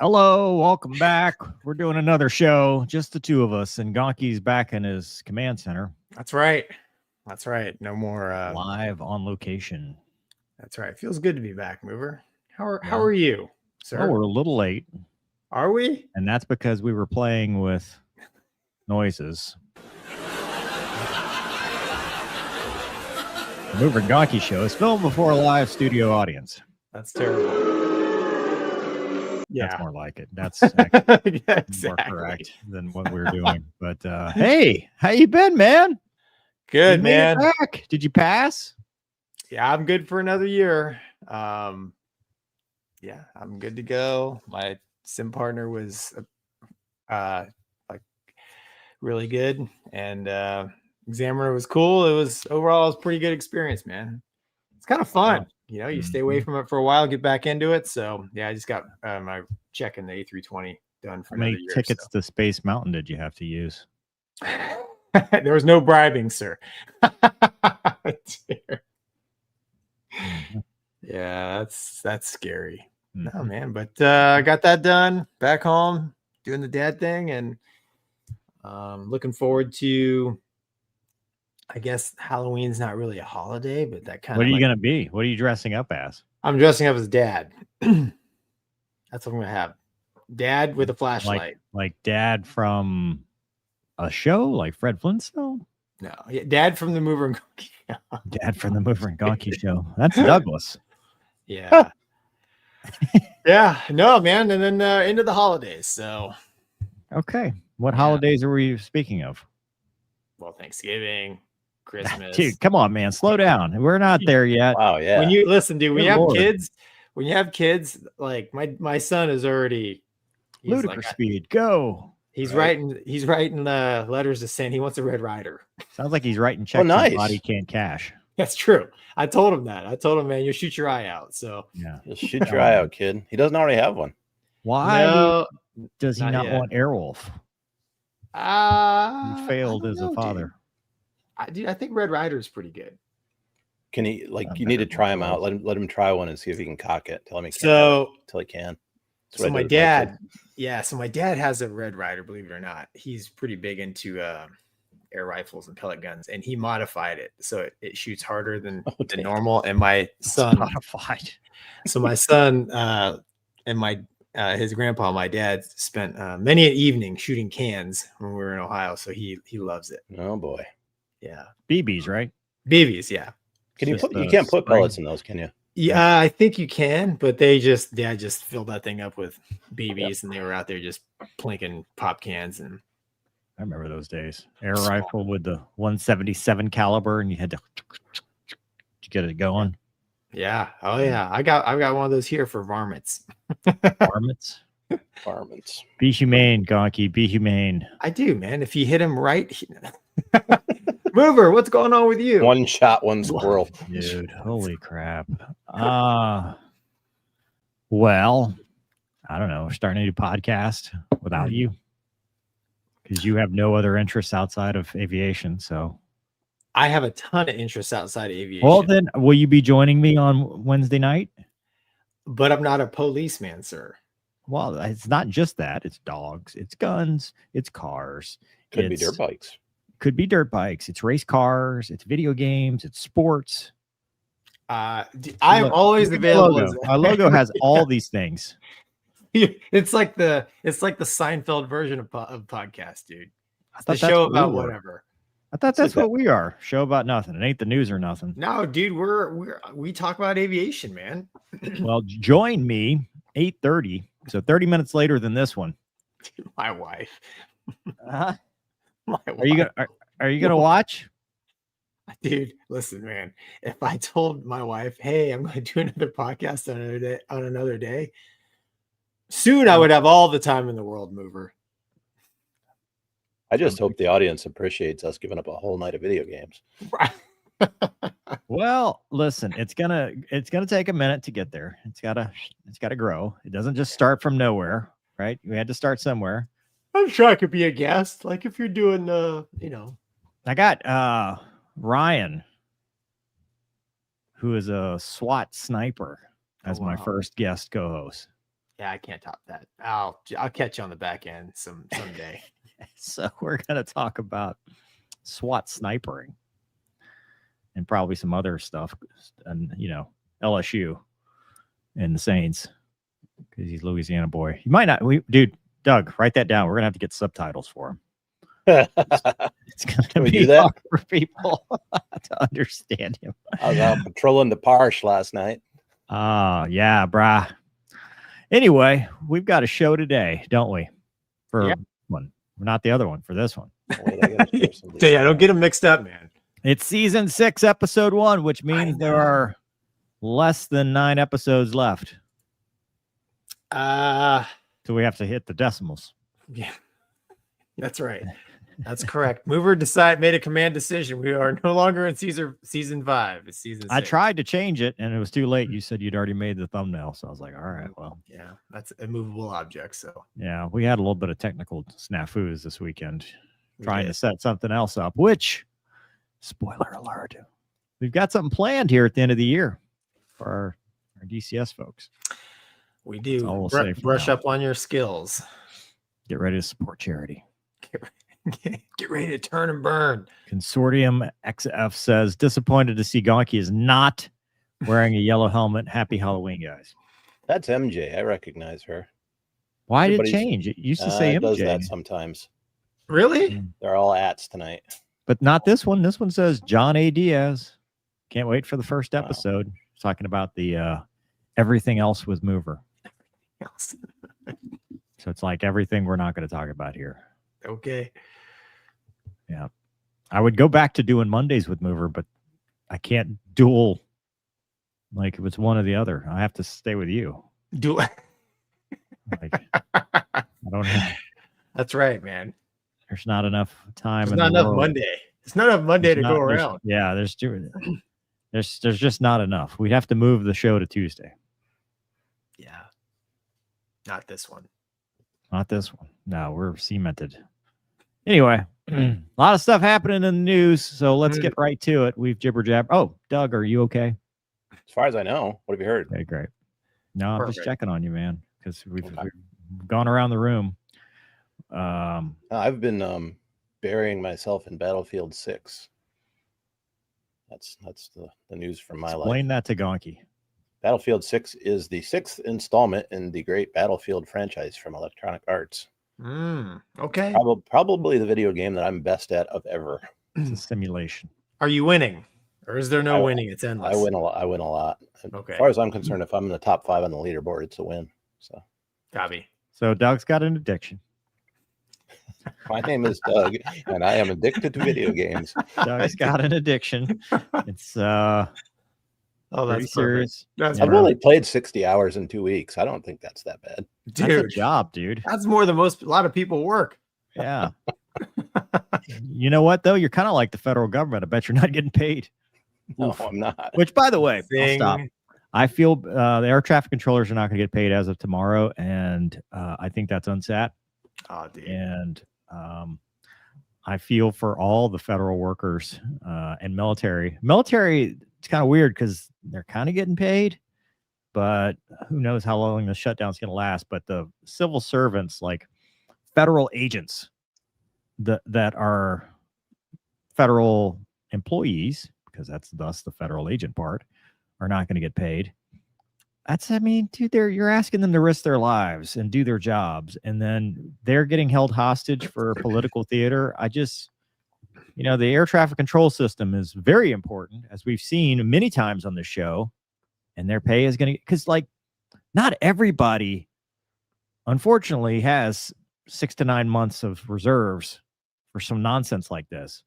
Hello, welcome back. We're doing another show, just the two of us, and Gonky's back in his command center. That's right. That's right. No more live on location. That's right. Feels good to be back, Mover. How are you, sir? Oh, we're a little late. Are we? And that's because we were playing with noises. The Mover and Gonky show is filmed before a live studio audience. That's terrible. That's more like it. That's actually more correct than what we're doing. But hey, how you been, man? Good, man. Back. Did you pass? Yeah, I'm good for another year. Yeah, I'm good to go. My sim partner was like really good, and examiner was cool. It was a pretty good experience, man. It's kind of fun. You know, you stay away from it for a while, get back into it. So yeah, I just got my check in the A320 done for another year. How many tickets to Space Mountain did you have to use? There was no bribing, sir. Yeah, that's scary. No, man, but I got that done. Back home, doing the dad thing, and looking forward to. I guess Halloween's not really a holiday, but that kind of. What are you gonna be? What are you dressing up as? I'm dressing up as Dad. That's what I'm gonna have. Dad with a flashlight. Like Dad from a show, like Fred Flintstone. No, yeah, Dad from the Mover and Gonky. Dad from the Mover and Gonky show. That's Douglas. Yeah. Yeah. No, man. And then into the holidays. So. Okay. What holidays are we speaking of? Well, Thanksgiving. Christmas. Dude, come on, man, slow down. We're not there yet. Wow, yeah. When you listen, dude, when you have kids, like my son is already ludicrous speed. Go. He's writing letters to Santa. He wants a Red Ryder. Sounds like he's writing checks his body can't cash. That's true. I told him that. I told him, man, you'll shoot your eye out. So yeah, you'll shoot your eye out, kid. He doesn't already have one. Why does he not want Airwolf? He failed as a father. I think Red Ryder is pretty good. Can he you need to try him out? Let him try one and see if he can cock it. Tell him he can. Until he can. So my dad, so my dad has a Red Ryder, believe it or not. He's pretty big into air rifles and pellet guns, and he modified it so it shoots harder than normal. And my son modified. So my son and his grandpa, my dad, spent many an evening shooting cans when we were in Ohio. So he loves it. Oh boy. Yeah. BBs, right? BBs, yeah. Can you can't put pellets in those, can you? Yeah, I think you can, but Dad just filled that thing up with BBs, and they were out there just plinking pop cans. And I remember those days. Air rifle with the 177 caliber, and you had to get it going. Yeah. Oh yeah. I got one of those here for varmints. Varmints. Varmints. Be humane, Gonky. Be humane. I do, man. If you hit him right. Mover, what's going on with you? One shot, one squirrel. Dude, holy crap. Well, I don't know. We're starting a new podcast without you because you have no other interests outside of aviation. So I have a ton of interests outside of aviation. Well, then will you be joining me on Wednesday night? But I'm not a policeman, sir. Well, it's not just that. It's dogs, it's guns, it's cars. Could be dirt bikes. Could be dirt bikes. It's race cars. It's video games. It's sports. I'm always available. Our logo has all these things. It's like the Seinfeld version of podcast, dude. It's the show about whatever. I thought that's what we are. Show about nothing. It ain't the news or nothing. No, dude, we talk about aviation, man. Well, join me 8:30. So 30 minutes later than this one. My wife. Are you gonna watch? Dude, listen, man. If I told my wife, "Hey, I'm going to do another podcast on another day," soon I would have all the time in the world, Mover. I just hope the audience appreciates us giving up a whole night of video games. Well, listen, it's gonna take a minute to get there. It's gotta grow. It doesn't just start from nowhere, right? We had to start somewhere. I'm sure I could be a guest. Like if you're doing, I got Ryan, who is a SWAT sniper, as my first guest co-host. Yeah, I can't top that. I'll catch you on the back end someday. So we're going to talk about SWAT snipering and probably some other stuff, and LSU and the Saints, because he's a Louisiana boy. You might not. Dude, Doug, write that down. We're gonna have to get subtitles for him. It's gonna be hard for people to understand him. I was out patrolling the Parsh last night. Oh yeah, brah. Anyway, we've got a show today, don't we? For one, not the other one. For this one. Wait, I gotta share some of these. Yeah, don't get them mixed up, man. It's season 6, episode 1, which means there are less than 9 episodes left. So we have to hit the decimals. Yeah, that's right. That's correct. Mover made a command decision. We are no longer in season 5. It's season 6. I tried to change it and it was too late. You said you'd already made the thumbnail. So I was like, all right, well. Yeah, that's a movable object. So yeah, we had a little bit of technical snafus this weekend trying to set something else up, which, spoiler alert, we've got something planned here at the end of the year for our DCS folks. We do. We'll brush up on your skills. Get ready to support charity. Get ready to turn and burn. Consortium XF says, disappointed to see Gonky is not wearing a yellow helmet. Happy Halloween, guys. That's MJ. I recognize her. Why did it change? It used to say it MJ. does that sometimes. Really? They're all ats tonight. But not this one. This one says John A. Diaz. Can't wait for the first episode. Wow. Talking about the everything else with Mover. So it's like everything we're not going to talk about here. Okay. Yeah. I would go back to doing Mondays with Mover, but I can't duel like if it's one or the other. I have to stay with you. Duel. Like, I don't know. That's right, man. There's not enough time. There's not enough Monday. It's not enough Monday to go around. Yeah, there's just not enough. We'd have to move the show to Tuesday. Yeah. Not this one. Not this one. No, we're cemented. Anyway, a lot of stuff happening in the news, so let's get right to it. We've jibber jab. Oh, Doug, are you okay? As far as I know. What have you heard? Okay, great. No, I'm just checking on you, man, because we've gone around the room. I've been burying myself in Battlefield 6. That's the news from my life. Explain that to Gonky. Battlefield 6 is the 6th installment in the great Battlefield franchise from Electronic Arts. Okay. Probably the video game that I'm best at of ever. It's a simulation. Are you winning? Or is there no winning? It's endless. I win a lot. Okay. As far as I'm concerned, if I'm in the top 5 on the leaderboard, it's a win. So Copy. So Doug's got an addiction. My name is Doug, and I am addicted to video games. Doug's got an addiction. It's that's serious. I've only played 60 hours in 2 weeks. I don't think that's that bad. Dude, that's a job, dude. That's more than a lot of people work. Yeah. You know what, though? You're kind of like the federal government. I bet you're not getting paid. No, I'm not. Which, by the way, I'll stop. I feel the air traffic controllers are not going to get paid as of tomorrow, and I think that's unsat. Oh, dude. And I feel for all the federal workers and military. Military, it's kind of weird because they're kind of getting paid, but who knows how long the shutdown's going to last. But the civil servants, like federal agents that are federal employees, because that's thus the federal agent part, are not going to get paid. Dude, you're asking them to risk their lives and do their jobs, and then they're getting held hostage for political theater. The air traffic control system is very important, as we've seen many times on the show, and their pay is going to, because not everybody, unfortunately, has 6 to 9 months of reserves for some nonsense like this.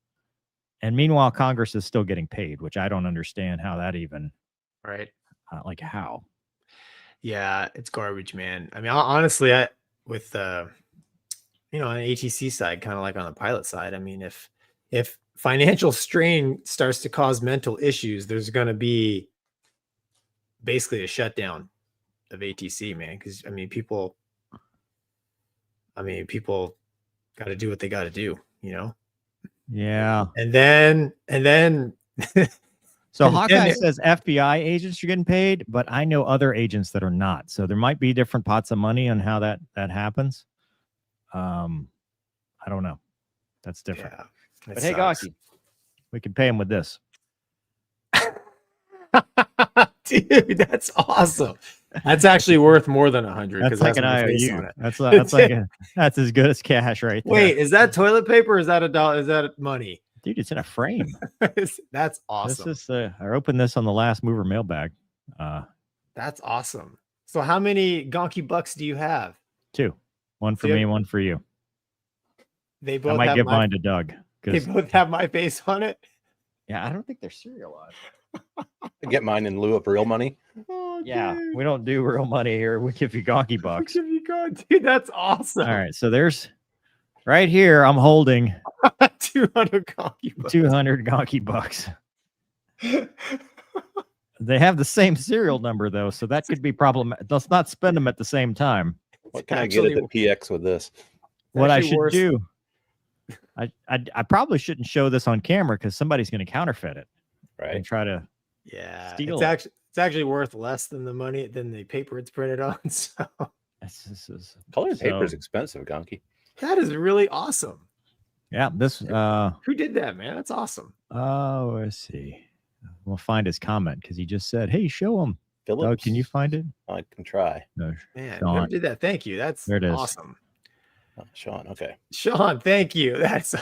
And meanwhile, Congress is still getting paid, which I don't understand how that even, right? How? Yeah, it's garbage, man. I mean, honestly, with on the ATC side, kind of like on the pilot side, I mean, if financial strain starts to cause mental issues, there's going to be basically a shutdown of ATC, man. Because people got to do what they got to do, Yeah. And then So And Hawkeye it- says FBI agents are getting paid, but I know other agents that are not. So there might be different pots of money on how that happens. I don't know. That's different. Yeah. But it hey, sucks. Gonky, we can pay him with this. Dude, that's awesome. That's actually worth more than 100 because That's like that's an my face on IOU. it. That's as good as cash right there. Wait, is that toilet paper? Or is that $1? Is that money? Dude, it's in a frame. That's awesome. This is I opened this on the last mover mailbag. That's awesome. So how many Gonky bucks do you have? 2. One for Two? me, one for you. They I both might have give my, mine to Doug. they 'Cause- both have my face on it. yeah, I don't think they're serialized. I get mine in lieu of real money. Oh, Yeah, dude. we don't do real money here. We give you Gonky We bucks. give you God, dude, that's awesome. All right, so there's right here. I'm holding 200 Gonky bucks. 200 Gonky bucks. They have the same serial number though, so that could be problematic. Let's not spend them at the same time. What can I get at the PX with this? What I actually should worse. do, I probably shouldn't show this on camera because somebody's going to counterfeit it and Right. try to. Yeah, Steal it's it. actually worth less than the money than the paper it's printed on. So This is Colored paper is so- expensive, Gonky. that is really awesome. Yeah, this. Who did that, man? That's awesome. Oh, let's see. We'll find his comment because he just said, "Hey, show him." Phillips. Doug, can you find it? I can try. No, Man, Sean. whoever did that, thank you. That's There it is. awesome. Oh, Sean. Okay. Sean, thank you. That's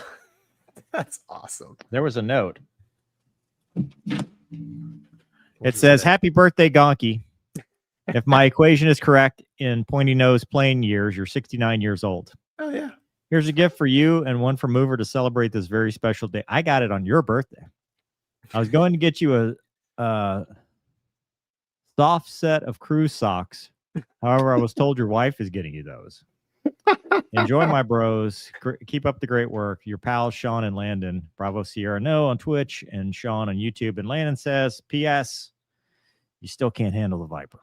awesome. there was a note. What It is says, that? "Happy birthday, Gonky. If my equation is correct in pointy nose plane years, you're 69 years old. Oh yeah. Here's a gift for you and one for Mover to celebrate this very special day." I got it on your birthday. I was going to get you a soft set of cruise socks. However, I was told your wife is getting you those. Enjoy, my bros. Keep up the great work. Your pals, Sean and Landon. Bravo Sierra No on Twitch and Sean on YouTube. And Landon says, P.S. You still can't handle the Viper.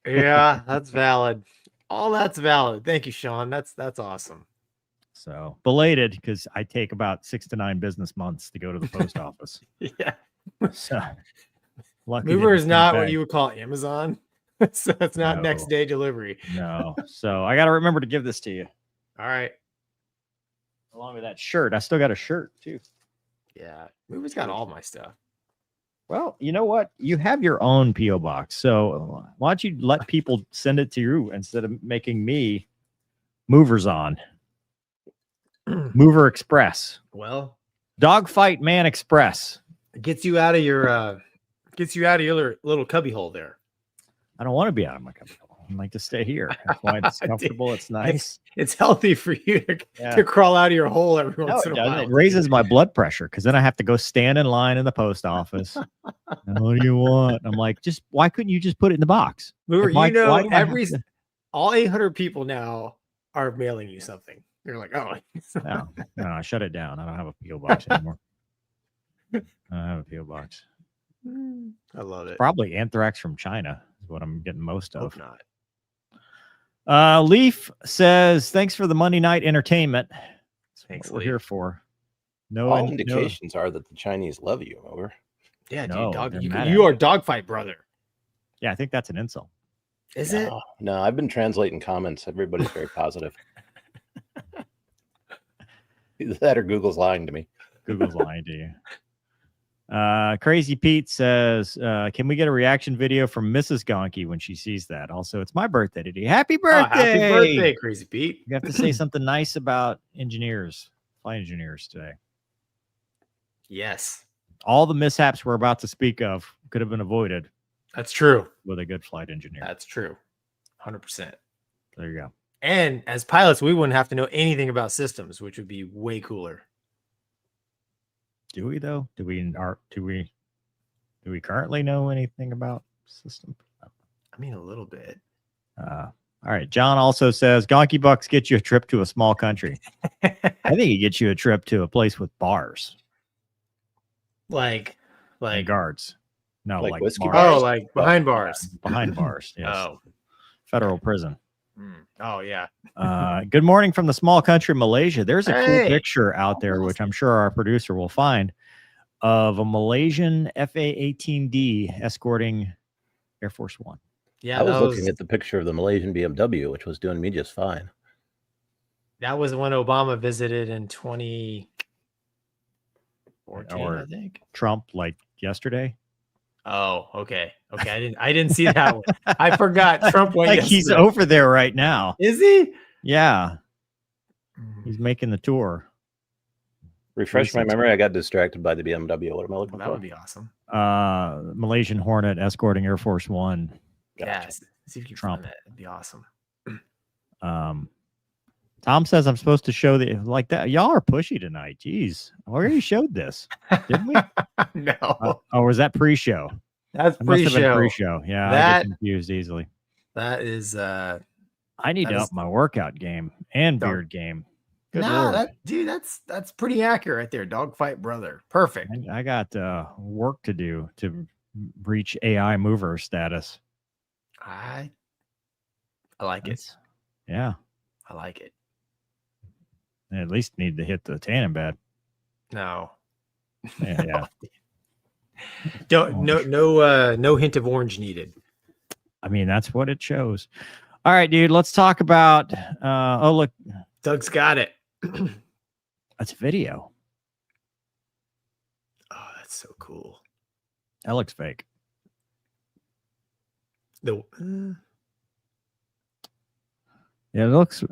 Yeah, that's valid. All that's valid. Thank you, Sean. That's awesome. So belated because I take about 6 to 9 business months to go to the post office. Yeah. So lucky Mover that is it not came what back. you would call Amazon. So it's not No. next day delivery. No. So I got to remember to give this to you All right. along with that shirt. I still got a shirt too. Yeah. Mover's got all my stuff. Well, you know what? You have your own P.O. box. So why don't you let people send it to you instead of making me Movers on? Mover Express. Well, Dogfight Man Express. it gets you out of your little cubby hole there. I don't want to be out of my cubby hole. I like to stay here. That's why it's comfortable. It's nice. It's healthy for you Yeah. to crawl out of your hole every No, once it in a doesn't. while. It raises my blood pressure because then I have to go stand in line in the post office. And what do you want? I'm like, just why couldn't you just put it in the box? Mover, Like, you know, why do I have to- all 800 people now are mailing you something. You're like, oh, No, I shut it down. I don't have a PO box anymore. I don't have a PO box. I love it. Probably anthrax from China is what I'm getting most Hope of. not. Leaf says, "Thanks for the Monday night entertainment." That's Thanks, what we're Leaf. here for. No, All no- indications are that the Chinese love you, Over. Yeah, No, dude, dog, they're you, mad you at are dogfight brother. Yeah, I think that's an insult. Is it? No, I've been translating comments. Everybody's very positive. Either that or Google's lying to me. Google's lying to you. Crazy Pete says, "Can we get a reaction video from Mrs. Gonky when she sees that?" Also, it's my birthday today. Happy Oh, birthday! happy birthday, Crazy Pete. You have to say something nice about engineers, flight engineers today. Yes, All the mishaps we're about to speak of could have been avoided that's true. with a good flight engineer. That's true. 100%. There you go. And as pilots, we wouldn't have to know anything about systems, which would be way cooler. Do we though? Do we currently know anything about system? I mean, a little bit. All right. John also says Gonky Bucks get you a trip to a small country. I think he gets you a trip to a place with bars like, and guards. No, Like like whiskey bars. bars? oh, like behind bars. Behind bars. Yes. Oh, Federal prison. oh yeah. Good morning from the small country of Malaysia. There's a cool Hey. picture out there, which I'm sure our producer will find, of a Malaysian FA-18D escorting Air Force One. Yeah, I was looking at the picture of the Malaysian BMW, which was doing me just fine. that was when Obama visited in 2014, Or I think. Trump, like yesterday. Oh, okay. Okay. I didn't see that one. I forgot Trump went Like he's yesterday. over there right now. Is he? Yeah. He's making the tour. Refresh my memory. I got distracted by the BMW. What am I looking Well, that for? would be awesome. Malaysian Hornet escorting Air Force One. Gotcha. Yeah. See if you can Trump. find that. It'd be awesome. Tom says I'm supposed to show the like that. Y'all are pushy tonight. Jeez. I already showed this. Didn't we? No. Or was that pre-show? That's It must have been pre-show. pre-show. Yeah, I That- get confused easily. That is I need that to is- up my workout game and Dog- beard game. Good nah, Lord. that's pretty accurate right there. Dogfight brother. Perfect. I got work to do to reach AI mover status. I like it. That's- Yeah. I like it. I at least need to hit the tanning bed. No. Yeah, yeah. Don't no hint of orange needed. I mean, that's what it shows. All right, dude. Let's talk about. Oh, look, Doug's got it. that's video. Oh, that's so cool. That looks fake. Yeah, it looks.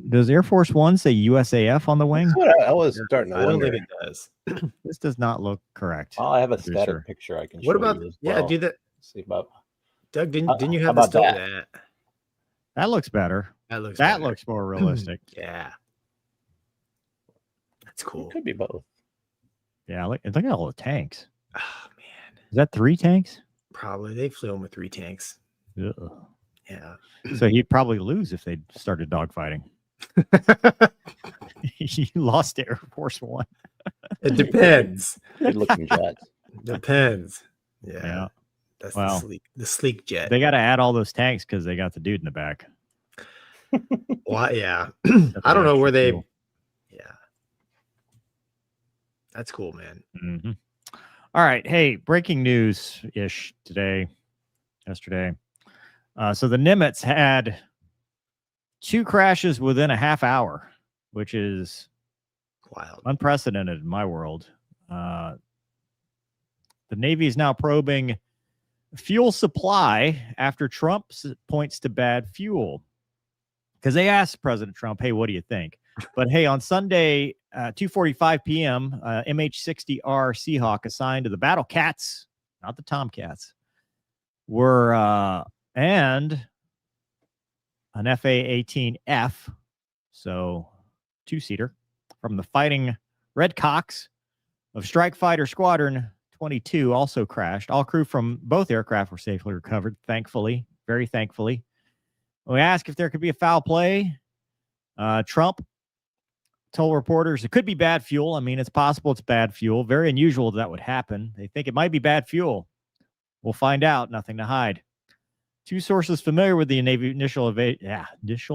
Does Air Force One say USAF on the wing? That's what I was starting to I don't wonder. think it does. This does not look correct. Oh, I have a Producer. static picture I can show What about you as yeah, well. do that. See about Doug, didn't you how have the about stuff that? That looks better. That looks That better. looks more realistic. Yeah. That's cool. It could be both. Yeah, look at all the tanks. Oh man. Is that 3 tanks? Probably they flew him with 3 tanks. Ugh. Yeah. So he'd probably lose if they started dogfighting. He lost to Air Force One. It depends. Good looking jets. Depends. Yeah. Yeah. That's Well, the sleek jet. They got to add all those tanks because they got the dude in the back. Well, yeah. That's I don't know extra where they fuel. Yeah. That's cool, man. Mhm. All right. Hey, breaking news ish yesterday. So the Nimitz had 2 crashes within a half hour, which is Wild. unprecedented in my world. The Navy is now probing fuel supply after Trump points to bad fuel. Because they asked President Trump, hey, what do you think? But hey, on Sunday, 2:45 p.m., MH-60R Seahawk assigned to the Battle Cats, not the Tomcats, were and an FA-18F, so 2-seater, from the Fighting Red Cocks of Strike Fighter Squadron 22 also crashed. All crew from both aircraft were safely recovered, thankfully, very thankfully. We asked if there could be a foul play. Trump told reporters it could be bad fuel. I mean, it's possible it's bad fuel. Very unusual that would happen. They think it might be bad fuel. We'll find out. Nothing to hide. 2 sources familiar with the Navy initial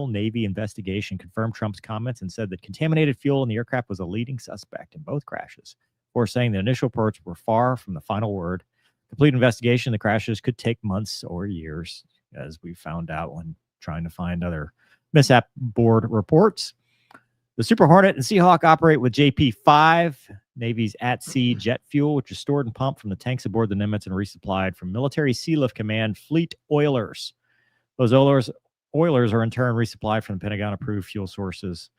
Navy investigation confirmed Trump's comments and said that contaminated fuel in the aircraft was a leading suspect in both crashes, or saying the initial reports were far from the final word. Complete investigation of the crashes could take months or years, as we found out when trying to find other mishap board reports. The Super Hornet and Seahawk operate with JP-5, Navy's at-sea jet fuel, which is stored and pumped from the tanks aboard the Nimitz and resupplied from Military Sea Lift Command fleet oilers. Those oilers are in turn resupplied from Pentagon-approved fuel sources.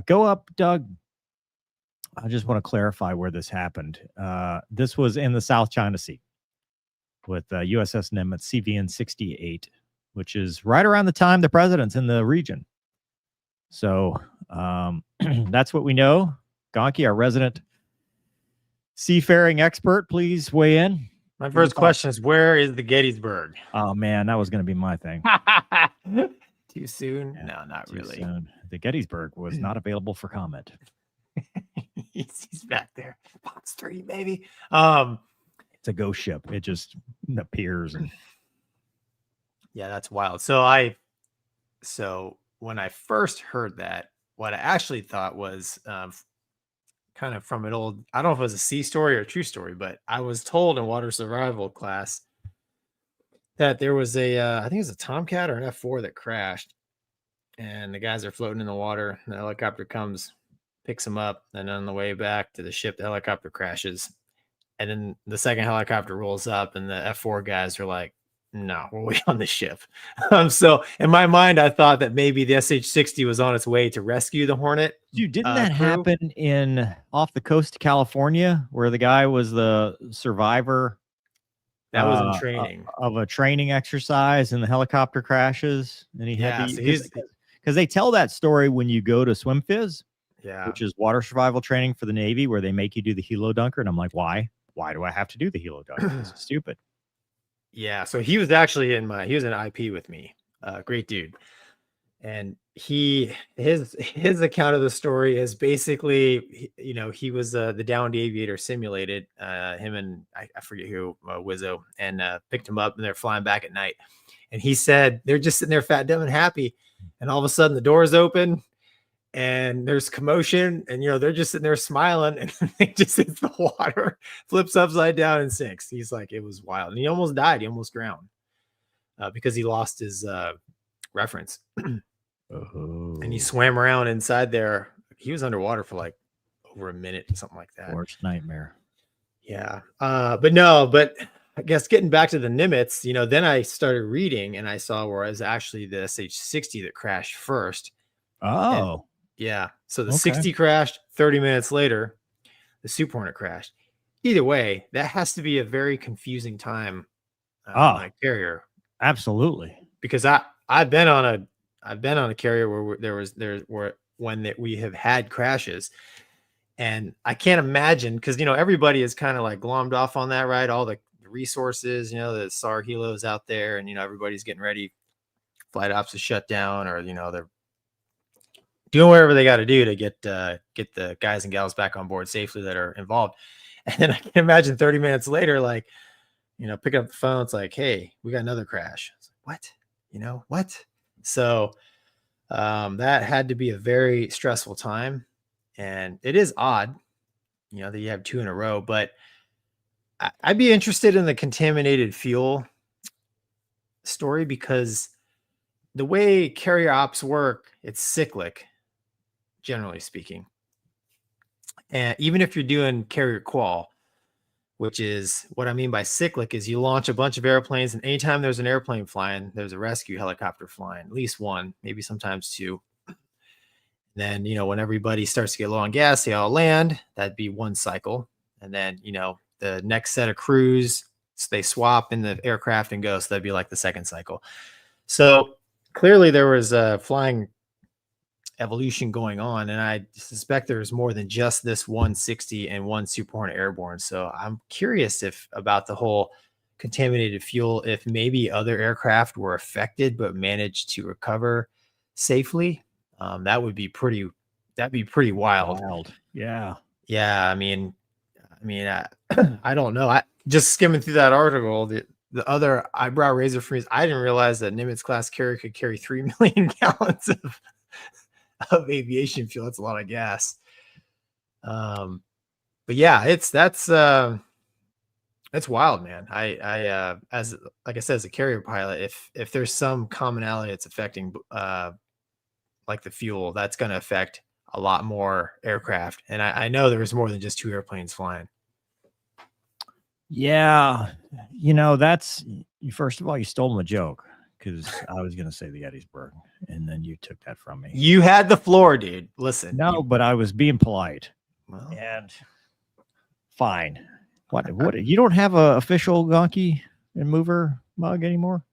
Go up, Doug. I just want to clarify where this happened. This was in the South China Sea with USS Nimitz CVN-68, which is right around the time the president's in the region. So that's what we know. Gonky, our resident seafaring expert, please weigh in. My first question is, where is the Gettysburg? Oh, man, that was going to be my thing. Too soon? Yeah, No, not Too really. soon. The Gettysburg was not available for comment. He's back there. Pop Street, baby. It's a ghost ship. It just appears. And Yeah, that's wild. So when I first heard that, what I actually thought was kind kind of from an old, I don't know if it was a sea story or a true story, but I was told in water survival class that there was I think it was a Tomcat or an F4 that crashed, and the guys are floating in the water. And the helicopter comes, picks them up, and on the way back to the ship, the helicopter crashes. And then the second helicopter rolls up, and the F4 guys are like, no, we're way on the ship. So in my mind, I thought that maybe the SH-60 was on its way to rescue the Hornet. Dude, didn't that crew. happen in off the coast of California where the guy was the survivor? That was in training. Of a training exercise, and the helicopter crashes, and he had to, because they tell that story when you go to Swim Fizz, which is water survival training for the Navy, where they make you do the helo dunker, and I'm like, why do I have to do the helo dunker? This is stupid. Yeah, so he was actually he was in IP with me. Great dude. And his account of the story is basically, you know, he was the downed aviator simulated, him and I forget who, Wizzo, and picked him up, and they're flying back at night. And he said they're just sitting there fat, dumb, and happy. And all of a sudden the doors open and there's commotion, and, you know, they're just sitting there smiling, and it just hits the water, flips upside down, and sinks. He's like, it was wild. And he almost died. He almost drowned because he lost his reference. And he swam around inside there. He was underwater for like over a minute, something like that. Worst nightmare. Yeah. But I guess getting back to the Nimitz, you know, then I started reading, and I saw where it was actually the SH-60 that crashed first. Oh. And, yeah. So the 60 crashed. 30 minutes later, the Super Hornet crashed. Either way, that has to be a very confusing time on a carrier. Absolutely. Because I've been on a carrier where we have had crashes, and I can't imagine, because, you know, everybody is kind of like glommed off on that, right? All the resources, you know, the SAR helos out there, and, you know, everybody's getting ready, flight ops is shut down, or, you know, they're doing whatever they got to do to get the guys and gals back on board safely that are involved. And then I can imagine 30 minutes later, like, you know, picking up the phone, it's like, hey, we got another crash. It's like, what? You know, what? So that had to be a very stressful time. And it is odd, you know, that you have two in a row. But I'd be interested in the contaminated fuel story, because the way carrier ops work, it's cyclic, generally speaking. And even if you're doing carrier qual, which is what I mean by cyclic, is you launch a bunch of airplanes, and anytime there's an airplane flying, there's a rescue helicopter flying, at least one, maybe sometimes two. Then, you know, when everybody starts to get low on gas, they all land. That'd be one cycle. And then, you know, the next set of crews, they swap in the aircraft and go. So that'd be like the second cycle. So clearly there was a flying evolution going on, and I suspect there's more than just this 160 and one Super Hornet airborne. So I'm curious about the whole contaminated fuel, if maybe other aircraft were affected but managed to recover safely. That'd be pretty wild. Yeah. I mean, I don't know. I just skimming through that article, the other eyebrow raiser for me is I didn't realize that Nimitz class carrier could carry 3 million gallons of aviation fuel. That's a lot of gas. But yeah, that's wild, man. I as like I said, as a carrier pilot, if there's some commonality that's affecting like the fuel, that's going to affect a lot more aircraft. And I know there was more than just two airplanes flying. Yeah. You know, that's, first of all, you stole my joke, because I was going to say the Gettysburg, and then you took that from me. You had the floor, dude. Listen. No, but I was being polite. Well, and fine. What you don't have a official Gonky and Mover mug anymore?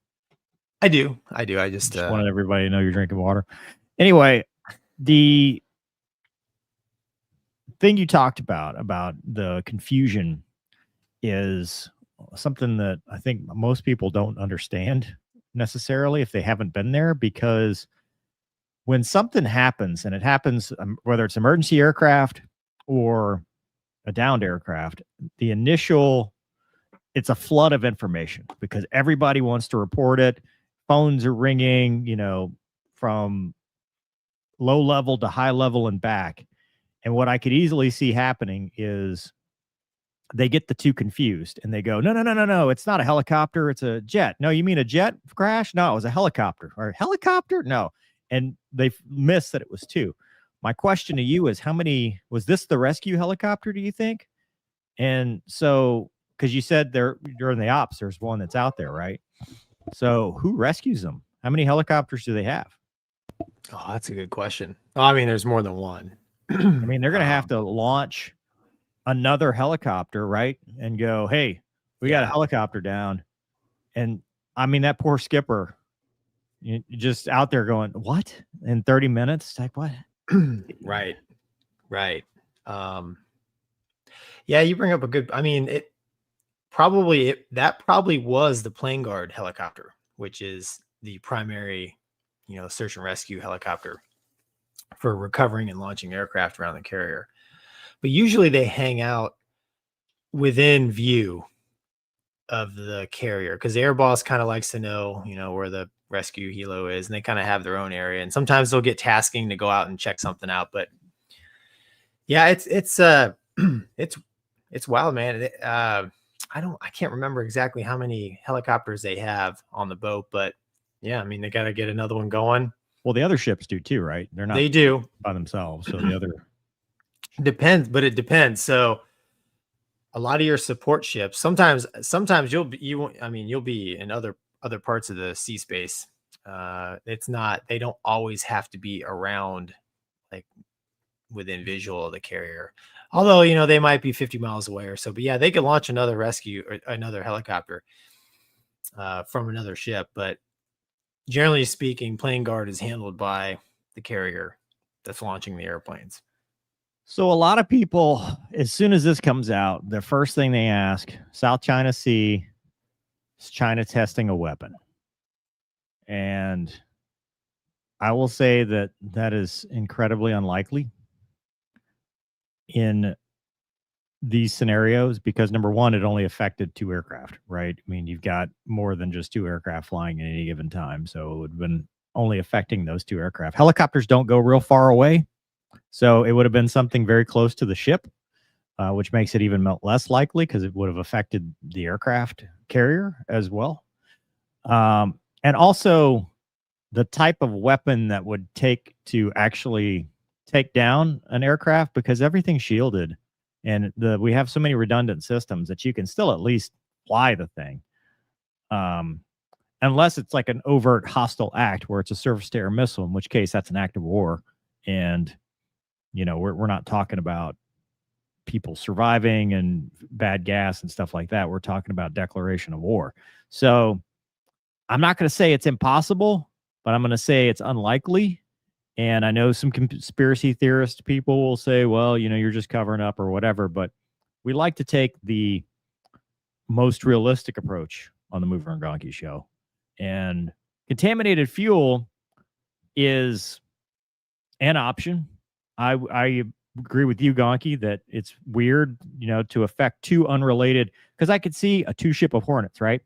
I do. I just wanted everybody to know you're drinking water. Anyway, the thing you talked about the confusion is something that I think most people don't understand necessarily if they haven't been there, because when something happens, and it happens, whether it's emergency aircraft or a downed aircraft, it's a flood of information, because everybody wants to report it. Phones are ringing, you know, from low level to high level and back. And what I could easily see happening is they get the two confused and they go, no, it's not a helicopter, it's a jet. No, you mean a jet crash? No, it was a helicopter. Or helicopter? No. And they missed that it was two. My question to you is, how many was this the rescue helicopter, do you think? And so, because you said during the ops, there's one that's out there, right? So who rescues them? How many helicopters do they have? Oh, that's a good question. Oh, I mean, there's more than one. I mean, they're going to have to launch another helicopter, right? And go, hey, we got a helicopter down. And I mean, that poor skipper, just out there going, what? In 30 minutes? Like, what? Right. Yeah, you bring up a good, I mean, that probably was the plane guard helicopter, which is the primary, search and rescue helicopter for recovering and launching aircraft around the carrier. But usually they hang out within view of the carrier because the air boss kind of likes to know, where the rescue helo is, and they kind of have their own area. And sometimes they'll get tasking to go out and check something out. But yeah, it's wild, man. I can't remember exactly how many helicopters they have on the boat, but yeah, I mean, they got to get another one going. Well, the other ships do too, right? They're not. They do by themselves. So the other depends, but it depends. So a lot of your support ships, sometimes you'll be in other parts of the sea space. They don't always have to be around, like within visual of the carrier. Although, they might be 50 miles away or so, but yeah, they could launch another rescue or another helicopter from another ship. But generally speaking, plane guard is handled by the carrier that's launching the airplanes. So a lot of people, as soon as this comes out, the first thing they ask, South China Sea, is China testing a weapon? And I will say that is incredibly unlikely in these scenarios because, number one, it only affected 2 aircraft, right? I mean, you've got more than just 2 aircraft flying at any given time. So it would have been only affecting those 2 aircraft. Helicopters don't go real far away. So it would have been something very close to the ship, which makes it even less likely because it would have affected the aircraft carrier as well. And also the type of weapon that would take to actually take down an aircraft, because everything's shielded and we have so many redundant systems that you can still at least fly the thing. Unless it's like an overt hostile act where it's a surface to air missile, in which case that's an act of war. And we're not talking about people surviving and bad gas and stuff like that. We're talking about declaration of war. So I'm not going to say it's impossible, but I'm going to say it's unlikely. And I know some conspiracy theorist people will say, well, you're just covering up or whatever. But we like to take the most realistic approach on the Mover and Gonky show. And contaminated fuel is an option. I agree with you, Gonky, that it's weird, to affect 2 unrelated, because I could see a 2 ship of Hornets, right?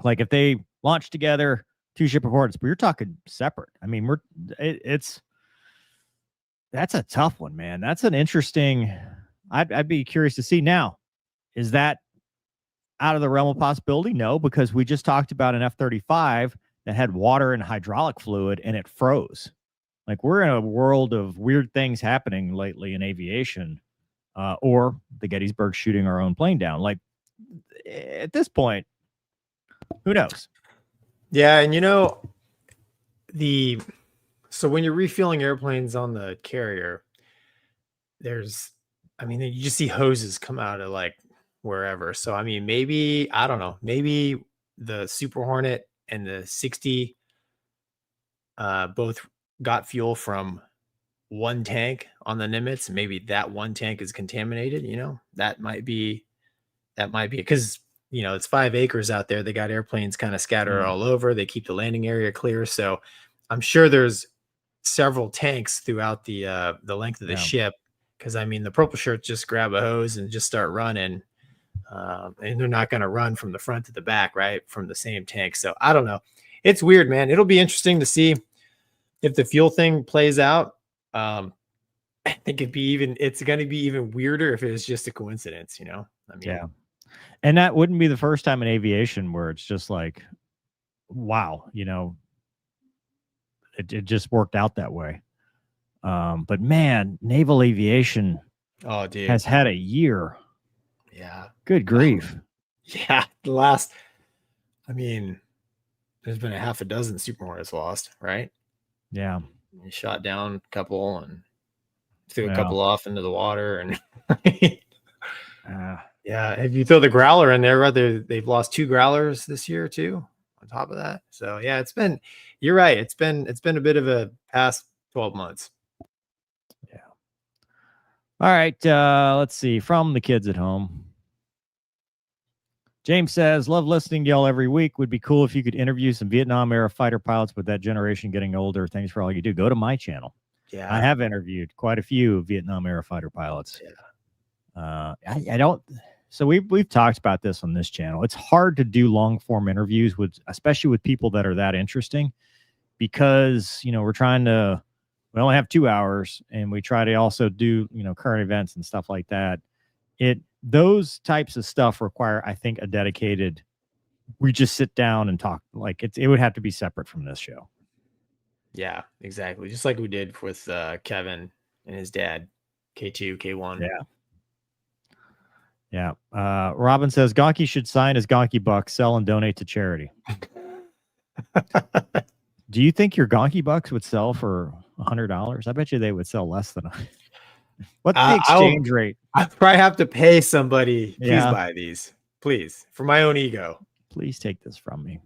Like if they launch together, 2 ship of Hornets, but you're talking separate. I mean, that's a tough one, man. That's an interesting, I'd be curious to see. Now, is that out of the realm of possibility? No, because we just talked about an F-35 that had water and hydraulic fluid and it froze. Like, we're in a world of weird things happening lately in aviation, or the Gettysburg shooting our own plane down. Like, at this point, who knows? Yeah. And so when you're refueling airplanes on the carrier, you just see hoses come out of like wherever. So, I mean, maybe, I don't know, maybe the Super Hornet and the 60 both got fuel from one tank on the Nimitz. Maybe that one tank is contaminated. That might be because it's 5 acres out there. They got airplanes kind of scattered all over. They keep the landing area clear. So I'm sure there's several tanks throughout the length of the ship. Because I mean, the purple shirts just grab a hose and just start running, and they're not going to run from the front to the back, right, from the same tank. So I don't know. It's weird, man. It'll be interesting to see if the fuel thing plays out. But I think it's going to be even weirder if it's just a coincidence, I mean, Yeah. And that wouldn't be the first time in aviation where it's just like, wow, it just worked out that way. But man, naval aviation oh, dude. has had a year. Yeah. Good grief. Yeah. I mean, there's been a half a dozen Super Hornets lost, right? Yeah. You shot down a couple and threw a Yeah. couple off into the water. And Uh, yeah, if you throw the growler in there, they've lost 2 growlers this year too, on top of that. So yeah, you're right. It's been a bit of a past 12 months. yeah. All right. Let's see. From the kids at home. James says, love listening to y'all every week. Would be cool if you could interview some Vietnam era fighter pilots with that generation getting older. Thanks for all you do. Go to my channel. Yeah. I have interviewed quite a few Vietnam era fighter pilots. Yeah. I don't. So we've talked about this on this channel. It's hard to do long form interviews especially with people that are that interesting, because we only have 2 hours, and we try to also do current events and stuff like that. Those types of stuff require, I think, a dedicated. We just sit down and talk. Like it would have to be separate from this show. Yeah, exactly. Just like we did with Kevin and his dad, K2, K1. Yeah. Yeah. Robin says Gonky should sign his Gonky bucks, sell and donate to charity. Do you think your Gonky bucks would sell for $100? I bet you they would sell less than what's the exchange rate? I probably have to pay somebody. Please Yeah. buy these, please, for my own ego. Please take this from me.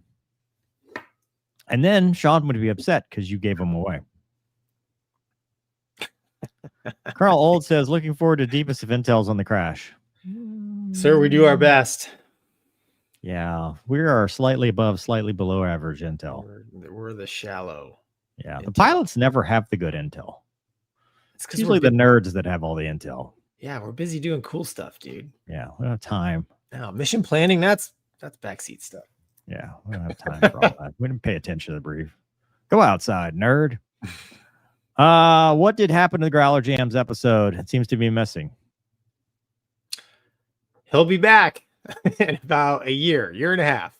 And then Sean would be upset because you gave them away. Colonel Old says, looking forward to deepest of intels on the crash. Sir, we do our best. Yeah, we are slightly above, slightly below average intel. We're the shallow. Yeah, the intel. pilots never have the good intel. It's usually the nerds that have all the intel. Yeah, we're busy doing cool stuff, dude. Yeah, we don't have time. No, mission planning, that's backseat stuff. Yeah, we don't have time for all that. We didn't pay attention to the brief. Go outside, nerd. What did happen to the Growler Jams episode? It seems to be missing. He'll be back in about a year and a half.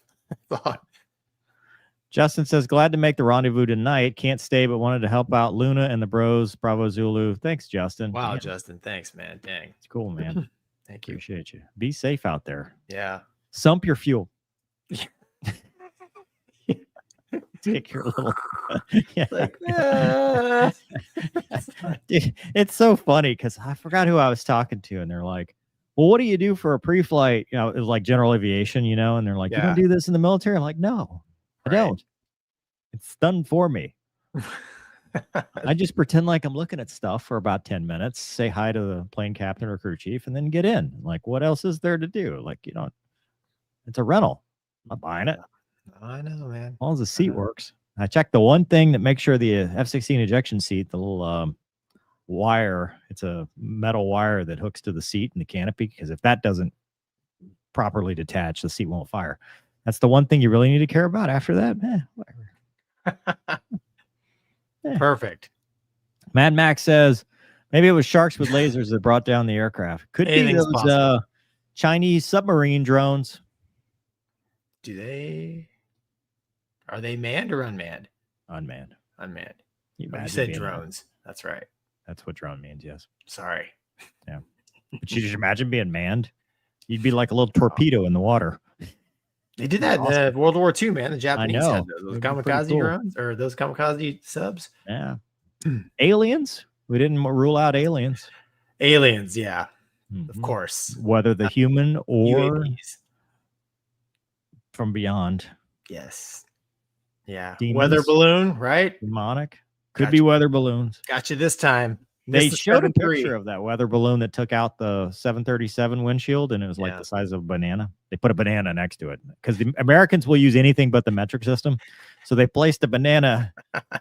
Justin says, glad to make the rendezvous tonight. Can't stay, but wanted to help out Luna and the bros. Bravo Zulu. Thanks, Justin. Wow, Yeah, Justin. Thanks, man. Dang. it's cool, man. Thank you. Appreciate you. Be safe out there. Yeah. Sump your fuel. Take your little. Yeah. Like, Dude, it's so funny because I forgot who I was talking to, and they're like, well, what do you do for a pre-flight? It was like general aviation, and they're like, you don't do this in the military? I'm like, no, I don't. It's done for me. I just pretend like I'm looking at stuff for about 10 minutes, say hi to the plane captain or crew chief, and then get in. Like, what else is there to do? Like, it's a rental. I'm not buying it. I know, man. As long as the seat works. I checked the one thing that makes sure the F-16 ejection seat, the little wire, it's a metal wire that hooks to the seat and the canopy, because if that doesn't properly detach, the seat won't fire. That's the one thing you really need to care about. After that, whatever. Perfect. Mad Max says maybe it was sharks with lasers that brought down the aircraft. Could be those Chinese submarine drones. Are they manned or unmanned? Unmanned. Unmanned. You said drones. That's right. That's what drone means, yes. Sorry. Yeah. But you just imagine being manned? You'd be like a little torpedo in the water. They did that in World War II, man. The Japanese had those It'd be pretty kamikaze cool. drones, or those kamikaze subs. Yeah. Aliens? We didn't rule out aliens. Aliens, yeah. Mhm. Of course. Whether the human or UAVs. from beyond. Yes. Yeah. Demons. Weather balloon, right? Demonic. Could Gotcha. be weather balloons. Got you this time. They Missed the showed a 7-3. picture of that weather balloon that took out the 737 windshield, and it was like the size of a banana. They put a banana next to it because the Americans will use anything but the metric system. So they placed a banana.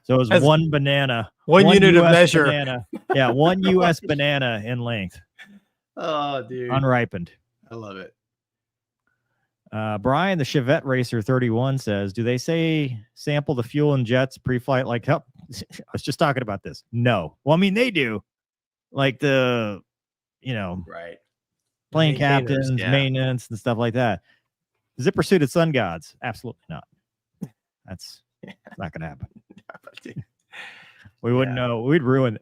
So it was That's one banana. one unit of US measure. Banana. Yeah, one U.S. banana in length, Oh, dude. unripened. I love it. Brian, the Chevette Racer 31 says, do they say sample the fuel and jets pre-flight? Like, I was just talking about this. No. Well, I mean, they do. like the, you know, Right. plane Maintainers, captains, yeah. maintenance, and stuff like that. Zipper suited sun gods? Absolutely not. That's not going to happen. We wouldn't know. We'd ruin.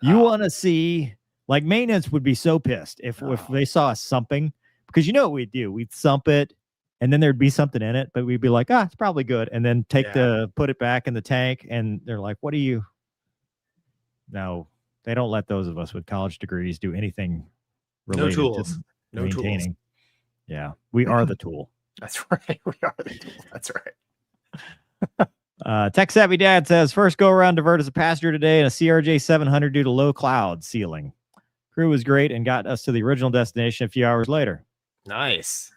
You want to see, like, maintenance would be so pissed if they saw us sumping, because you know what we'd do? We'd sump it, and then there'd be something in it, but we'd be like, it's probably good, and then put it back in the tank, and they're like, what are you? No, they don't let those of us with college degrees do anything related to maintaining. Tools. Yeah, we are the tool. That's right. We are the tool. That's right. Tech Savvy Dad says, first go around divert as a passenger today in a CRJ 700 due to low cloud ceiling. Crew was great and got us to the original destination a few hours later. Nice.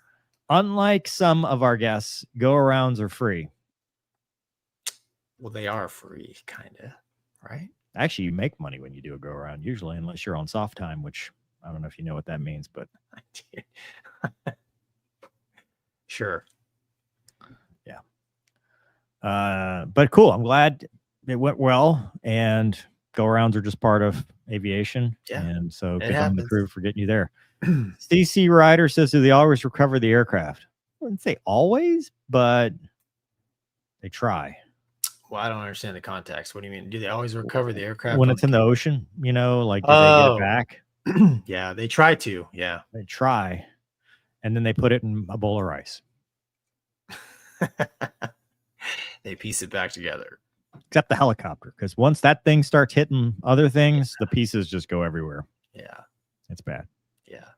Unlike some of our guests, go arounds are free. Well, they are free, kind of, right? Actually, you make money when you do a go around, usually, unless you're on soft time, which I don't know if you know what that means, but sure. But cool. I'm glad it went well, and go arounds are just part of aviation. Yeah. And so good on the crew for getting you there. CC Ryder says, do they always recover the aircraft? I wouldn't say always, but they try. Well, I don't understand the context. What do you mean? Do they always recover the aircraft when it's in the ocean? You know, like, do they get it back? Yeah, they try to. Yeah. They try. And then they put it in a bowl of rice. They piece it back together. Except the helicopter, because once that thing starts hitting other things, the pieces just go everywhere. Yeah. It's bad. Yeah.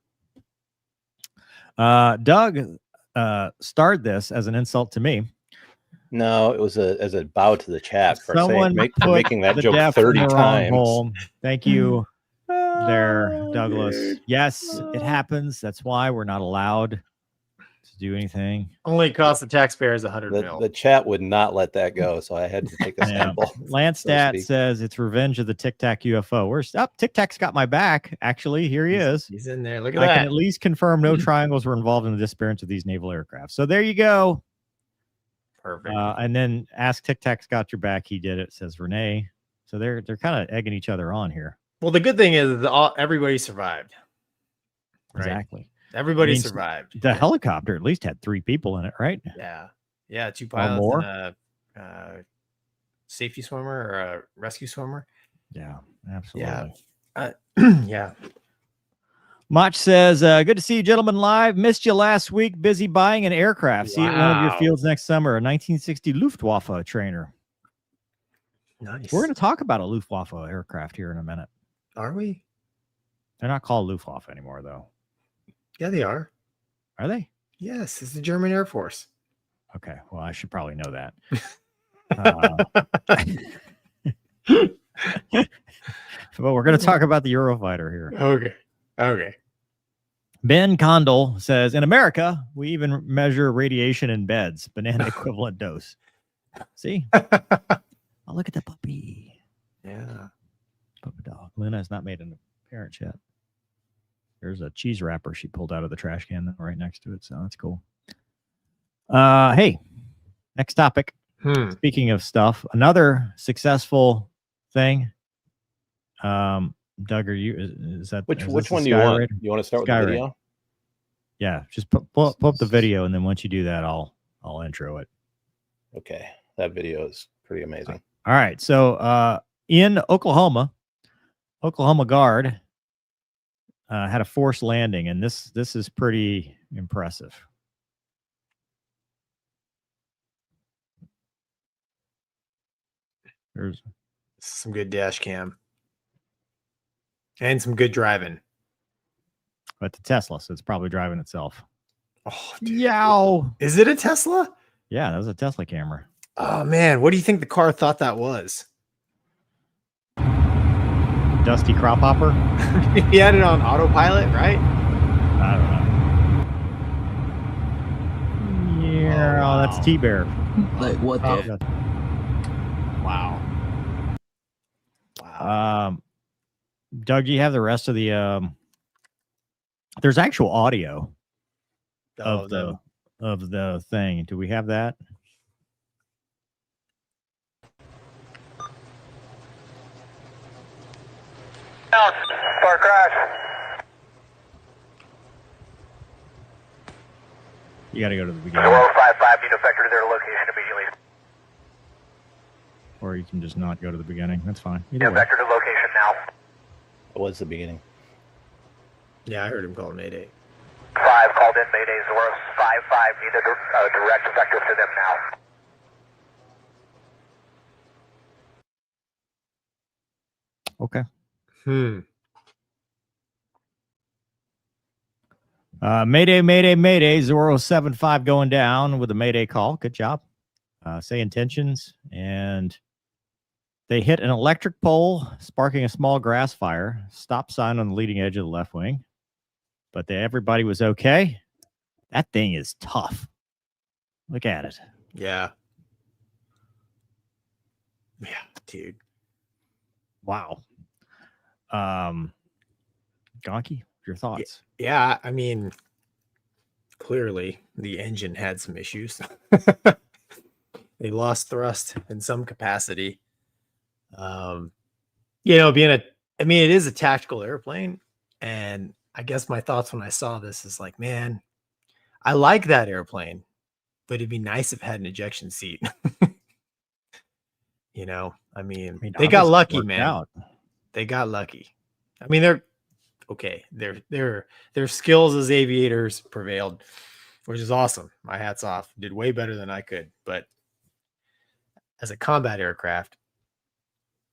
Doug starred this as an insult to me. No, it was as a bow to the chat for someone making that joke 30 times. Hole. Thank you there, Douglas. Yes, it happens. That's why we're not allowed to do anything. Only cost the taxpayers $100 million. The chat would not let that go, so I had to take a sample. Lance Stat says it's revenge of the Tic Tac UFO. Where's up? Tic Tac's got my back. Actually, here he is. He's in there. Look at I that. can at least confirm no triangles were involved in the disappearance of these naval aircraft. So there you go. Perfect. And then ask Tic Tac's got your back. He did it, says Renee. So they're kind of egging each other on here. Well, the good thing is everybody survived. Right? Exactly. Everybody survived. The helicopter at least had 3 people in it, right? Yeah. Yeah. 2 pilots more? and a safety swimmer or a rescue swimmer. Yeah, absolutely. Yeah. Yeah. Mach says, good to see you gentlemen live. Missed you last week. Busy buying an aircraft. See you at one of your fields next summer. A 1960 Luftwaffe trainer. Nice. We're going to talk about a Luftwaffe aircraft here in a minute. Are we? They're not called Luftwaffe anymore, though. Yeah, they are. Are they? Yes, it's the German Air Force. Okay, well, I should probably know that. But we're going to talk about the Eurofighter here. Okay. Ben Condell says, in America, we even measure radiation in beds. Banana equivalent dose. See? Oh, look at the puppy. Yeah. Puppy dog. Luna has not made an appearance yet. There's a cheese wrapper she pulled out of the trash can right next to it, so that's cool. Hey, next topic. Speaking of stuff, another successful thing. Doug, are you? Is that which one do you want? Raid? You want to start with the video? Yeah, just pull up the video, and then once you do that, I'll intro it. Okay, that video is pretty amazing. All right, so in Oklahoma Guard had a forced landing, and this is pretty impressive. There's some good dash cam and some good driving. But the Tesla, so it's probably driving itself. Oh, dude. Yow! Is it a Tesla? Yeah, that was a Tesla camera. Oh man, what do you think the car thought that was? Dusty crop hopper. He had it on autopilot, right? I don't know. Yeah, wow. That's T-Bear. Like what the? Wow. Doug, do you have the rest of the? There's actual audio of the thing. Do we have that? You got to go to the beginning. 055, need to vector to their location immediately. Or you can just not go to the beginning. That's fine. Yeah, Either way. vector to location now. What was the beginning? Yeah, I heard him call Mayday. 5 called in, Mayday 055, need a direct vector to them now. Okay. Mayday, Mayday, Mayday, 075 going down with a Mayday call. Good job. Say intentions. And they hit an electric pole, sparking a small grass fire. Stop sign on the leading edge of the left wing. But everybody was okay. That thing is tough. Look at it. Yeah. Yeah, dude. Wow. Gonky, your thoughts? Yeah, I mean, clearly the engine had some issues. They lost thrust in some capacity. It is a tactical airplane. And I guess my thoughts when I saw this is like, man, I like that airplane, but it'd be nice if it had an ejection seat. They got lucky, man. Out. They got lucky. I mean, they're okay. Their skills as aviators prevailed, which is awesome. My hat's off. Did way better than I could. But as a combat aircraft,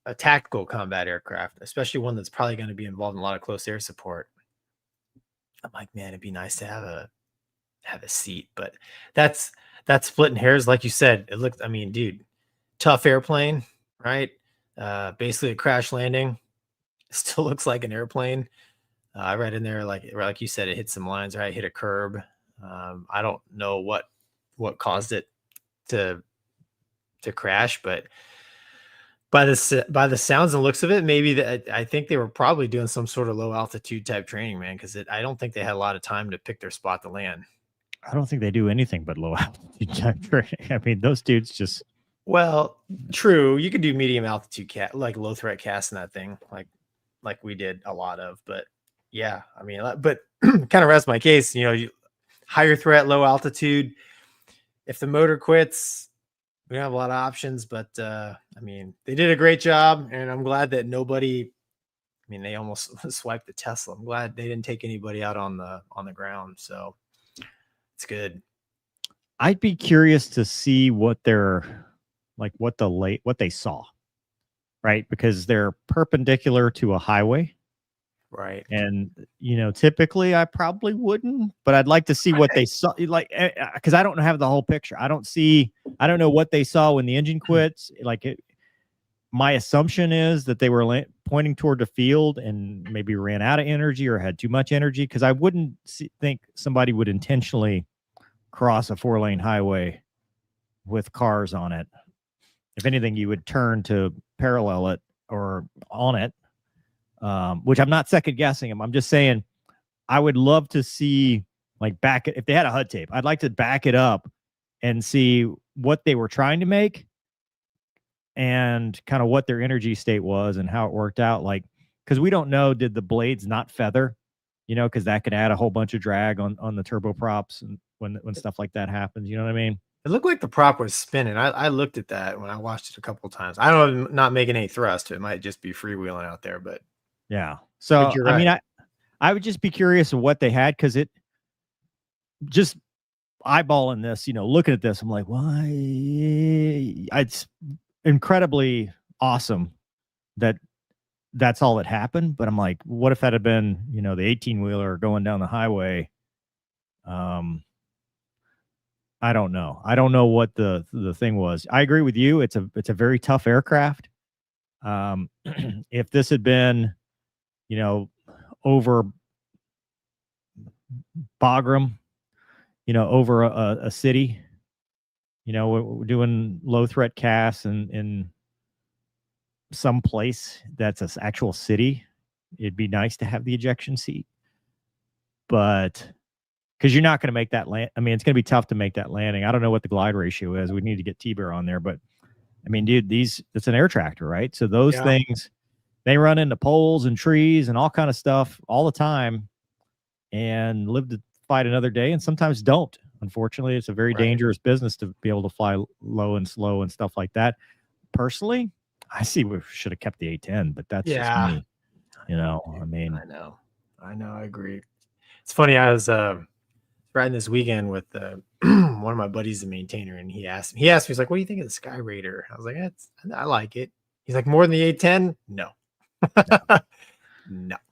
a tactical combat aircraft, especially one that's probably going to be involved in a lot of close air support, I'm like, man, it'd be nice to have a seat. But that's splitting hairs, like you said. It looked, dude, tough airplane, right? Basically a crash landing. It still looks like an airplane. I read in there, like you said, it hit some lines, right? Hit a curb. I don't know what caused it to crash, but by the sounds and looks of it, maybe I think they were probably doing some sort of low altitude type training, man, because I don't think they had a lot of time to pick their spot to land. I don't think they do anything but low altitude type training. I mean, those dudes just. Well, true. You could do medium altitude like low threat cast in that thing, like we did a lot of. But yeah, but kind of rest my case. Higher threat, low altitude. If the motor quits, we don't have a lot of options. But they did a great job, and I'm glad that nobody. They almost swiped the Tesla. I'm glad they didn't take anybody out on the ground. So it's good. I'd be curious to see what what they saw, right? Because they're perpendicular to a highway. Right. And, typically I probably wouldn't, but I'd like to see what they saw, because I don't have the whole picture. I don't know what they saw when the engine quits. My assumption is that they were pointing toward the field and maybe ran out of energy or had too much energy, because I wouldn't think somebody would intentionally cross a 4-lane highway with cars on it. If anything, you would turn to parallel it or on it, which I'm not second guessing them. I'm just saying I would love to see, if they had a HUD tape, I'd like to back it up and see what they were trying to make and kind of what their energy state was and how it worked out. Because we don't know, did the blades not feather, because that could add a whole bunch of drag on the turboprops and when stuff like that happens, you know what I mean? It looked like the prop was spinning. I looked at that when I watched it a couple of times. I don't know, not making any thrust. It might just be freewheeling out there, but yeah. So you're right. I would just be curious of what they had, because it just eyeballing this, looking at this, I'm like, why? It's incredibly awesome that that's all that happened. But I'm like, what if that had been, the 18-wheeler going down the highway? I don't know. I don't know what the thing was. I agree with you. It's a very tough aircraft. If this had been, over Bagram, over a city, we're doing low threat casts in some place that's an actual city, it'd be nice to have the ejection seat. But because you're not going to make that land. It's going to be tough to make that landing. I don't know what the glide ratio is. We need to get T-Bear on there. But, dude, it's an air tractor, right? So those things, they run into poles and trees and all kind of stuff all the time and live to fight another day, and sometimes don't, Unfortunately, it's a very Right. dangerous business to be able to fly low and slow and stuff like that. Personally, I see we should have kept the A10, but that's just me. You know, I mean, I know, I agree. It's funny. I was riding this weekend with one of my buddies, the maintainer, and he asked me, he's like, "What do you think of the Sky Raider?" I was like, I like it. He's like, "More than the A10?" No.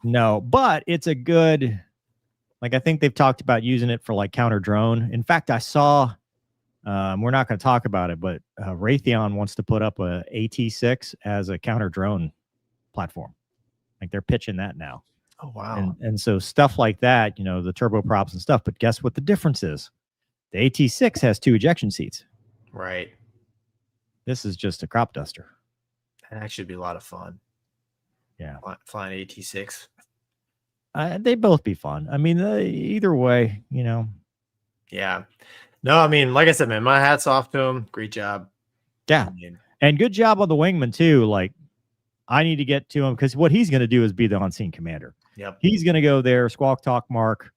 no, but it's a good, like, I think they've talked about using it for like counter drone. In fact, I saw, we're not going to talk about it, but Raytheon wants to put up a AT6 as a counter drone platform. Like they're pitching that now. Oh, wow. And so stuff like that, you know, the turboprops and stuff. But guess what the difference is? The AT6 has 2 ejection seats. Right. This is just a crop duster. That actually would be a lot of fun. Yeah. Flying AT6. They both be fun. I mean, either way, you know. Yeah. No, I mean, like I said, man, my hat's off to him. Great job. Yeah. And good job on the wingman, too. Like, I need to get to him because what he's going to do is be the on-scene commander. Yep. He's going to go there, squawk talk Mark,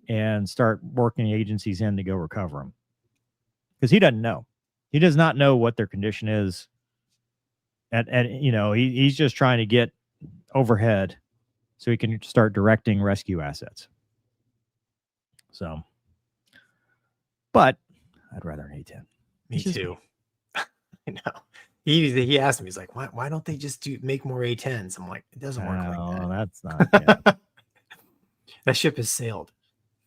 and start working agencies in to go recover him. Because he doesn't know. He does not know what their condition is. And you know, he's just trying to get overhead so he can start directing rescue assets. So, but I'd rather an A10. Me too. I know. He asked me, he's like, why don't they just make more A10s? I'm like, it doesn't work like that. That's not. Yeah. That ship has sailed.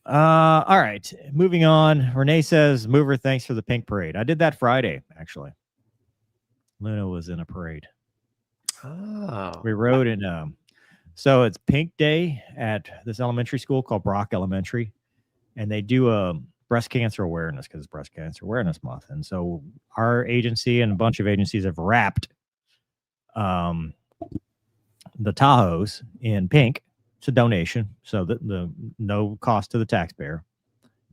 All right. Moving on. Renee says, Mover, thanks for the pink parade. I did that Friday, actually. Luna was in a parade. Oh. We rode in so it's Pink Day at this elementary school called Brock Elementary, and they do a breast cancer awareness because it's Breast Cancer Awareness Month. And so our agency and a bunch of agencies have wrapped the Tahoes in pink. It's a donation, so that the no cost to the taxpayer.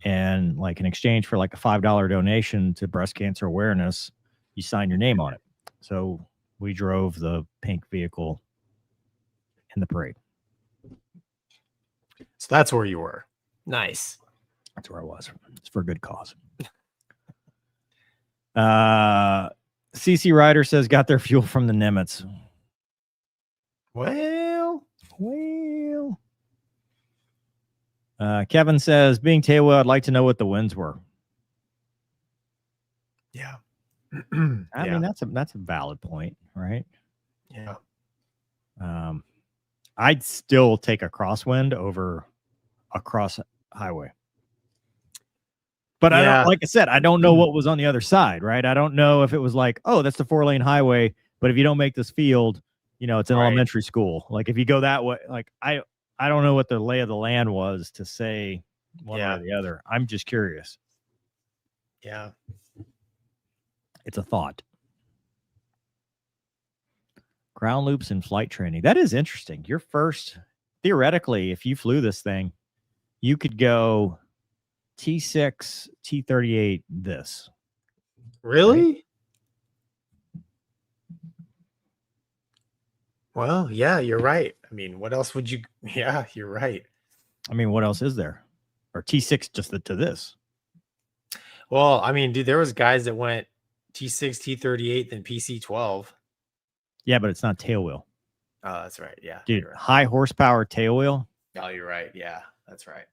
And like in exchange for like a $5 donation to breast cancer awareness, you sign your name on it. So we drove the pink vehicle in the parade. So that's where you were. Nice. That's where I was. It's for a good cause. CC Ryder says got their fuel from the Nimitz. Well. Kevin says, being tailwheel, I'd like to know what the winds were. Yeah. I mean, that's a valid point, right? Yeah. I'd still take a crosswind over a cross highway. But I don't, like I said, I don't know what was on the other side, right? I don't know if it was like, oh, that's the 4-lane highway, but if you don't make this field, you know, it's an elementary school. Like if you go that way, like I don't know what the lay of the land was to say one way or the other. I'm just curious. Yeah. It's a thought. Ground loops and flight training. That is interesting. Your first, theoretically, if you flew this thing, you could go T6, T38, this. Really? Right? Well, yeah, you're right. I mean, what else would you? Yeah, you're right. I mean, what else is there? Or T6 just to this? Well, I mean, dude, there was guys that went T6, T38, then PC12. Yeah, but it's not tailwheel. Oh, that's right. Yeah, dude, right. High horsepower tailwheel. Oh, you're right. Yeah, that's right.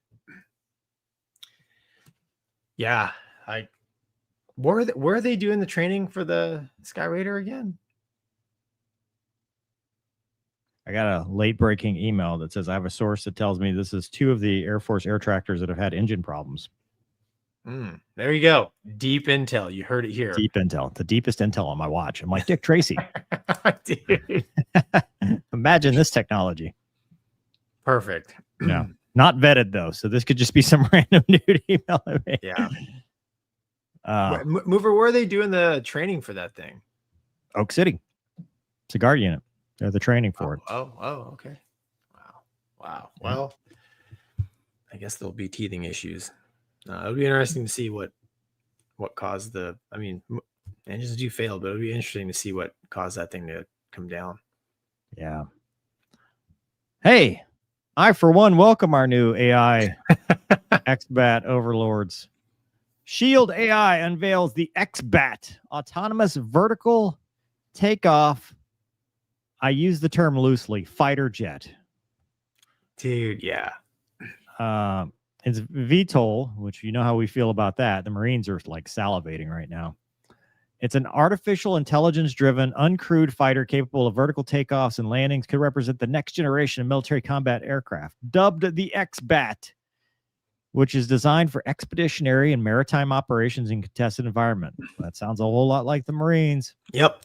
Yeah, where are they doing the training for the Sky Raider again? I got a late breaking email that says I have a source that tells me this is 2 of the Air Force air tractors that have had engine problems. There you go. Deep intel. You heard it here. Deep intel. The deepest intel on my watch. I'm like Dick Tracy. Dude. Imagine this technology. Perfect. Yeah. Not vetted though. So this could just be some random dude email me. Yeah. Mover, where are they doing the training for that thing? Oak City. Cigar unit. They're the training for it. Oh, okay. Wow. Yeah. Well, I guess there'll be teething issues. It'll be interesting to see what caused the. I mean, engines do fail, but it'll be interesting to see what caused that thing to come down. Yeah. Hey, I for one welcome our new AI XBAT overlords. Shield AI unveils the XBAT, autonomous vertical takeoff. I use the term loosely, fighter jet. Dude, yeah. It's VTOL, which you know how we feel about that. The Marines are like salivating right now. It's an artificial intelligence-driven, uncrewed fighter capable of vertical takeoffs and landings. Could represent the next generation of military combat aircraft, dubbed the XBAT, which is designed for expeditionary and maritime operations in contested environment. That sounds a whole lot like the Marines. Yep.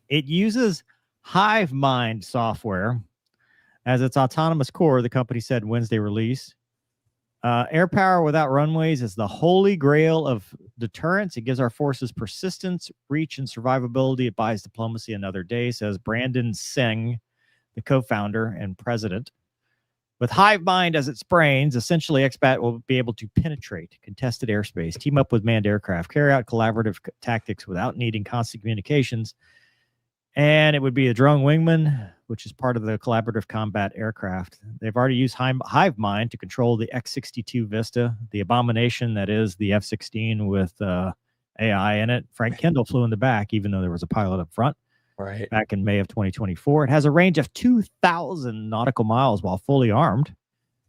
It uses Hive Mind software as its autonomous core, the company said Wednesday release. Air power without runways is the holy grail of deterrence. It gives our forces persistence, reach, and survivability. It buys diplomacy another day, says Brandon Singh, the co-founder and president. With Hive Mind as its brains, essentially XBAT will be able to penetrate contested airspace, team up with manned aircraft, carry out collaborative tactics without needing constant communications. And it would be a drone wingman, which is part of the collaborative combat aircraft. They've already used Hive Mind to control the X-62 Vista, the abomination that is the F-16 with AI in it. Frank Kendall flew in the back, even though there was a pilot up front. Right. Back in May of 2024. It has a range of 2,000 nautical miles while fully armed.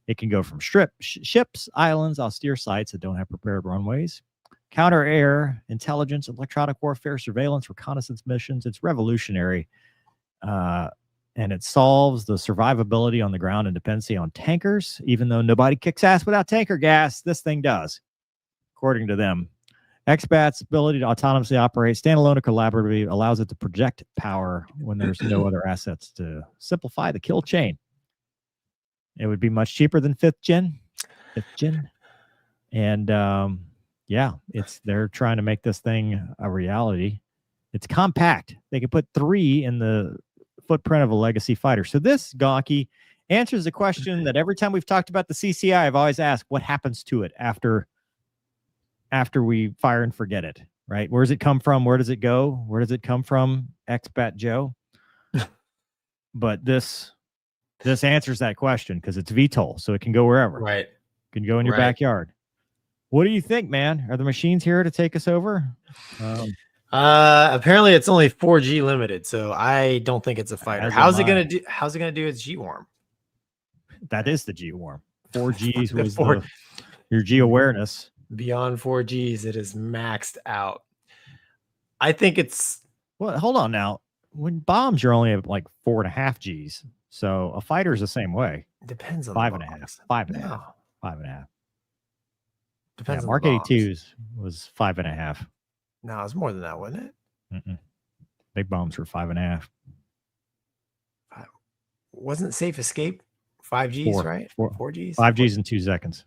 It can go from ships, islands, austere sites that don't have prepared runways, counter-air, intelligence, electronic warfare, surveillance, reconnaissance missions. It's revolutionary. And it solves the survivability on the ground and dependency on tankers. Even though nobody kicks ass without tanker gas, this thing does, according to them. XBAT's ability to autonomously operate standalone or collaboratively allows it to project power when there's no other assets to simplify the kill chain. It would be much cheaper than fifth gen. And yeah, they're trying to make this thing a reality. It's compact. They can put 3 in the footprint of a legacy fighter. So this, Gonky, answers the question that every time we've talked about the CCI, I've always asked, what happens to it after we fire and forget it, right? Where does it come from? Where does it go? Where does it come from? XBAT Joe. But this answers that question because it's VTOL, so it can go wherever. Right. It can go in your backyard. What do you think, man? Are the machines here to take us over? Apparently it's only 4G limited, so I don't think it's a fighter. As How's am it I. gonna do its G-worm? That is the G-worm. 4Gs The was four- your G awareness. Beyond 4Gs, it is maxed out. I think it's Well, hold on now. When bombs, you're only at like 4.5 Gs. So a fighter's the same way. depends on 5.5. the bombs. 5.5. No, 5.5. depends on Mark the bombs. 82s was 5.5. No, it's more than that, wasn't it? Mm-mm. Big bombs were 5.5. Wasn't Safe Escape 5Gs, Four. right? Four. 4Gs? 5 Gs in 2 seconds.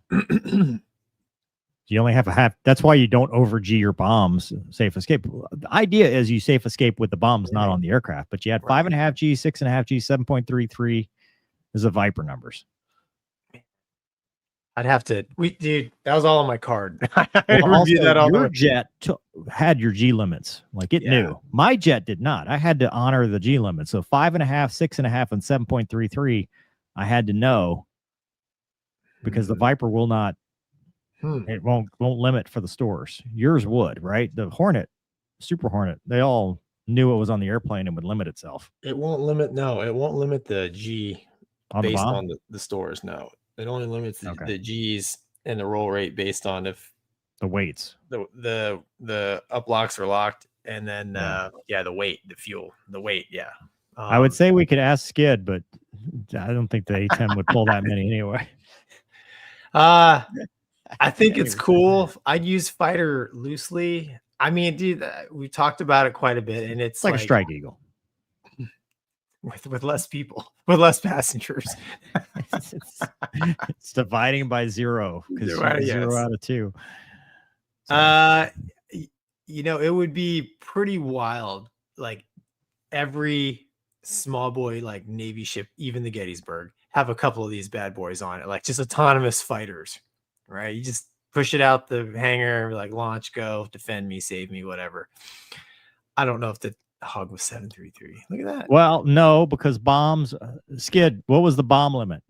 You only have a half. That's why you don't over G your bombs. Safe escape. The idea is you safe escape with the bombs, not on the aircraft. But you had 5.5 G, 6.5 G, 7.33 is the Viper numbers. I'd have to. Dude, that was all on my card. Well, also, that all your jet had your G limits. Like it knew. My jet did not. I had to honor the G limits. So 5.5, 6.5, and 7.33. I had to know because the Viper will not. It won't limit for the stores. Yours would, right? The Hornet, Super Hornet, they all knew it was on the airplane and would limit itself. It won't limit. No, it won't limit the G based on the stores. No, it only limits the Gs and the roll rate based on if the weights, the up locks are locked, and then the weight, the fuel, the weight. Yeah, I would say we could ask Skid, but I don't think the A10 would pull that many anyway. I think it's cool. I'd use fighter loosely. I mean, dude, we talked about it quite a bit, and it's like a Strike Eagle with less people, with less passengers. It's dividing by 0 because 0 out of 2. So. It would be pretty wild. Like every small boy, like Navy ship, even the Gettysburg, have a couple of these bad boys on it, like just autonomous fighters. Right, you just push it out the hangar, like launch, go, defend me, save me, whatever. I don't know if the Hog was 733. Look at that. Well, no, because bombs. Skid, what was the bomb limit?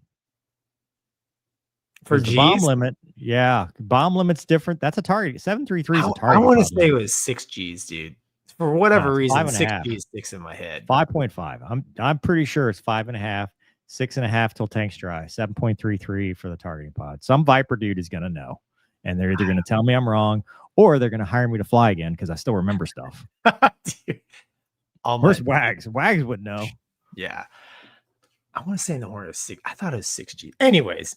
For 'Cause the bomb Gs, limit, yeah, bomb limit's different. That's a target. 733 is a I target. want to pod say it limit. was 6 Gs, dude. For No, whatever it's reason, 5.5. 6 Gs sticks in my head. 5.5. I'm pretty sure it's 5.5, 6.5 till tank's dry. 7.33 for the targeting pod. Some Viper dude is gonna know, and they're either gonna tell me I'm wrong or they're gonna hire me to fly again because I still remember stuff. Dude, all my, Where's Wags? Wags would know. yeah. I want to say in the Hornet was 6. I thought it was 6G. Anyways,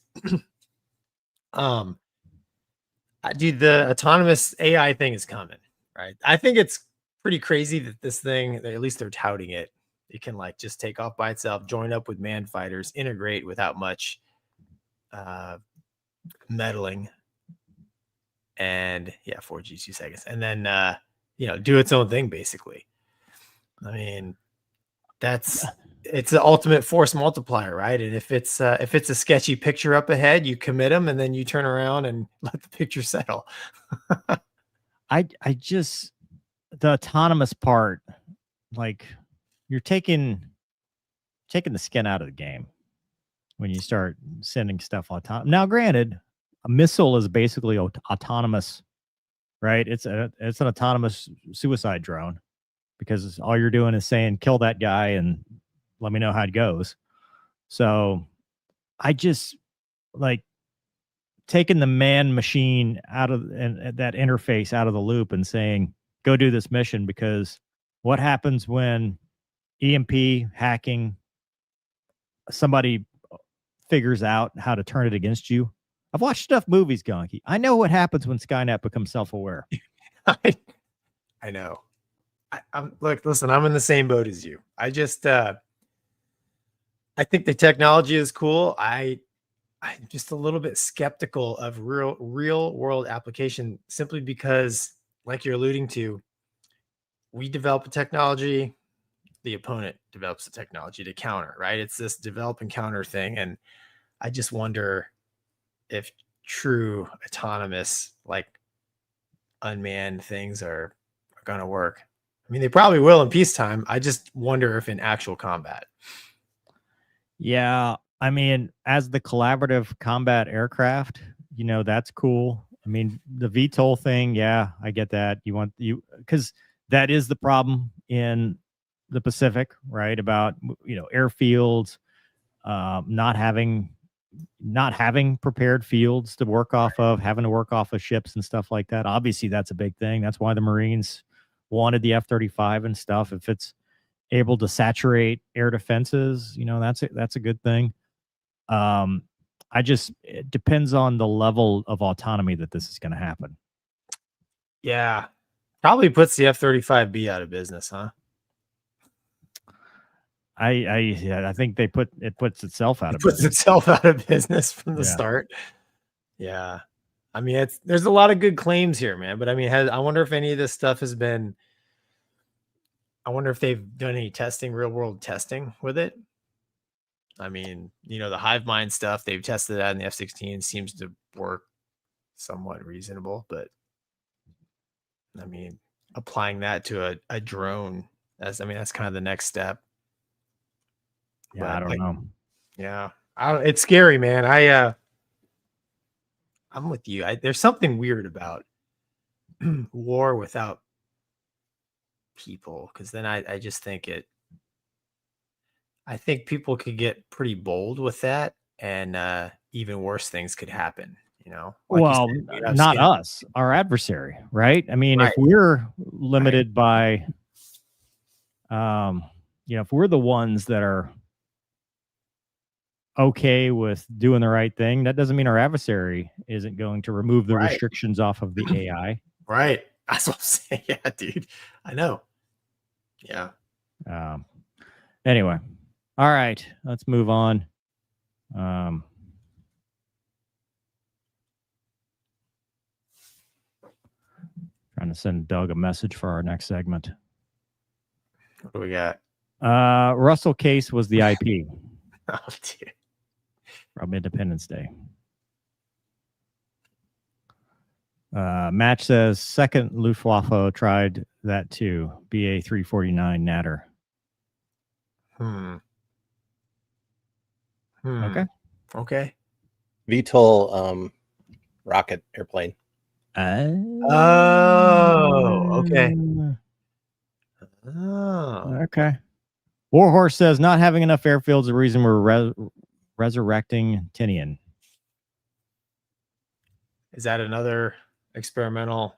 dude, the autonomous AI thing is coming, right? I think it's pretty crazy that this thing, at least they're touting it, it can like just take off by itself, join up with manned fighters, integrate without much meddling, and yeah, 4G 2 seconds, and then do its own thing basically. I mean, it's the ultimate force multiplier, right? And if it's a sketchy picture up ahead, you commit them and then you turn around and let the picture settle. I just, the autonomous part, like, you're taking the skin out of the game when you start sending stuff autonomous. Now, granted, a missile is basically autonomous, right? It's an autonomous suicide drone because all you're doing is saying kill that guy and let me know how it goes. So I just like taking the man machine out of and that interface out of the loop and saying go do this mission, because what happens when EMP hacking, somebody figures out how to turn it against you? I've watched enough movies, Gonky. I know what happens when Skynet becomes self-aware. I know. Listen, I'm in the same boat as you. I just I think the technology is cool. I'm just a little bit skeptical of real world application, simply because, like you're alluding to, we develop a technology, the opponent develops the technology to counter, right? It's this develop and counter thing. And I just wonder if true autonomous, like unmanned things are going to work. I mean, they probably will in peacetime. I just wonder if in actual combat. Yeah, I mean, as the collaborative combat aircraft, that's cool. I mean, the VTOL thing, yeah, I get that. Because that is the problem in the Pacific, right? About airfields, not having prepared fields to work off of, having to work off of ships and stuff like that. Obviously, that's a big thing. That's why the Marines wanted the F-35 and stuff. If it's able to saturate air defenses, that's a good thing. It depends on the level of autonomy that this is going to happen. Yeah, probably puts the F-35B out of business, huh? I think it puts itself out of business. Puts itself out of business from the start. Yeah, I mean, there's a lot of good claims here, man. But I mean, I wonder if any of this stuff has been. I wonder if they've done any testing, real world testing with it. I mean, the hive mind stuff, they've tested that in the F-16, seems to work somewhat reasonable. But I mean, applying that to a drone, that's kind of the next step. Yeah, but I don't know. Yeah, it's scary, man. I'm with you. There's something weird about war without people, because then I just think I think people could get pretty bold with that, and even worse things could happen. Like well, not us, our adversary, right? I mean, if we're limited by, if we're the ones that are okay with doing the right thing, that doesn't mean our adversary isn't going to remove the restrictions off of the AI. Right. That's what I'm saying. Yeah, dude. I know. Yeah. Anyway. All right. Let's move on. Trying to send Doug a message for our next segment. What do we got? Russell Case was the IP. Oh, dude. From Independence Day. Match says second Luftwaffe tried that too. BA 349 Natter. Okay. VTOL rocket airplane. Oh, okay. Oh, Okay. Warhorse says not having enough airfields is the reason we're resurrecting Tinian. is that another experimental?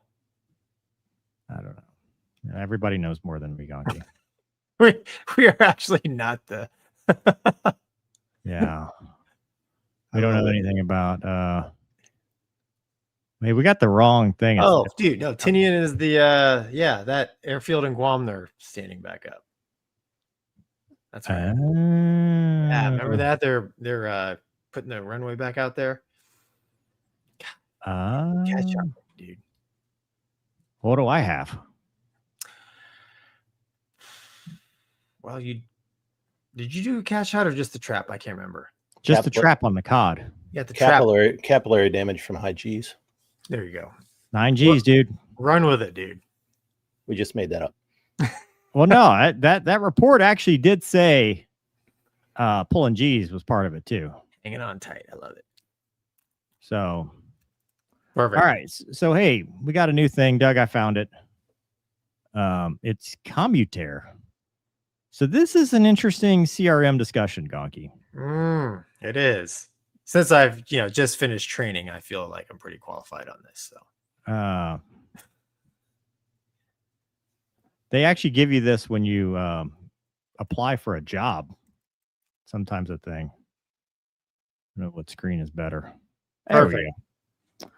I don't know. Everybody knows more than me, Gonky. We are actually not the. Yeah. I We don't love know it. anything about hey, we got the wrong thing. Oh, dude, no. Tinian is the that airfield in Guam. They're standing back up. That's right. Yeah, remember that? They're putting the runway back out there. Catch up, dude. What do I have? Well, did you do a catch shot or just the trap? I can't remember. Just the trap on the cod. Yeah, the trap. Capillary damage from high G's. There you go. 9 G's, dude. Run with it, dude. We just made that up. Well, no, that report actually did say pulling G's was part of it too. Hanging on tight. I love it. So Perfect. all right. So hey, we got a new thing, Doug. I found it. It's Commutair. So this is an interesting CRM discussion, Gonky. It is. Since I've just finished training, I feel like I'm pretty qualified on this. So they actually give you this when you apply for a job. Sometimes a thing. I don't know what screen is better. There we go.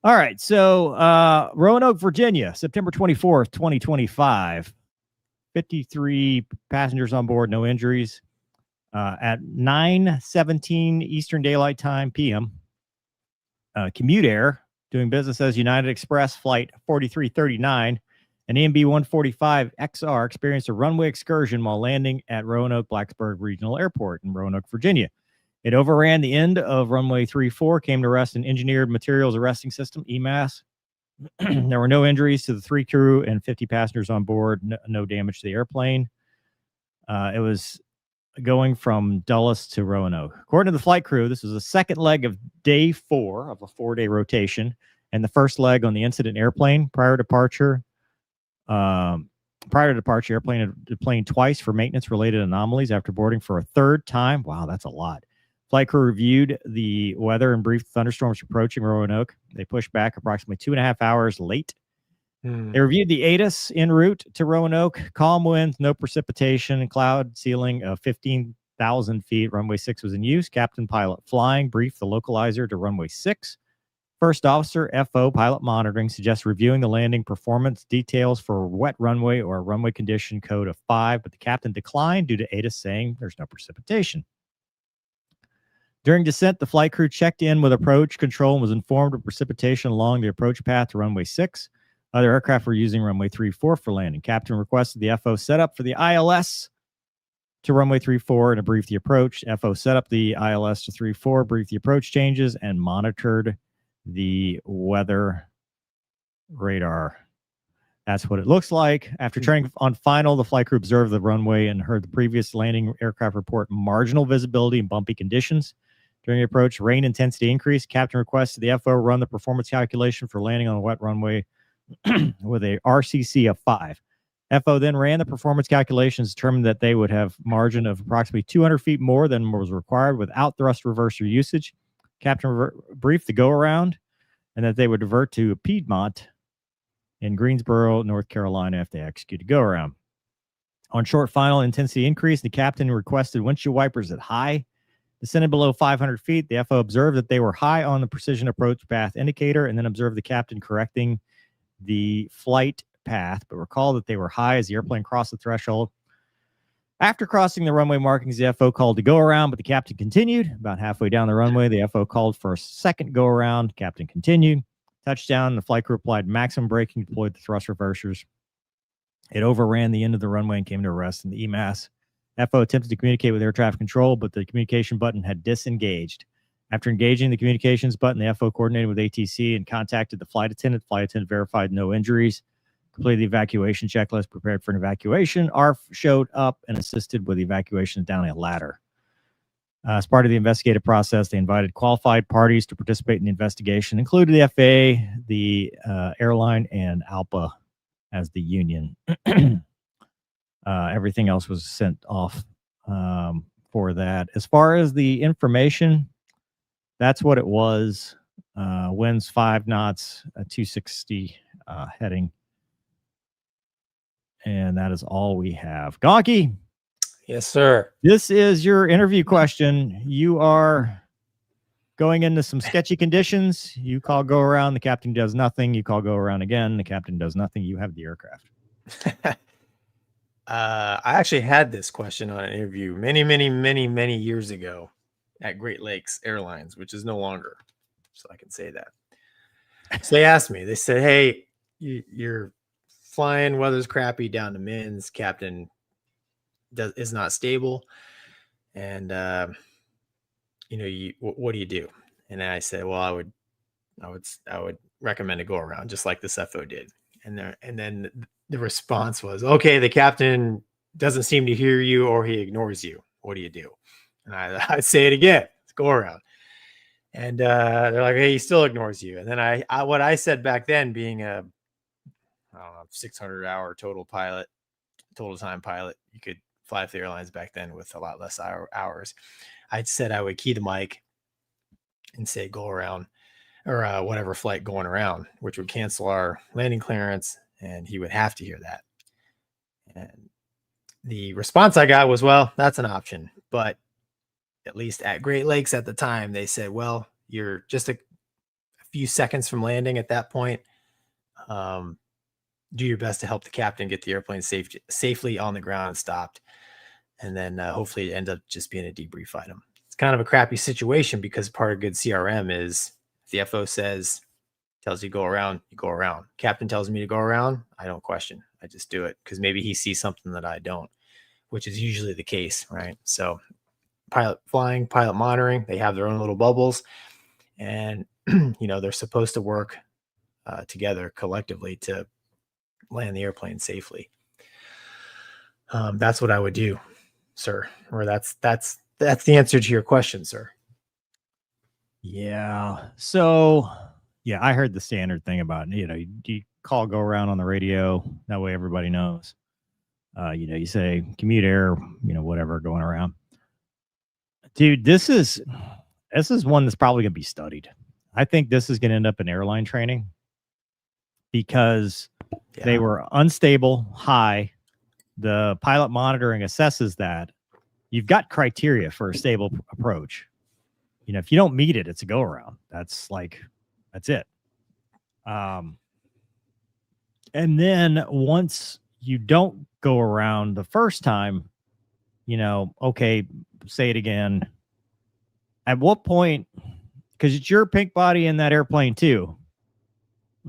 All right. So Roanoke, Virginia, September 24th, 2025. 53 passengers on board, no injuries. At 9:17 Eastern Daylight Time PM, Commutair, doing business as United Express Flight 4339, an EMB 145 XR experienced a runway excursion while landing at Roanoke Blacksburg Regional Airport in Roanoke, Virginia. It overran the end of runway 34, came to rest an engineered materials arresting system, EMAS. There were no injuries to the 3 crew and 50 passengers on board. No damage to the airplane. It was going from Dulles to Roanoke. According to the flight crew, this was the second leg of day 4 of a 4-day rotation and the first leg on the incident airplane. Prior to departure, airplane had deplaned twice for maintenance-related anomalies after boarding for a third time. Wow, that's a lot. Flight crew reviewed the weather and briefed thunderstorms approaching Roanoke. They pushed back approximately 2.5 hours late. They reviewed the ATIS en route to Roanoke. Calm winds, no precipitation, cloud ceiling of 15,000 feet. Runway 6 was in use. Captain pilot flying briefed the localizer to runway 6. First officer, FO, pilot monitoring, suggests reviewing the landing performance details for a wet runway or a runway condition code of 5, but the captain declined due to ATIS saying there's no precipitation. During descent, the flight crew checked in with approach control and was informed of precipitation along the approach path to runway 6. Other aircraft were using runway 34 for landing. Captain requested the FO set up for the ILS to runway 34 and briefed the approach. FO set up the ILS to 34, briefed the approach changes, and monitored the weather radar. That's what it looks like. After training on final, the flight crew observed the runway and heard the previous landing aircraft report marginal visibility and bumpy conditions. During the approach, rain intensity increased. Captain requested the FO run the performance calculation for landing on a wet runway with a RCC of 5. FO then ran the performance calculations, determined that they would have margin of approximately 200 feet more than was required without thrust reverser usage. Captain briefed the go-around and that they would divert to Piedmont in Greensboro, North Carolina if they executed go-around. On short final, intensity increased. The captain requested windshield wipers at high. Descended below 500 feet, the FO observed that they were high on the precision approach path indicator and then observed the captain correcting the flight path, but recall that they were high as the airplane crossed the threshold. After crossing the runway markings, the FO called to go around, but the captain continued. About halfway down the runway, the FO called for a second go around. Captain continued. Touchdown, the flight crew applied maximum braking, deployed the thrust reversers. It overran the end of the runway and came to a rest in the EMAS. FO attempted to communicate with air traffic control, but the communication button had disengaged. After engaging the communications button, the FO coordinated with ATC and contacted the flight attendant. Flight attendant verified no injuries, completed the evacuation checklist, prepared for an evacuation. ARF showed up and assisted with the evacuation down a ladder. As part of the investigative process, they invited qualified parties to participate in the investigation, including the FAA, the airline, and ALPA as the union. Everything else was sent off for that. As far as the information, that's what it was. Winds 5 knots, 260 heading. And that is all we have. Gonky, Yes, sir. this is your interview question. You are going into some sketchy conditions. You call go around, the captain does nothing. You call go around again, the captain does nothing. You have the aircraft. I actually had this question on an interview many years ago at Great Lakes Airlines, which is no longer, so I can say that. So they asked me, they said, hey, you're flying, weather's crappy down to Mins, captain is not stable, and what do you do? And I said, well, I would recommend a go around, just like this FO did. And then the response was, okay, the captain doesn't seem to hear you, or he ignores you. What do you do? And I'd say it again, go around. And they're like, hey, he still ignores you. And then what I said back then, being a 600-hour total time pilot, you could fly for the airlines back then with a lot less hours. I said I would key the mic and say go around, or whatever flight going around, which would cancel our landing clearance, and he would have to hear that. And the response I got was, well, that's an option. But at least at Great Lakes at the time, they said, well, you're just a few seconds from landing at that point. Do your best to help the captain get the airplane safely on the ground and stopped. And then hopefully it ends up just being a debrief item. It's kind of a crappy situation, because part of good CRM is if the FO tells you go around, you go around. Captain tells me to go around, I don't question. I just do it, because maybe he sees something that I don't, which is usually the case, right? So pilot flying, pilot monitoring, they have their own little bubbles, and they're supposed to work together collectively to land the airplane safely. That's what I would do, sir. Or that's the answer to your question, sir. Yeah. So, yeah, I heard the standard thing about, you call go around on the radio. That way everybody knows. You say commute air, whatever going around. Dude, this is one that's probably going to be studied. I think this is going to end up in airline training, because they were unstable, high. The pilot monitoring assesses that. You've got criteria for a stable approach. If you don't meet it, it's a go around. That's it. And then once you don't go around the first time, okay, say it again. At what point, because it's your pink body in that airplane too,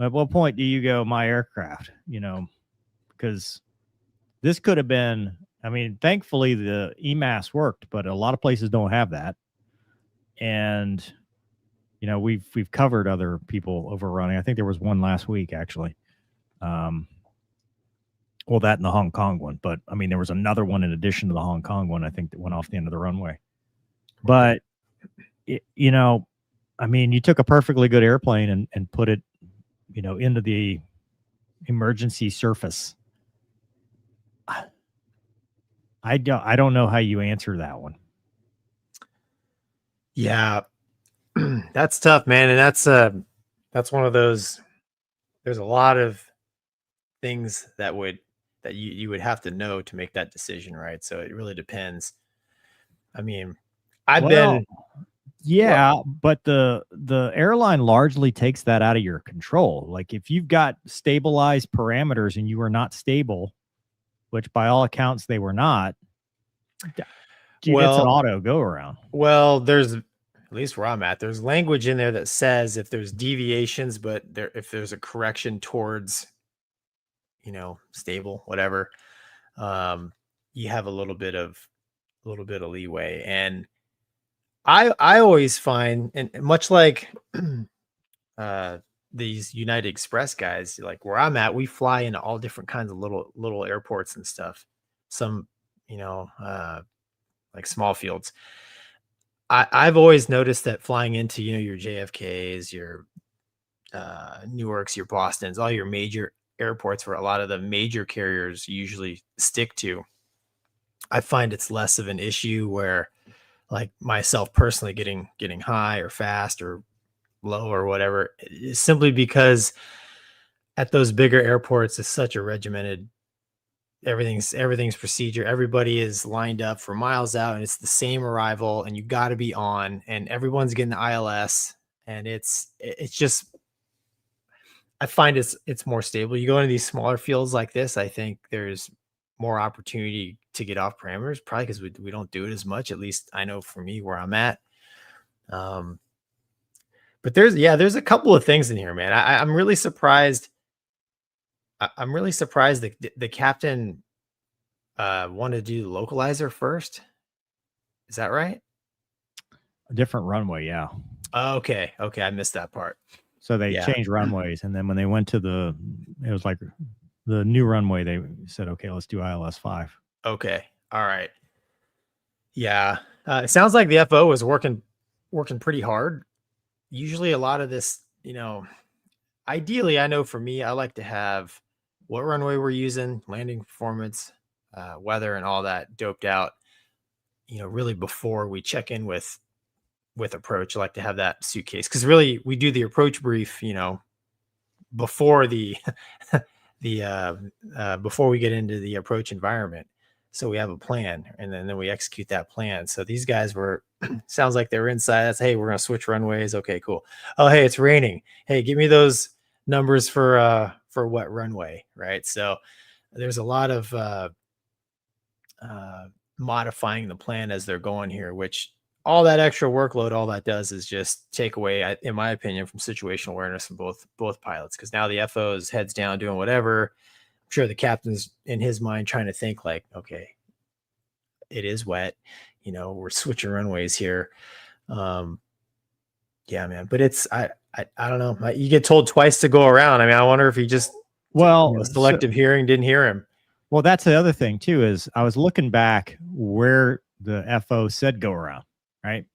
at what point do you go, my aircraft? Because this could have been, thankfully the EMAS worked, but a lot of places don't have that. And, we've covered other people overrunning. I think there was one last week, actually. Well, that and the Hong Kong one, but there was another one in addition to the Hong Kong one, I think, that went off the end of the runway. But, you took a perfectly good airplane and put it, into the emergency surface. I don't know how you answer that one. Yeah, that's tough, man. And that's one of those, there's a lot of things that you would have to know to make that decision, right? So it really depends. But the airline largely takes that out of your control. Like if you've got stabilized parameters and you are not stable, which by all accounts they were not, it's an auto go around. Well, there's, at least where I'm at, there's language in there that says if there's deviations, but if there's a correction towards, stable, whatever, you have a little bit of leeway. And I always find, and much like these United Express guys, like where I'm at, we fly into all different kinds of little airports and stuff. Some, like small fields. I've always noticed that flying into, your JFKs, your Newarks, your Bostons, all your major airports where a lot of the major carriers usually stick to, I find it's less of an issue where, like myself personally, getting high or fast or low or whatever, is simply because at those bigger airports it's such a regimented, everything's procedure. Everybody is lined up for miles out and it's the same arrival and you got to be on and everyone's getting the ILS, and it's just, I find it's more stable. You go into these smaller fields like this, I think there's more opportunity to get off parameters, probably because we don't do it as much. At least I know for me where I'm at. But there's a couple of things in here, man. I'm really surprised. I'm really surprised that the captain wanted to do the localizer first. Is that right? A different runway, yeah. Okay, I missed that part. So they changed runways, and then when they went to it was like the new runway, they said, okay, let's do ILS 5. Okay, all right. Yeah, it sounds like the FO was working pretty hard. Usually a lot of this, ideally, I know for me, I like to have what runway we're using, landing performance, weather, and all that doped out, really before we check in with approach. I like to have that suitcase because really we do the approach brief, before the before we get into the approach environment. So we have a plan and then we execute that plan. So these guys were, sounds like they were inside. That's, hey, we're going to switch runways. Okay, cool. Oh, hey, it's raining. Hey, give me those numbers for what runway, right? So there's a lot of modifying the plan as they're going here, which all that extra workload, all that does is just take away, in my opinion, from situational awareness from both pilots. Because now the FO is heads down doing whatever. I'm sure the captain's in his mind trying to think like, okay, it is wet, we're switching runways here. Yeah, man. But it's I don't know. You get told twice to go around. I mean, I wonder if he just selective hearing didn't hear him. Well, that's the other thing too, is I was looking back where the FO said go around. Right.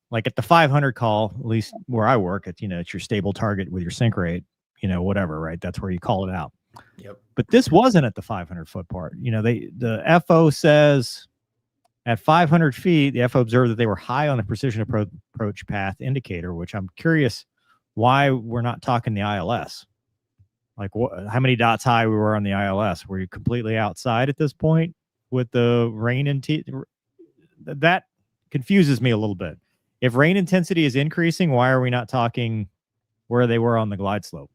Like at the 500 call, at least where I work, it's your stable target with your sink rate, whatever, right? That's where you call it out. Yep. But this wasn't at the 500 foot part. The FO says at 500 feet, the FO observed that they were high on the precision approach path indicator, which I'm curious why we're not talking the ILS. Like how many dots high we were on the ILS? Were you completely outside at this point with the rain and that confuses me a little bit. If rain intensity is increasing, why are we not talking where they were on the glide slope?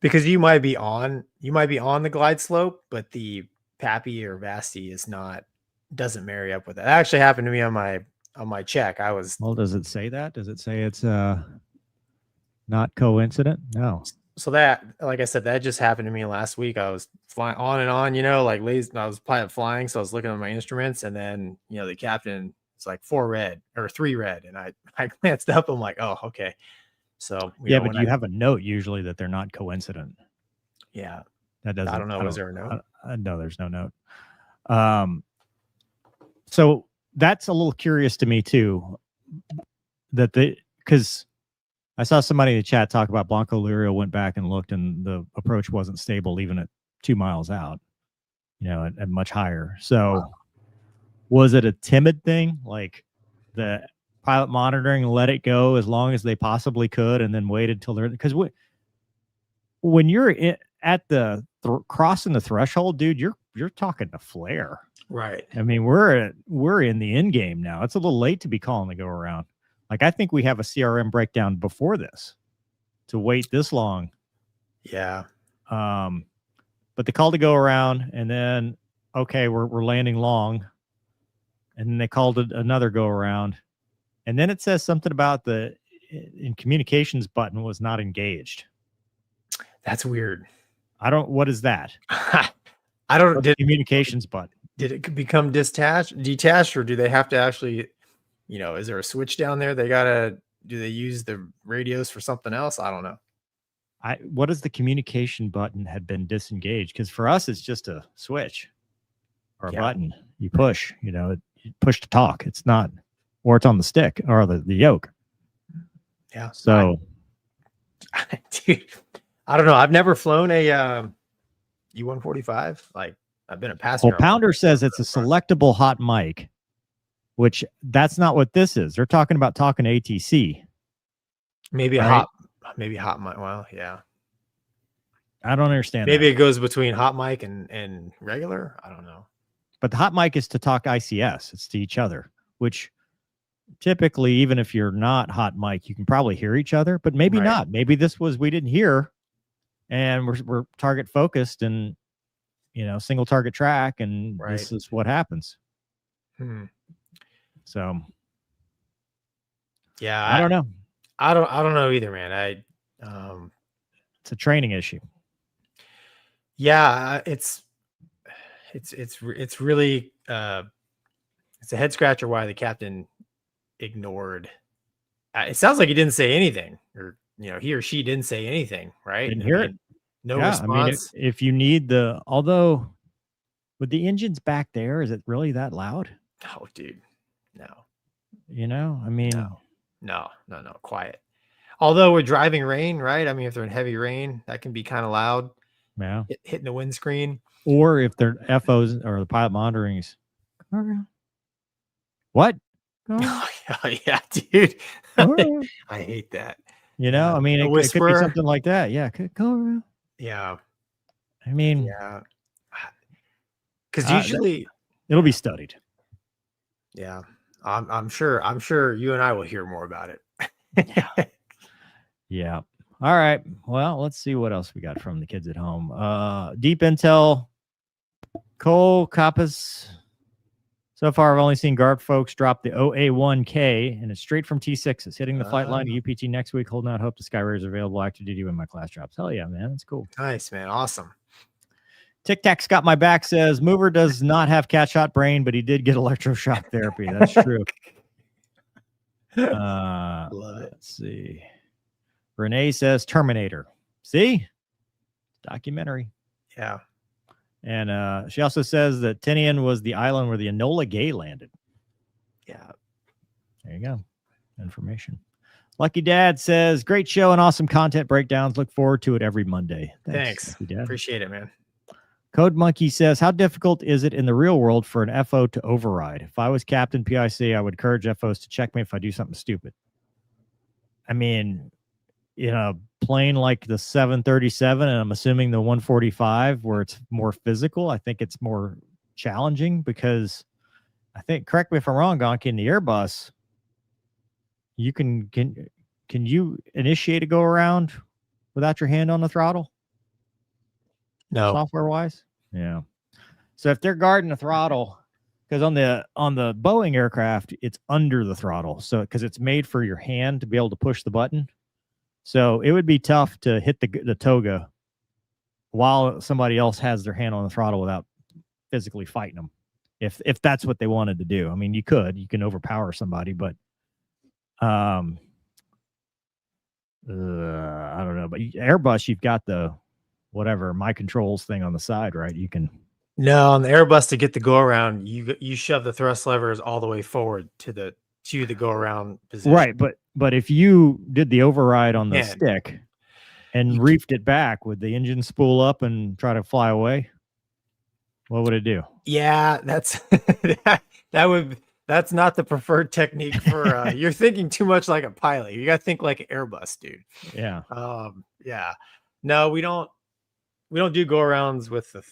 Because you might be on the glide slope, but the PAPI or VASTI doesn't marry up with it. That actually happened to me on my check. Well, does it say that? Does it say it's not coincident? No. So that, like I said, that just happened to me last week. I was flying on and on, like lazy. I was flying, so I was looking at my instruments, and then the captain, it's like 4 red or 3 red, and I glanced up. I'm like, oh, okay. So yeah, but you have a note usually that they're not coincident. Yeah, that doesn't. I don't know. Is there a note? No, there's no note. So that's a little curious to me too. Because I saw somebody in the chat talk about Blanco Lirio went back and looked, and the approach wasn't stable even at 2 miles out, at much higher. So was it a timid thing? Like the pilot monitoring let it go as long as they possibly could and then waited till because when you're at the crossing the threshold, dude, you're talking to flare. Right. I mean, we're in the end game now. It's a little late to be calling the go around. Like, I think we have a CRM breakdown before this to wait this long. Yeah. But they called to go around, and then, okay, we're landing long. And then they called it another go around. And then it says something about the in communications button was not engaged. That's weird. What is that? Communications button. Did it become detached, or do they have to actually, is there a switch down there? Do they use the radios for something else? I don't know. What is the communication button had been disengaged? Because for us, it's just a switch or a button. You push, you push to talk. It's not or it's on the stick or the yoke. Yeah. So Dude, I don't know. I've never flown a U-145. Like I've been a passenger. well, Pounder says it's a selectable hot mic, which that's not what this is. They're talking about talking ATC. Maybe a right? hot mic. Well, yeah. I don't understand. Maybe that. it goes between hot mic and regular. I don't know. But the hot mic is to talk ICS. It's to each other, which typically, even if you're not hot mic, you can probably hear each other, but maybe Right. not. Maybe this was, we didn't hear, and we're target focused and, single target track. And this is what happens. So yeah, I don't know. I don't know either, man. It's a training issue. Yeah, it's really it's a head scratcher why the captain ignored. It sounds like he didn't say anything, or he or she didn't say anything, right? Didn't hear it. No Yeah, response. I mean, if you need although with the engines back there, is it really that loud? Oh, dude, no. I mean, no, quiet. Although we're driving rain, right? I mean, if they're in heavy rain, that can be kind of loud. Yeah. Hitting the windscreen. Or if they're FOs or the pilot monitorings. What? Oh, yeah, dude. I hate that. I mean, it could be something like that. Yeah. Go around. Yeah. I mean, yeah. Because usually it'll be studied. Yeah. I'm sure you and I will hear more about it. Yeah. All right. Well, let's see what else we got from the kids at home. Deep intel. Cole Kappas. So far, I've only seen Guard folks drop the OA1K, and it's straight from T6s, hitting the flight line to UPT next week. Holding out hope the Sky Rays are available active duty when my class drops. Hell yeah, man. That's cool. Nice, man. Awesome. Tic Tac's got my back says Mover does not have cat shot brain, but he did get electroshock therapy. That's true. Love it. Let's see. Renee says Terminator. See? Documentary. Yeah. And she also says that Tinian was the island where the Enola Gay landed. Yeah. There you go. Information. Lucky Dad says, great show and awesome content breakdowns. Look forward to it every Monday. Thanks. Lucky Dad. Appreciate it, man. Code Monkey says, how difficult is it in the real world for an FO to override? If I was captain PIC, I would encourage FOs to check me if I do something stupid. I mean, in a plane like the 737, and I'm assuming the 145, where it's more physical, I think it's more challenging because I think, correct me if I'm wrong, Gonky, in the Airbus, you can you initiate a go around without your hand on the throttle? No. Software wise? Yeah. So if they're guarding the throttle, because on the Boeing aircraft, it's under the throttle. So because it's made for your hand to be able to push the button. So it would be tough to hit the toga while somebody else has their hand on the throttle without physically fighting them. If that's what they wanted to do. I mean, you can overpower somebody, but I don't know. But Airbus, you've got the whatever my controls thing on the side, right? You can. No, on the Airbus, to get the go around, you shove the thrust levers all the way forward to the go around position. Right, but if you did the override on the stick and reefed it back, would the engine spool up and try to fly away? What would it do? Yeah, that's that's not the preferred technique for you're thinking too much like a pilot. You got to think like an Airbus, dude. Yeah. Yeah. No, we don't do go arounds with the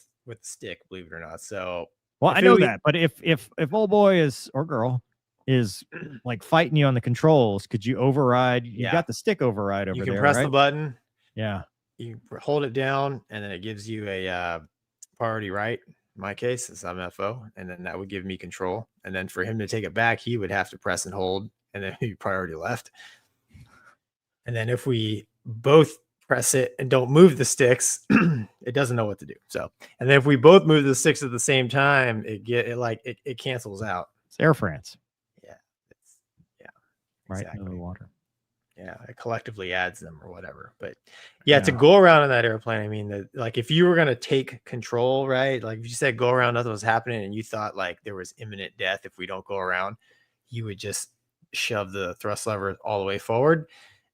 stick, believe it or not. So well, I know that, but if old boy is or girl is like fighting you on the controls, could you override? You got the stick override over there. You can press right? the button. Yeah. You hold it down, and then it gives you a priority right. In my case, since I'm FO, and then that would give me control. And then for him to take it back, he would have to press and hold, and then he priority left. And then if we both press it and don't move the sticks, it doesn't know what to do. So, and then if we both move the sticks at the same time, it cancels out. It's Air France. Yeah. Right exactly. into the water. Yeah, it collectively adds them or whatever. But yeah, to go around in that airplane, I mean, like if you were gonna take control, right? Like if you said go around, nothing was happening, and you thought like there was imminent death if we don't go around, you would just shove the thrust lever all the way forward,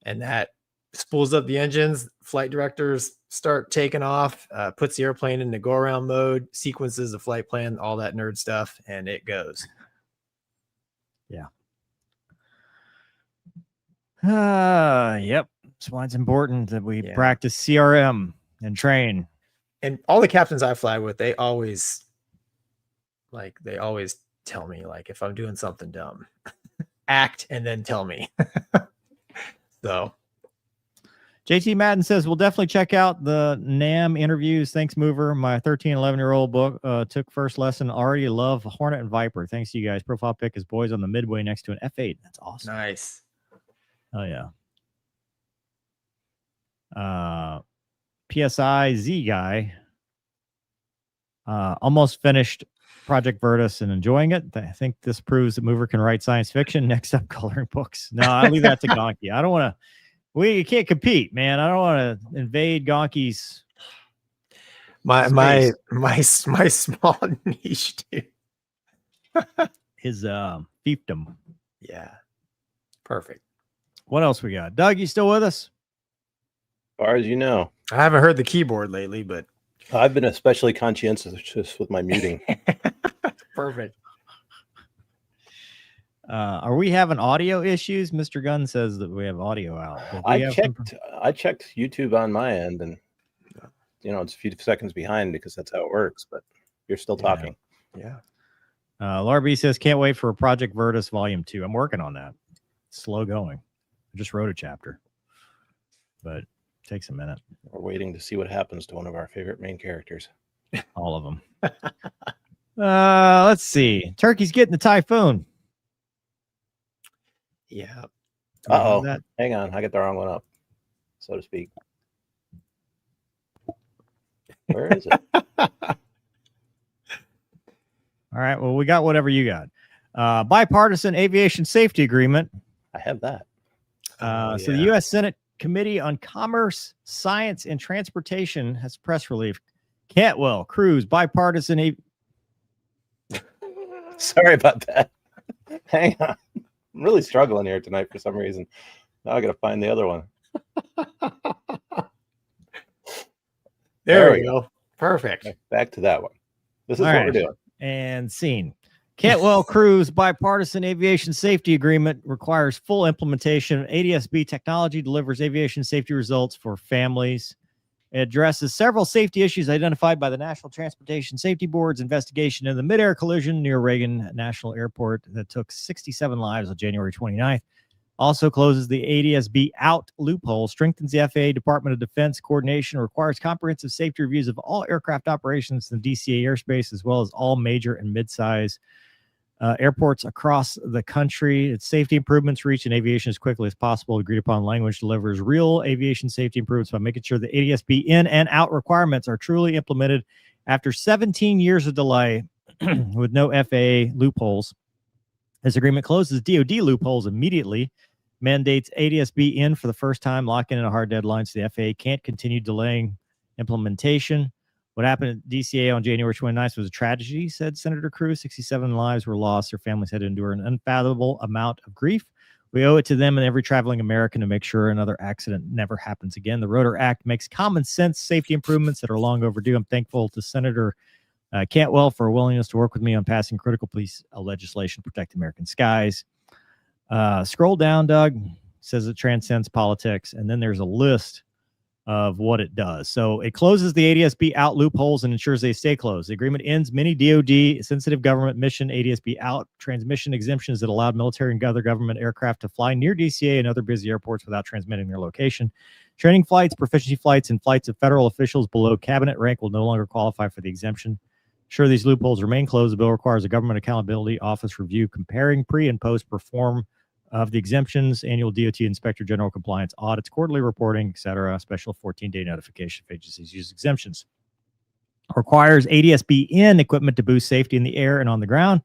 and that spools up the engines. Flight directors start taking off, puts the airplane into go around mode, sequences the flight plan, all that nerd stuff, and it goes. Yeah. Yep. That's why it's important that we Yeah. practice CRM and train. And all the captains I fly with, they always tell me, like, if I'm doing something dumb, act and then tell me. So JT Madden says, we'll definitely check out the NAM interviews. Thanks, Mover. My 13, 11-year-old book took first lesson. Already love Hornet and Viper. Thanks to you guys. Profile pic is boys on the midway next to an F8. That's awesome. nice. Oh, yeah. PSI Z guy almost finished Project Virtus and enjoying it. I think this proves that Mover can write science fiction. Next up, coloring books. No, I'll leave that to Gonky. I don't want to. You can't compete, man. I don't want to invade Gonky's My space. my small niche, dude. His fiefdom. Yeah. Perfect. What else we got? Doug, you still with us? As far as you know, I haven't heard the keyboard lately, but I've been especially conscientious with my muting. perfect. Are we having audio issues? Mr. Gunn says that we have audio out. I checked YouTube on my end, and it's a few seconds behind because that's how it works. But you're still talking. Yeah. Laura B says, can't wait for Project Virtus Volume 2. I'm working on that. It's slow going. I just wrote a chapter, but it takes a minute. We're waiting to see what happens to one of our favorite main characters. All of them. Let's see. Turkey's getting the typhoon. Yeah. Uh-oh. Hang on. I got the wrong one up, so to speak. Where is it? All right. Well, we got whatever you got. Bipartisan aviation safety agreement. I have that. So the U.S. Senate Committee on Commerce, Science, and Transportation has press release. Cantwell, Cruz, bipartisan. Sorry about that. Hang on. I'm really struggling here tonight for some reason. Now I got to find the other one. There we go. Perfect. Back to that one. This is All what right. we're doing. And scene. Cantwell Cruz bipartisan aviation safety agreement requires full implementation. ADS-B technology delivers aviation safety results for families. It addresses several safety issues identified by the National Transportation Safety Board's investigation in the midair collision near Reagan National Airport that took 67 lives on January 29th. Also closes the ADS-B out loophole, strengthens the FAA Department of Defense coordination, requires comprehensive safety reviews of all aircraft operations in the DCA airspace, as well as all major and mid-size airports across the country. Its safety improvements reach in aviation as quickly as possible. Agreed upon language delivers real aviation safety improvements by making sure the ADS-B in and out requirements are truly implemented after 17 years of delay with no FAA loopholes. This agreement closes DoD loopholes immediately, mandates ADS-B in for the first time, locking in a hard deadline so the FAA can't continue delaying implementation. What happened at DCA on January 29th was a tragedy, said Senator Cruz. 67 lives were lost. Their families had to endure an unfathomable amount of grief. We owe it to them and every traveling American to make sure another accident never happens again. The Rotor Act makes common sense safety improvements that are long overdue. I'm thankful to Senator Cantwell for a willingness to work with me on passing critical piece of legislation to protect American skies. Scroll down, Doug. Says it transcends politics. And then there's a list of what it does. So it closes the ADS-B out loopholes and ensures they stay closed. The agreement ends many DoD sensitive government mission ADS-B out transmission exemptions that allowed military and other government aircraft to fly near DCA and other busy airports without transmitting their location. Training flights, proficiency flights, and flights of federal officials below cabinet rank will no longer qualify for the exemption. Sure, these loopholes remain closed. The bill requires a government accountability office review comparing pre and post perform of the exemptions, annual DOT Inspector General compliance audits, quarterly reporting, etc. Special 14-day notification if agencies use exemptions. Requires ADS-B in equipment to boost safety in the air and on the ground.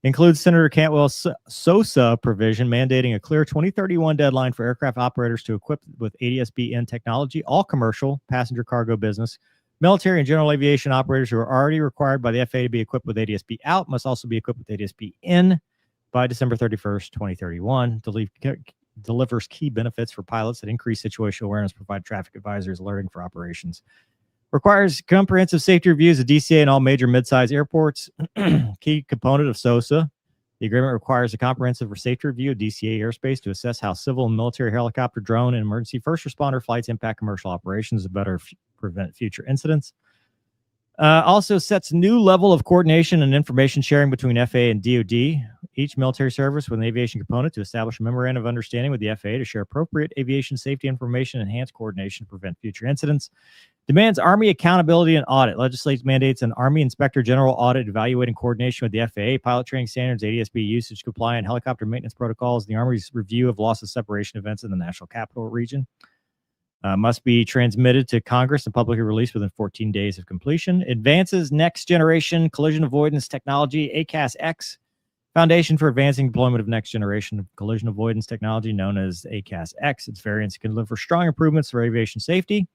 Includes Senator Cantwell's SOSA provision mandating a clear 2031 deadline for aircraft operators to equip with ADS-B in technology. All commercial, passenger cargo business, military and general aviation operators who are already required by the FAA to be equipped with ADS-B out must also be equipped with ADS-B in. by December 31st, 2031. Delivers key benefits for pilots that increase situational awareness, provide traffic advisors, alerting for operations. Requires comprehensive safety reviews of DCA in all major mid-size airports. Key component of SOSA. The agreement requires a comprehensive safety review of DCA airspace to assess how civil and military helicopter, drone, and emergency first responder flights impact commercial operations to better prevent future incidents. Also sets new level of coordination and information sharing between FAA and DoD. Each military service with an aviation component to establish a memorandum of understanding with the FAA to share appropriate aviation safety information, enhance coordination to prevent future incidents. Demands Army accountability and audit. Legislates mandates an Army Inspector General audit evaluating coordination with the FAA, pilot training standards, ADS-B usage compliant, helicopter maintenance protocols, the Army's review of loss of separation events in the National Capital Region. Must be transmitted to Congress and publicly released within 14 days of completion. Advances next generation collision avoidance technology, ACAS-X. Foundation for advancing deployment of next generation collision avoidance technology known as ACAS-X. Its variants can deliver strong improvements for aviation safety.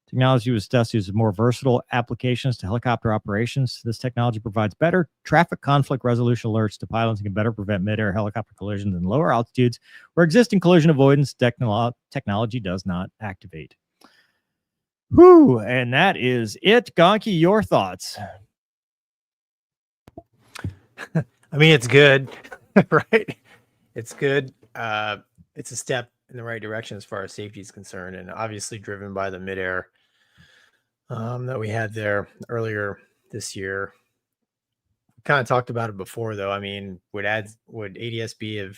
Technology was tested as more versatile applications to helicopter operations. This technology provides better traffic conflict resolution alerts to pilots and can better prevent mid-air helicopter collisions in lower altitudes where existing collision avoidance technology does not activate. Whew, and that is it. Gonky, your thoughts? I mean, it's good, right? It's good. It's a step in the right direction as far as safety is concerned, and obviously driven by the midair that we had there earlier this year. We kind of talked about it before, though. I mean, would ADS-B have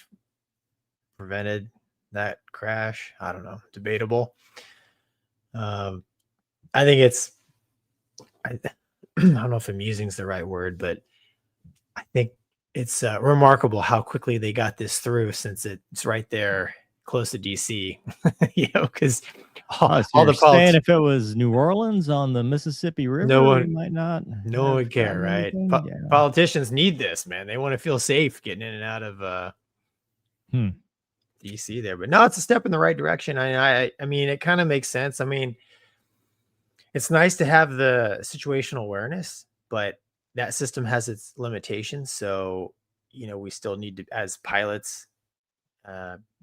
prevented that crash? I don't know. Debatable. I think I don't know if amusing is the right word, but I think it's remarkable how quickly they got this through, since it's right there close to DC, because all the saying if it was New Orleans on the Mississippi River, no one might not. No one would care, right? Politicians need this, man. They want to feel safe getting in and out of DC there. But no, it's a step in the right direction. I mean, it kind of makes sense. I mean, it's nice to have the situational awareness, but that system has its limitations. So, we still need to, as pilots,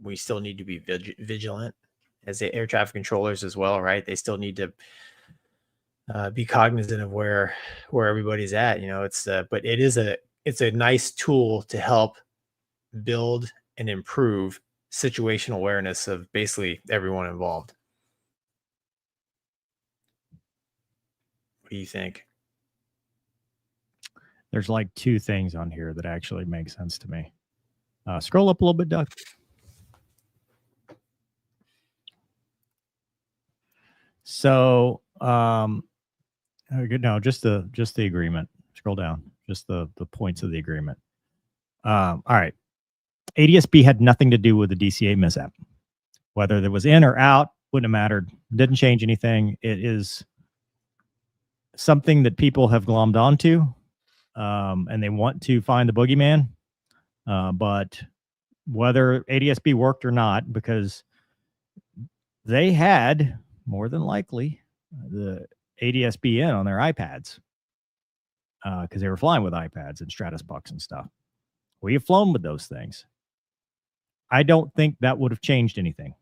we still need to be vigilant as the air traffic controllers as well, right? They still need to be cognizant of where everybody's at. But it's a nice tool to help build and improve situational awareness of basically everyone involved. What do you think? There's like two things on here that actually make sense to me. Scroll up a little bit, Doug. So, no, just the agreement. Scroll down. Just the points of the agreement. All right. ADS-B had nothing to do with the DCA mishap. Whether it was in or out, wouldn't have mattered. Didn't change anything. It is something that people have glommed onto, and they want to find the boogeyman. But whether ADS-B worked or not, because they had more than likely the ADS-B in on their iPads, because they were flying with iPads and Stratus Bucks and stuff. We have flown with those things. I don't think that would have changed anything.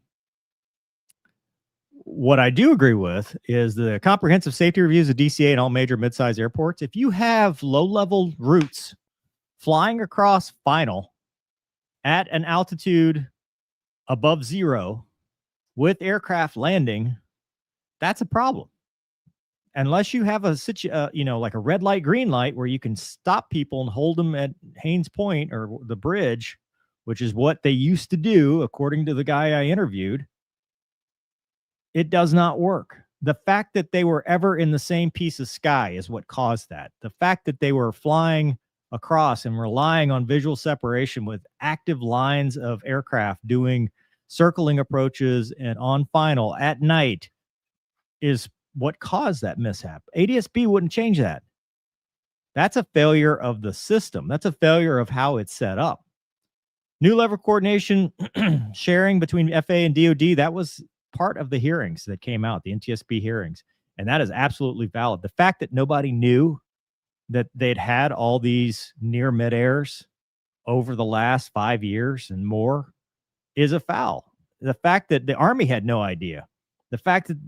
What I do agree with is the comprehensive safety reviews of DCA in all major mid-size airports. If you have low-level routes flying across final at an altitude above zero with aircraft landing, that's a problem. Unless you have like a red light, green light, where you can stop people and hold them at Haynes Point or the bridge, which is what they used to do, according to the guy I interviewed, it does not work. The fact that they were ever in the same piece of sky is what caused that. The fact that they were flying across and relying on visual separation with active lines of aircraft doing circling approaches and on final at night is what caused that mishap. ADS-B wouldn't change that. That's a failure of the system. That's a failure of how it's set up. New level coordination sharing between FAA and DoD, that was part of the hearings that came out, the NTSB hearings, and that is absolutely valid. The fact that nobody knew that they'd had all these near mid-airs over the last 5 years and more is a foul. The fact that the Army had no idea, the fact that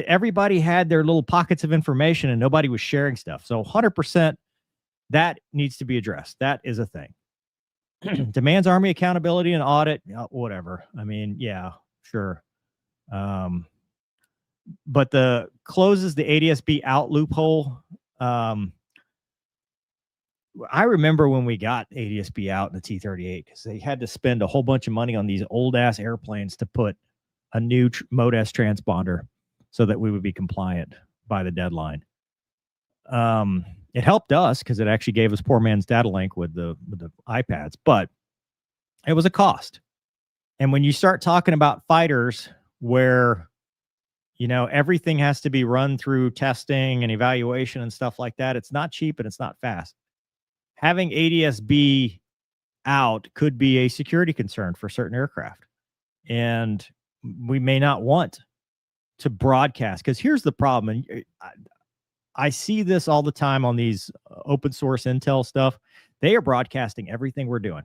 everybody had their little pockets of information and nobody was sharing stuff. So 100% that needs to be addressed. That is a thing. Demands Army accountability and audit, whatever. I mean, yeah, sure. But the closes the ADSB out loophole. I remember when we got ADSB out in the T-38 because they had to spend a whole bunch of money on these old ass airplanes to put a new Mode S transponder so that we would be compliant by the deadline. It helped us because it actually gave us poor man's data link with the iPads, but it was a cost. And when you start talking about fighters where, you know, everything has to be run through testing and evaluation and stuff like that, it's not cheap and it's not fast. Having ADSB out could be a security concern for certain aircraft. And we may not want to broadcast, because here's the problem. And I see this all the time on these open source intel stuff. They are broadcasting everything we're doing.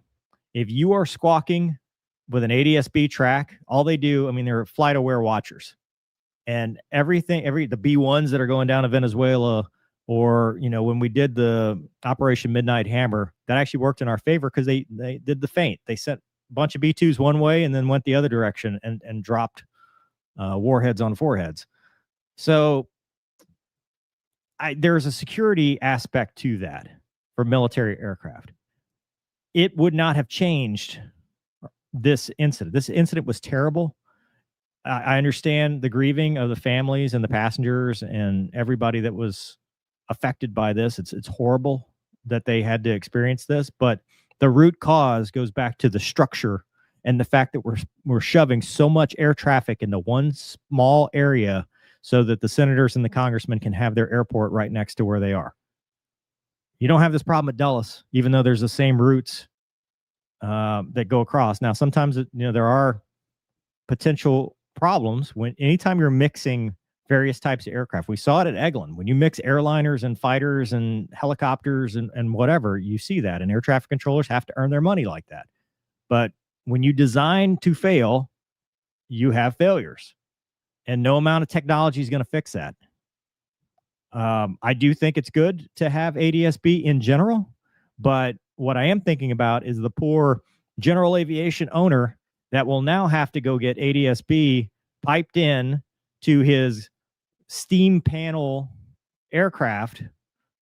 If you are squawking with an ADSB track, all they do, I mean, they're flight aware watchers. And everything, the B1s that are going down to Venezuela, or, you know, when we did the Operation Midnight Hammer, that actually worked in our favor because they did the feint. They sent a bunch of B2s one way and then went the other direction and dropped warheads on foreheads. So there's a security aspect to that for military aircraft. It would not have changed this incident. This incident was terrible. I understand the grieving of the families and the passengers and everybody that was affected by this. It's horrible that they had to experience this, but the root cause goes back to the structure and the fact that we're shoving so much air traffic into one small area so that the senators and the congressmen can have their airport right next to where they are. You don't have this problem at Dulles, even though there's the same routes that go across. Now, sometimes there are potential problems anytime you're mixing various types of aircraft. We saw it at Eglin. When you mix airliners and fighters and helicopters and whatever, you see that. And air traffic controllers have to earn their money like that. But when you design to fail, you have failures. And no amount of technology is going to fix that. I do think it's good to have ADSB in general. But what I am thinking about is the poor general aviation owner that will now have to go get ADSB piped in to his steam panel aircraft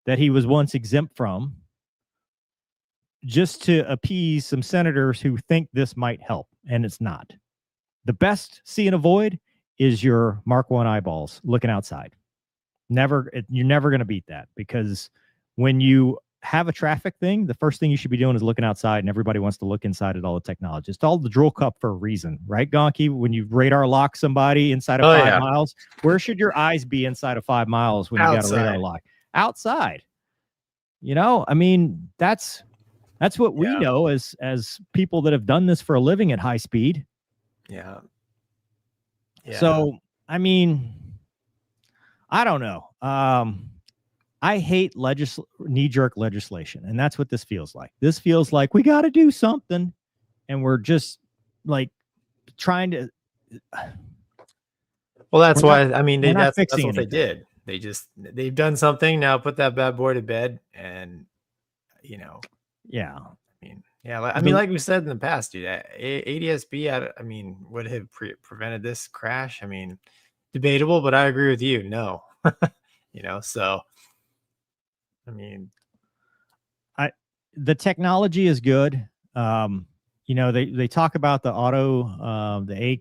that he was once exempt from, just to appease some senators who think this might help, and it's not. The best see and avoid is your Mark I eyeballs looking outside. You're never going to beat that, because when you have a traffic thing, the first thing you should be doing is looking outside, and everybody wants to look inside at all the technology. It's all the drill cup for a reason, right, Gonky? When you radar lock somebody inside of 5 miles, where should your eyes be inside of 5 miles when you got a radar lock? Outside. You know, I mean, that's what we know as people that have done this for a living at high speed. Yeah. So, I mean, I don't know. I hate knee-jerk legislation, and that's what this feels like. This feels like we got to do something, and we're just like trying to. Well, that's why. I mean, that's what anything. they did. They've done something. Now put that bad boy to bed, and Yeah. I mean, like we said in the past, dude. ADSB, I mean, would have prevented this crash. I mean, debatable, but I agree with you. No, so. I mean, the technology is good. They talk about the auto, the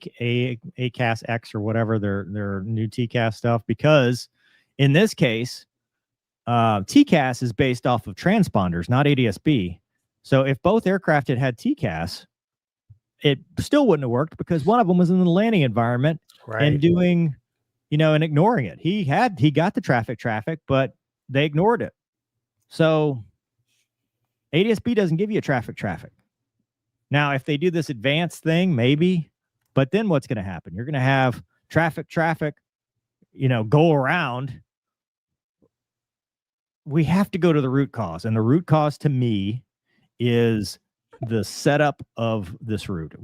ACAS X or whatever, their new TCAS stuff, because in this case, TCAS is based off of transponders, not ADSB. So if both aircraft had TCAS, it still wouldn't have worked, because one of them was in the landing environment and doing, and ignoring it. He got the traffic, but they ignored it. So ADSB doesn't give you a traffic. Now, if they do this advanced thing, maybe, but then what's going to happen? You're going to have traffic, go around. We have to go to the root cause. And the root cause to me is the setup of this route.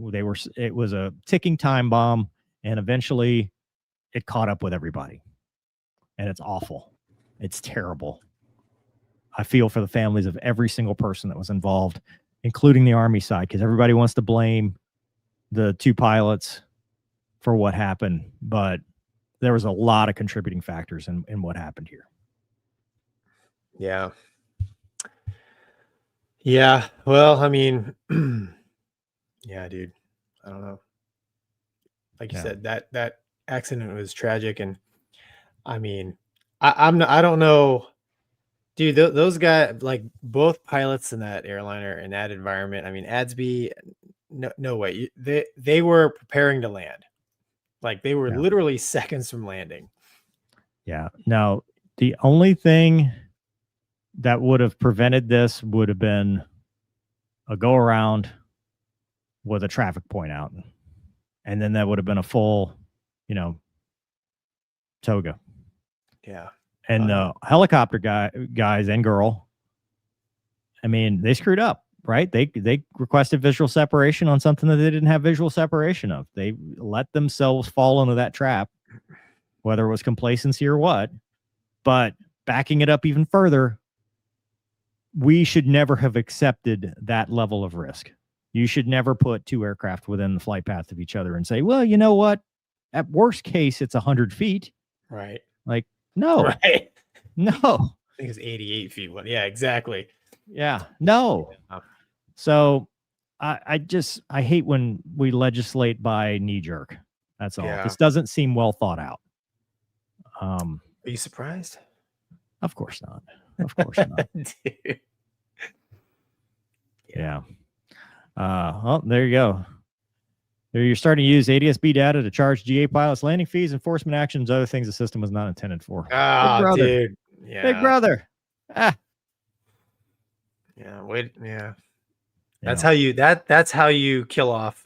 It was a ticking time bomb, and eventually it caught up with everybody. And it's awful. It's terrible. I feel for the families of every single person that was involved, including the Army side, because everybody wants to blame the 2 pilots for what happened, but there was a lot of contributing factors in what happened here. Yeah. Yeah. Well, I mean, yeah, dude. I don't know. Like you said, that accident was tragic, and I mean, I don't know, dude. Those guys, like both pilots in that airliner in that environment. I mean, Adsby, no way. They were preparing to land, like they were literally seconds from landing. Yeah. Now, the only thing that would have prevented this would have been a go around with a traffic point out. And then that would have been a full, toga. Yeah. And the helicopter guys and girl, I mean, they screwed up, right? They requested visual separation on something that they didn't have visual separation of. They let themselves fall into that trap, whether it was complacency or what. But backing it up even further, we should never have accepted that level of risk. You should never put 2 aircraft within the flight path of each other and say, well, you know what? At worst case, it's 100 feet. Right. Like, no. Right. No. I think it's 88 feet. Yeah, exactly. Yeah. No. Yeah. So I hate when we legislate by knee jerk. That's all. Yeah. This doesn't seem well thought out. Are you surprised? Of course not. Of course not. Dude. Yeah. Well, there you go. There you're starting to use ADS-B data to charge GA pilots landing fees, enforcement actions, other things the system was not intended for. Oh, dude. Yeah. Big brother. Ah. Yeah. Wait. Yeah. That's how you kill off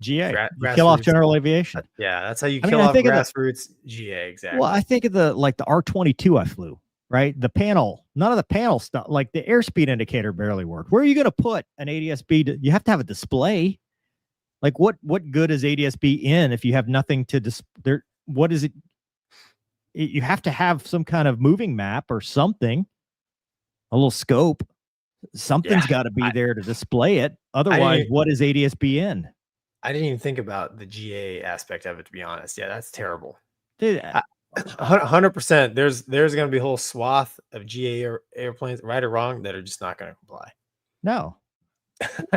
GA. You kill off general aviation. Yeah, that's how you kill off grassroots GA. Exactly. Well, I think of the R-22 I flew. Right, the panel, none of the panel stuff, like the airspeed indicator barely worked. Where are you going to put an ADS-B? You have to have a display. Like what good is ADS-B in if you have nothing to there? What is it? You have to have some kind of moving map or something, a little scope. Something's got to be there to display it. Otherwise, what is ADS-B in? I didn't even think about the GA aspect of it, to be honest. Yeah, that's terrible. Dude, 100%. There's going to be a whole swath of GA airplanes, right or wrong, that are just not going to comply. No.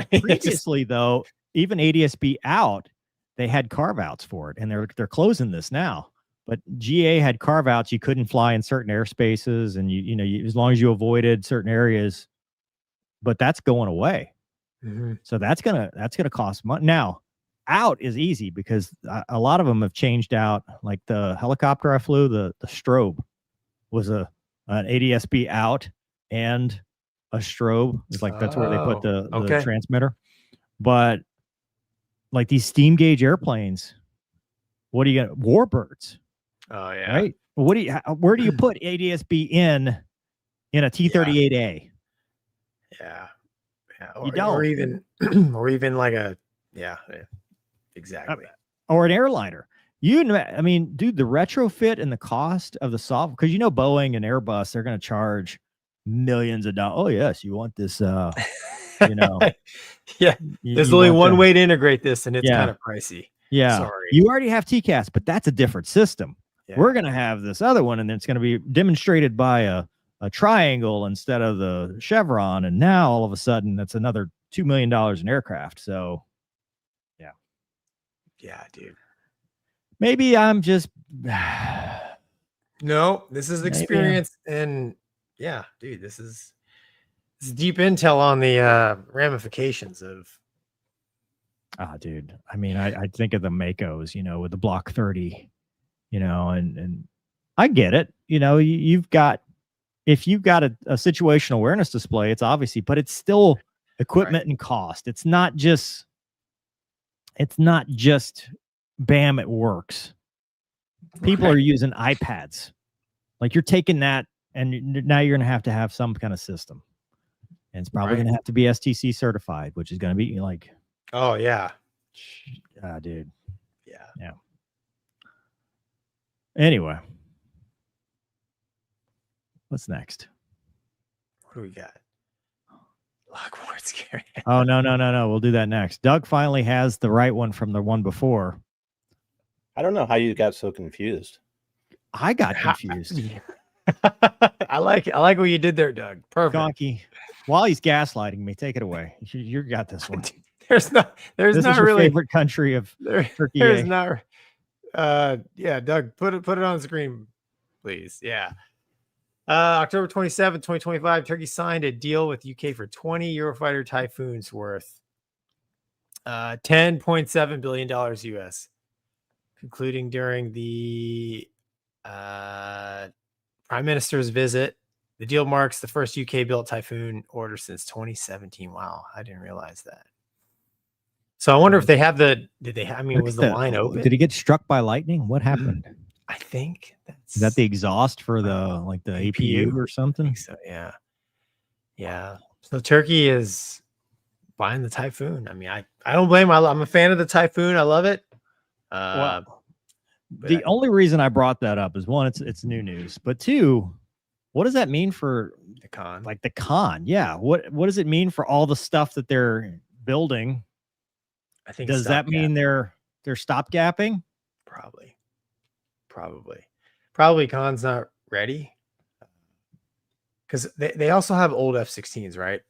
Previously, though, even ADS-B out, they had carve outs for it, and they're closing this now. But GA had carve outs. You couldn't fly in certain airspaces, and you as long as you avoided certain areas. But that's going away. Mm-hmm. So that's gonna cost money. Now, out is easy because a lot of them have changed out. Like the helicopter I flew, the strobe was an ADS-B out and a strobe. It's like that's where they put the transmitter. But like these steam gauge airplanes, what do you get? Warbirds. Oh yeah. Right. Where do you put ADS-B in a T-38A? Yeah. You don't. Or even like a exactly. Or an airliner. I mean, dude, the retrofit and the cost of the software, because Boeing and Airbus, they're going to charge millions of dollars. Oh yes, you want this? Yeah. There's only one way to integrate this, and it's kind of pricey. Yeah. Sorry. You already have TCAS, but that's a different system. Yeah. We're going to have this other one, and it's going to be demonstrated by a triangle instead of the chevron. And now all of a sudden that's another $2 million in aircraft. So yeah, dude. Maybe I'm just no, this is experience. And yeah, dude, this is deep intel on the ramifications of dude. I mean, I think of the Makos, with the Block 30, and I get it. If you've got a situational awareness display, it's obviously, but it's still equipment and cost. It's not just bam, it works. People are using iPads. Like you're taking that and now you're going to have some kind of system. And it's probably Right. going to have to be STC certified, which is going to be like, Oh yeah. dude. Yeah. Anyway, what's next? What do we got? Lockboard scary. Oh, no. We'll do that next. Doug finally has the right one from the one before. I don't know how you got so confused. I got confused. I like it. I like what you did there, Doug. Perfect. Gonky, while he's gaslighting me, take it away. You got this one. There's not This is not your really favorite country of Turkey. there's not yeah, Doug, put it on the screen, please. Yeah. October 27, 2025, Turkey signed a deal with UK for 20 Eurofighter Typhoons worth $10.7 billion US, concluding during the Prime Minister's visit. The deal marks the first UK-built Typhoon order since 2017. Wow, I didn't realize that. So I wonder if they have the. Did they? I mean, Look was at the line open? Did he get struck by lightning? What happened? I think that's. Is that the exhaust for the the APU or I something? think so. Yeah. Yeah. So Turkey is buying the Typhoon. I mean, I don't blame. I'm a fan of the Typhoon. I love it. Well, but the only reason I brought that up is one, it's new news, but two, what does that mean for the con, like the con? Yeah, what does it mean for all the stuff that they're building? I think Does that mean they're stopgapping? Probably con's not ready because they also have old F-16s, right?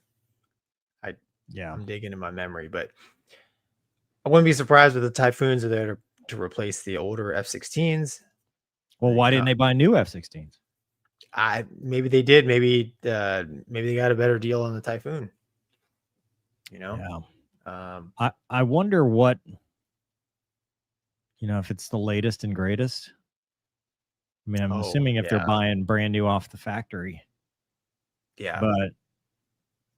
Yeah, I'm digging in my memory, but I wouldn't be surprised if the Typhoons are there to replace the older F-16s. well, why didn't they buy new F-16s? Maybe they did. Maybe they got a better deal on the Typhoon. You know. Yeah. I I wonder what, if it's the latest and greatest. I mean, I'm assuming if they're buying brand new off the factory. Yeah. But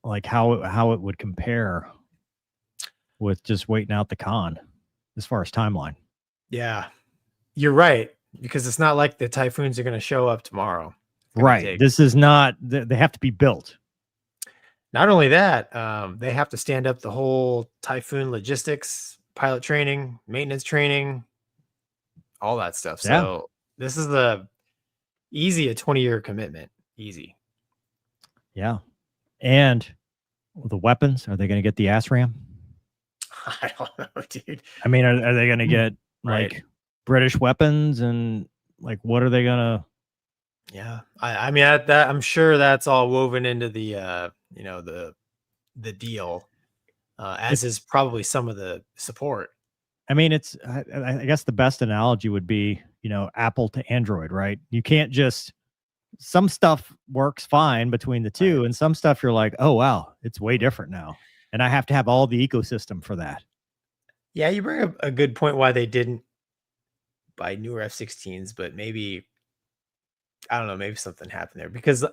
like how it would compare with just waiting out the con as far as timeline. Yeah. You're right, because it's not like the Typhoons are going to show up tomorrow. Right. This is not, they have to be built. Not only that, they have to stand up the whole Typhoon logistics, pilot training, maintenance training, all that stuff. Yeah. So this is a 20-year commitment. Easy. Yeah. And the weapons, are they going to get the ASRAM? I don't know, dude. I mean, are they going to get Right. like British weapons, and like what are they going to? Yeah. I mean, that I'm sure that's all woven into the the deal, as is probably some of the support. I mean, it's, I guess the best analogy would be, Apple to Android, right? You can't just, some stuff works fine between the two, Right. and some stuff you're like, oh, wow, it's way different now. And I have to have all the ecosystem for that. Yeah, you bring up a good point why they didn't buy newer F-16s, but maybe, I don't know, maybe something happened there because,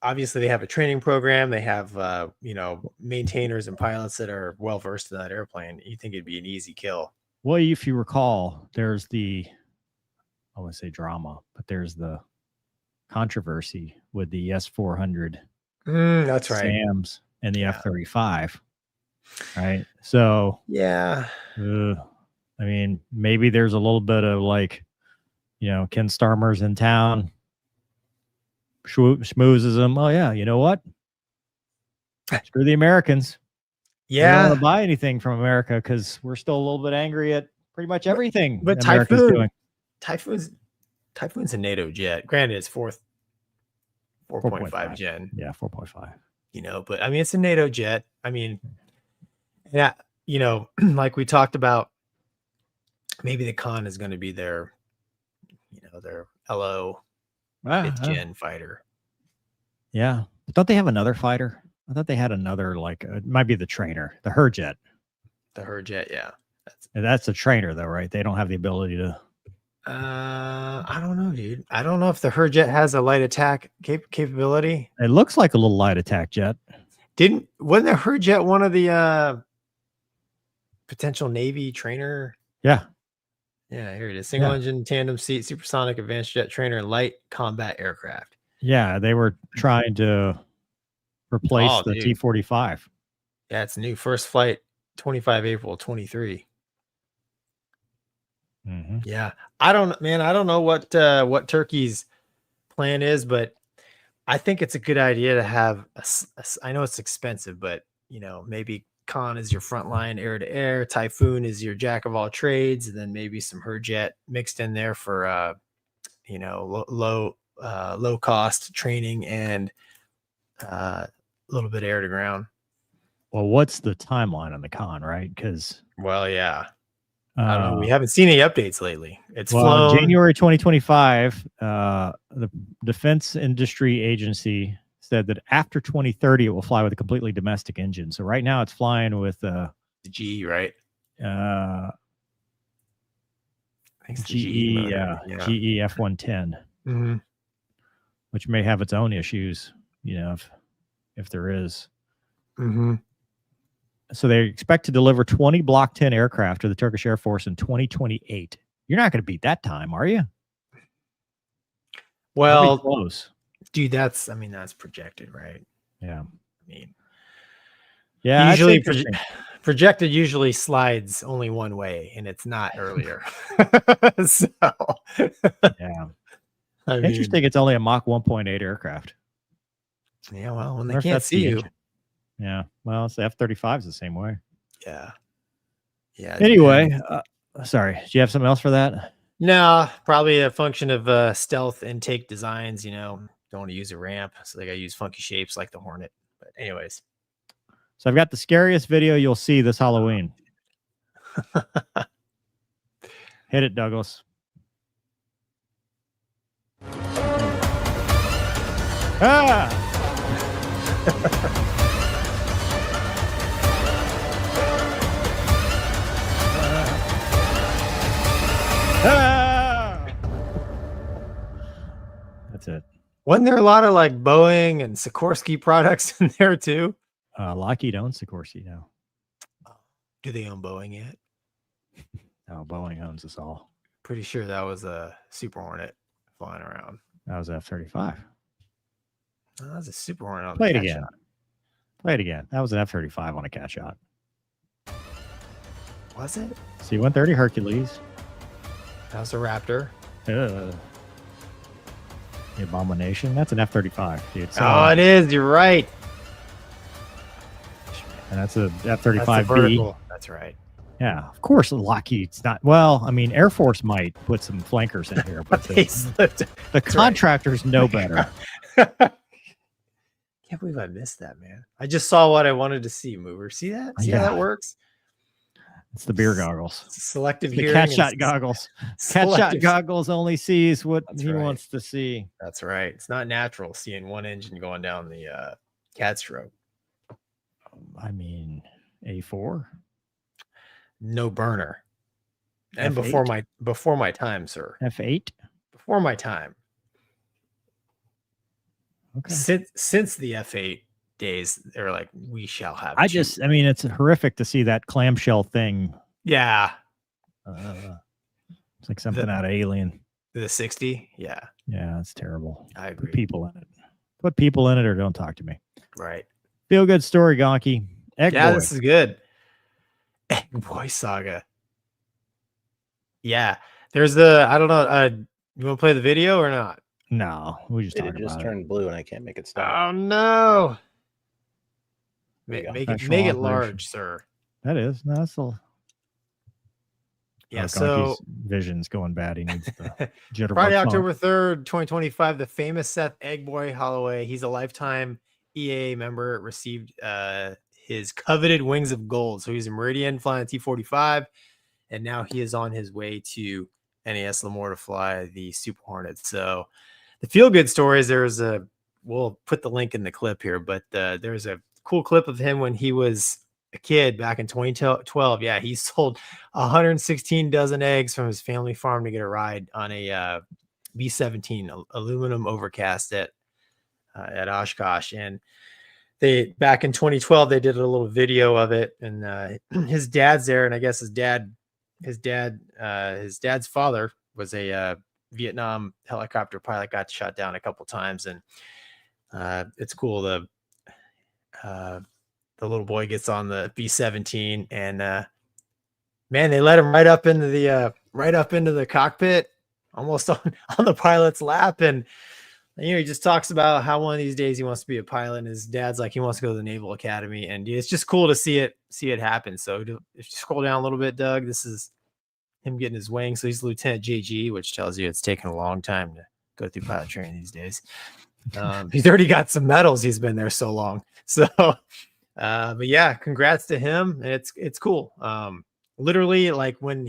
obviously they have a training program. They have, maintainers and pilots that are well-versed in that airplane. You think it'd be an easy kill. Well, if you recall, there's I want to say drama, but there's the controversy with the S-400 That's right. SAMs and the Yeah. F-35, right? So, Yeah. I mean, maybe there's a little bit of like, Ken Starmer's in town, schmoozes them. Oh yeah, you know what? Screw the Americans. We don't Yeah. want to buy anything from America because we're still a little bit angry at pretty much everything. But America's doing. Typhoon's a NATO jet. Granted, it's 4.5 gen. Yeah, 4.5. But I mean, it's a NATO jet. I mean, yeah, like we talked about, maybe the con is going to be their LO 5th gen fighter. Yeah. But don't they have another fighter? I thought they had another, like, it might be the trainer, the Herjet. The Herjet, yeah. That's a trainer, though, right? They don't have the ability to. I don't know, dude. I don't know if the Herjet has a light attack capability. It looks like a little light attack jet. Wasn't the Herjet one of the potential Navy trainer? Yeah. Yeah, here it is. Single engine, tandem seat, supersonic advanced jet trainer, and light combat aircraft. Yeah, they were trying to replace Oh, the dude. T-45. Yeah, it's new. First flight, 25 April 23. Mhm. Yeah. I don't know what Turkey's plan is, but I think it's a good idea to have I know it's expensive, but maybe Khan is your frontline air to air, Typhoon is your jack of all trades, and then maybe some Herjet mixed in there for low cost training and a little bit air to ground. Well, what's the timeline on the con, right? Because Well, yeah. I don't know. We haven't seen any updates lately. It's well, flown. January 2025, the Defense Industry Agency said that after 2030, it will fly with a completely domestic engine. So right now it's flying with the GE, right? I think it's GE, the GE motor. GE F-110, Mm-hmm. which may have its own issues, if there is. Mm-hmm. So they expect to deliver 20 Block 10 aircraft to the Turkish Air Force in 2028. You're not going to beat that time, are you? Well, close. Dude, that's projected, right? Yeah. I mean, yeah, usually projected usually slides only one way, and it's not earlier. So yeah. Interesting. It's only a Mach 1.8 aircraft. Yeah, well, when they can't see you. Yeah. Well, it's the F-35 is the same way. Yeah. Yeah. Anyway, sorry. Do you have something else for that? No, probably a function of stealth intake designs. Don't want to use a ramp, so they got to use funky shapes like the Hornet. But anyways, so I've got the scariest video you'll see this Halloween. Hit it, Douglas. Ah! That's it. Wasn't there a lot of like Boeing and Sikorsky products in there too? Lockheed owns Sikorsky now. Do they own Boeing yet? No, Boeing owns us all. Pretty sure that was a Super Hornet flying around. That was F-35. Oh, that was a Super Hornet on Play the it cat again. shot. Play it again. That was an F-35 on a cat shot. Was it? C-130 Hercules. That was a Raptor. The Abomination. That's an F-35, dude. Oh, it is. You're right. And that's a F-35B. That's right. Yeah, of course Lockheed's not. Well, I mean, Air Force might put some flankers in here, but the contractors know better. Can't believe I missed that, man. I just saw what I wanted to see, Mover. See that? See how that works? It's the beer goggles. Selective the hearing. Cat shot goggles. Cat shot goggles only sees what he wants to see. That's right. It's not natural seeing one engine going down the cat stroke. I mean, A4. No burner. And F8? before my time, sir. F8? Before my time. Okay. Since the F8 days, they're like, we shall have. I mean, it's horrific to see that clamshell thing. Yeah. It's like something out of Alien. The 60? Yeah. Yeah, it's terrible. I agree. Put people in it. Put people in it or don't talk to me. Right. Feel good story, Gonky. Egg Boy. This is good. Egg Boy Saga. Yeah. There's I don't know. You want to play the video or not? No, we just talked about it. It just turned blue and I can't make it stop. Oh no. Make it large, sir. That is. No, that's a yeah, so vision's going bad. He needs the jitterbug. Friday, October 3rd, 2025, the famous Seth Egg Boy Holloway. He's a lifetime EA member, received his coveted Wings of Gold. So he's a Meridian flying a T-45, and now he is on his way to NAS Lemoore to fly the Super Hornet. So the feel-good stories, we'll put the link in the clip here, but there's a cool clip of him when he was a kid back in 2012. Yeah, he sold 116 dozen eggs from his family farm to get a ride on a B-17 aluminum overcast at Oshkosh. And back in 2012, they did a little video of it, and his dad's there, and I guess his dad's father was a Vietnam helicopter pilot, got shot down a couple times, and it's cool. the little boy gets on the B-17 and man, they let him right up into the cockpit, almost on the pilot's lap. And he just talks about how one of these days he wants to be a pilot, and his dad's like, he wants to go to the Naval Academy. And it's just cool to see it happen. So if you scroll down a little bit, Doug, this is him getting his wing. So he's Lieutenant JG, which tells you it's taken a long time to go through pilot training these days. He's already got some medals. He's been there so long. So, but yeah, congrats to him. And it's cool. Literally, like when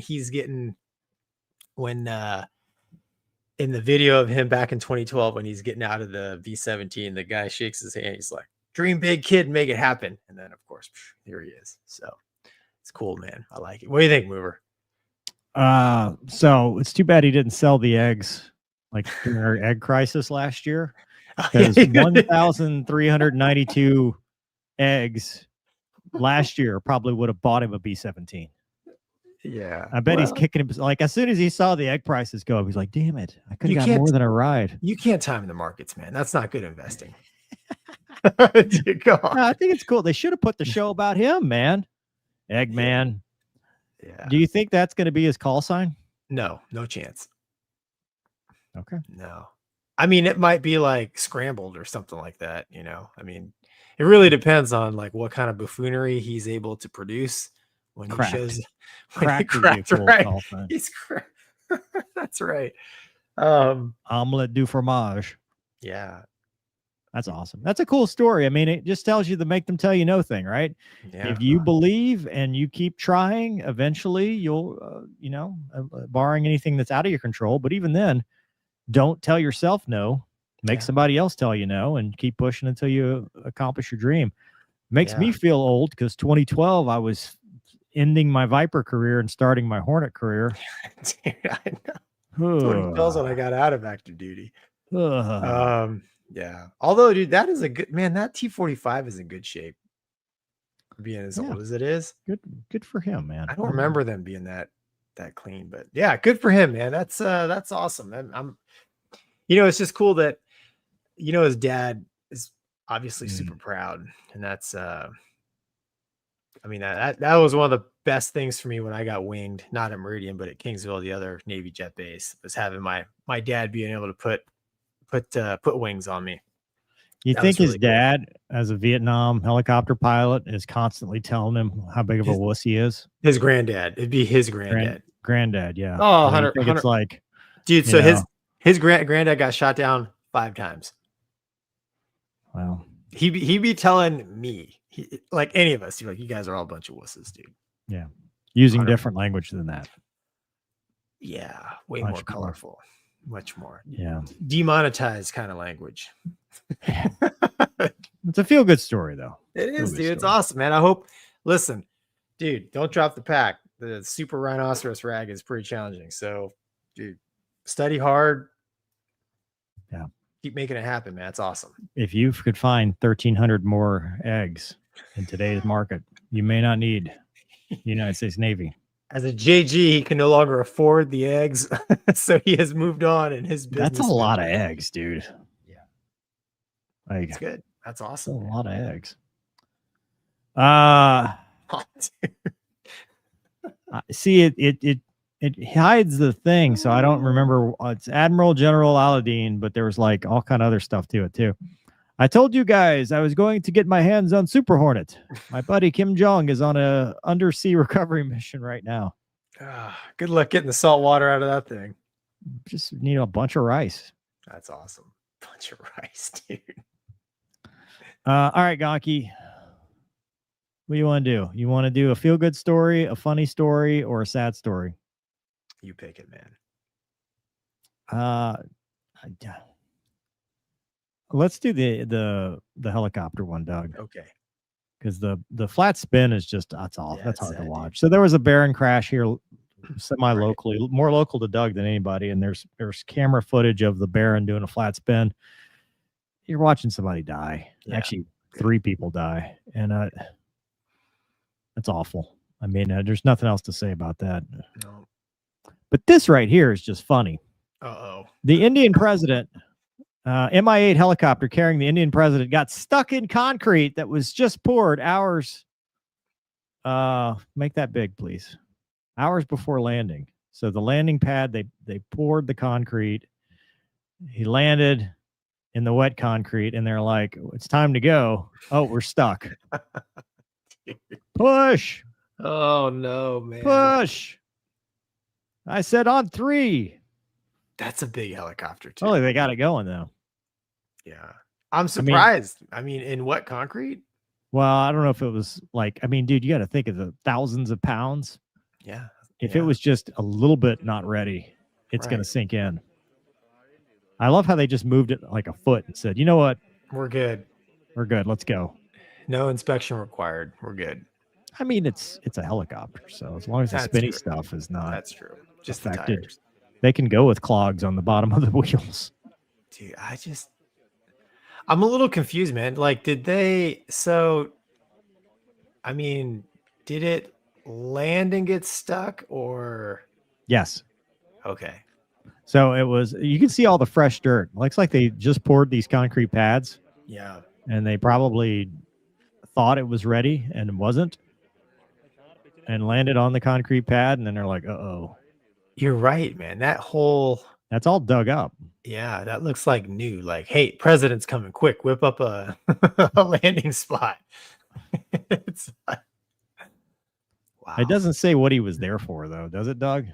in the video of him back in 2012, when he's getting out of the V-17, the guy shakes his hand. He's like, dream big, kid, make it happen. And then, of course, here he is. So it's cool, man. I like it. What do you think, Mover? So it's too bad he didn't sell the eggs like during our egg crisis last year. Because 1,392 eggs last year probably would have bought him a B-17. Yeah, I bet he's kicking him. Like as soon as he saw the egg prices go up, he's like, "Damn it! I could have got more than a ride." You can't time the markets, man. That's not good investing. Dude, go on. No, I think it's cool. They should have put the show about him, man. Eggman. Yeah. Do you think that's going to be his call sign? No chance. Okay. No. I mean, it might be like Scrambled or something like that. I mean, it really depends on like what kind of buffoonery he's able to produce when Cracked. he shows. Cracked, Right. call sign. He's cracked. That's right. Omelette du fromage. Yeah. That's awesome. That's a cool story. I mean, it just tells you the make them tell you no thing, right? Yeah. If you believe and you keep trying, eventually you'll, barring anything that's out of your control. But even then, don't tell yourself no. Make somebody else tell you no, and keep pushing until you accomplish your dream. Makes me feel old because 2012 I was ending my Viper career and starting my Hornet career. Dude, I know. 2012 when I got out of active duty. Yeah. Although, dude, that is a good man. That T-45 is in good shape. Being as old as it is, good for him, man. I don't remember them being that clean, but yeah, good for him, man. That's awesome. I'm it's just cool that his dad is obviously super proud, and that's I mean that was one of the best things for me when I got winged, not at Meridian, but at Kingsville, the other Navy jet base, was having my dad being able to put wings on me. You think his dad, as a Vietnam helicopter pilot, is constantly telling him how big of a wuss he is? His granddad. It'd be his granddad. Granddad, yeah. Oh, 100. It's like, dude. So his granddad got shot down 5 times. Wow. He'd be telling me, like any of us, like, you guys are all a bunch of wusses, dude. Yeah. Using different language than that. Yeah. Way more colorful. Much more. Yeah. Demonetized kind of language. It's a feel-good story, though. It is, dude. It's awesome, man. I hope. Listen, dude, don't drop the pack. The super rhinoceros rag is pretty challenging. So, dude, study hard. Yeah. Keep making it happen, man. It's awesome. If you could find 1,300 more eggs in today's market, you may not need the United States Navy. As a JG, he can no longer afford the eggs, so he has moved on in his business. That's a lot of eggs, dude. Yeah, like, that's good. That's awesome. A lot of eggs. See, it hides the thing, so I don't remember. It's Admiral General Aladdin, but there was like all kind of other stuff to it too. I told you guys I was going to get my hands on Super Hornet. My buddy Kim Jong is on a undersea recovery mission right now. Good luck getting the salt water out of that thing. Just need a bunch of rice. That's awesome. Bunch of rice, dude. All right, Gonky. What do you want to do? You want to do a feel-good story, a funny story, or a sad story? You pick it, man. Let's do the helicopter one, Doug. Okay. Because the flat spin is just that's all. Yeah, that's hard sad, to watch. So there was a Baron crash here, semi-locally, more local to Doug than anybody, and there's camera footage of the Baron doing a flat spin. You're watching somebody die. Yeah. Actually, 3 people die, and that's awful. I mean, there's nothing else to say about that. No. But this right here is just funny. Uh-oh. The Indian president MI-8 helicopter carrying the Indian president got stuck in concrete that was just poured hours. Make that big, please. Hours before landing. So the landing pad, they poured the concrete. He landed in the wet concrete, and they're like, "It's time to go." Oh, we're stuck. Push, Oh no, man. push. I said on 3. That's a big helicopter too. Oh, they got it going though. Yeah. I'm surprised. I mean, in what concrete? Well, I don't know if it was like, I mean, dude, you got to think of the thousands of pounds. Yeah. If it was just a little bit not ready, it's going to sink in. I love how they just moved it like a foot and said, you know what? We're good. We're good. Let's go. No inspection required. We're good. I mean, it's a helicopter. So as long as the That's spinny true. stuff is not That's true. Just the affected, tires. they can go with clogs on the bottom of the wheels. Dude, I'm a little confused, man. Like, did it land and get stuck or? Yes. Okay. So you can see all the fresh dirt. Looks like they just poured these concrete pads. Yeah. And they probably thought it was ready and it wasn't, and landed on the concrete pad. And then they're like, uh-oh. You're right, man. That's all dug up. Yeah, that looks like new. Like, hey, president's coming quick. Whip up a, a landing spot. It's like, wow. It doesn't say what he was there for, though, does it, Doug?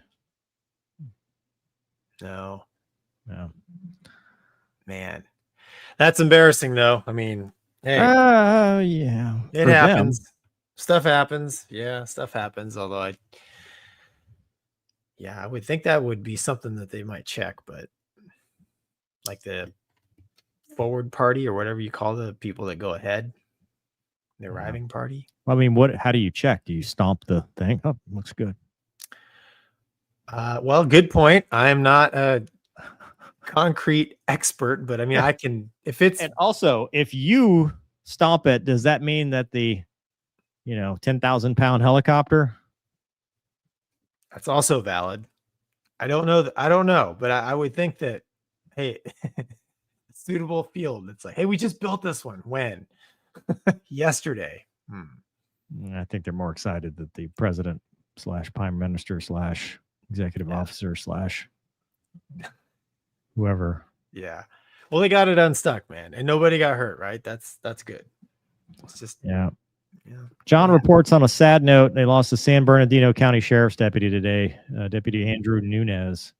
No. No. Man. That's embarrassing, though. I mean, hey. Yeah. It happens. Stuff happens. Yeah, stuff happens. Although I would think that would be something that they might check, but like the forward party or whatever you call the people that go ahead, the arriving party. I mean, how do you check? Do you stomp the thing? Oh, looks good. Well, good point. I am not a concrete expert, but I mean, I can, and also if you stomp it, does that mean that the 10,000 pound helicopter? That's also valid. I don't know, but I would think that, hey, suitable field. It's like, hey, we just built this one. When? Yesterday. I think they're more excited that the president / prime minister / executive officer / whoever. Yeah. Well, they got it unstuck, man, and nobody got hurt, right? That's good. It's just Yeah. John reports on a sad note, they lost the San Bernardino County Sheriff's deputy today, Deputy Andrew Nunez.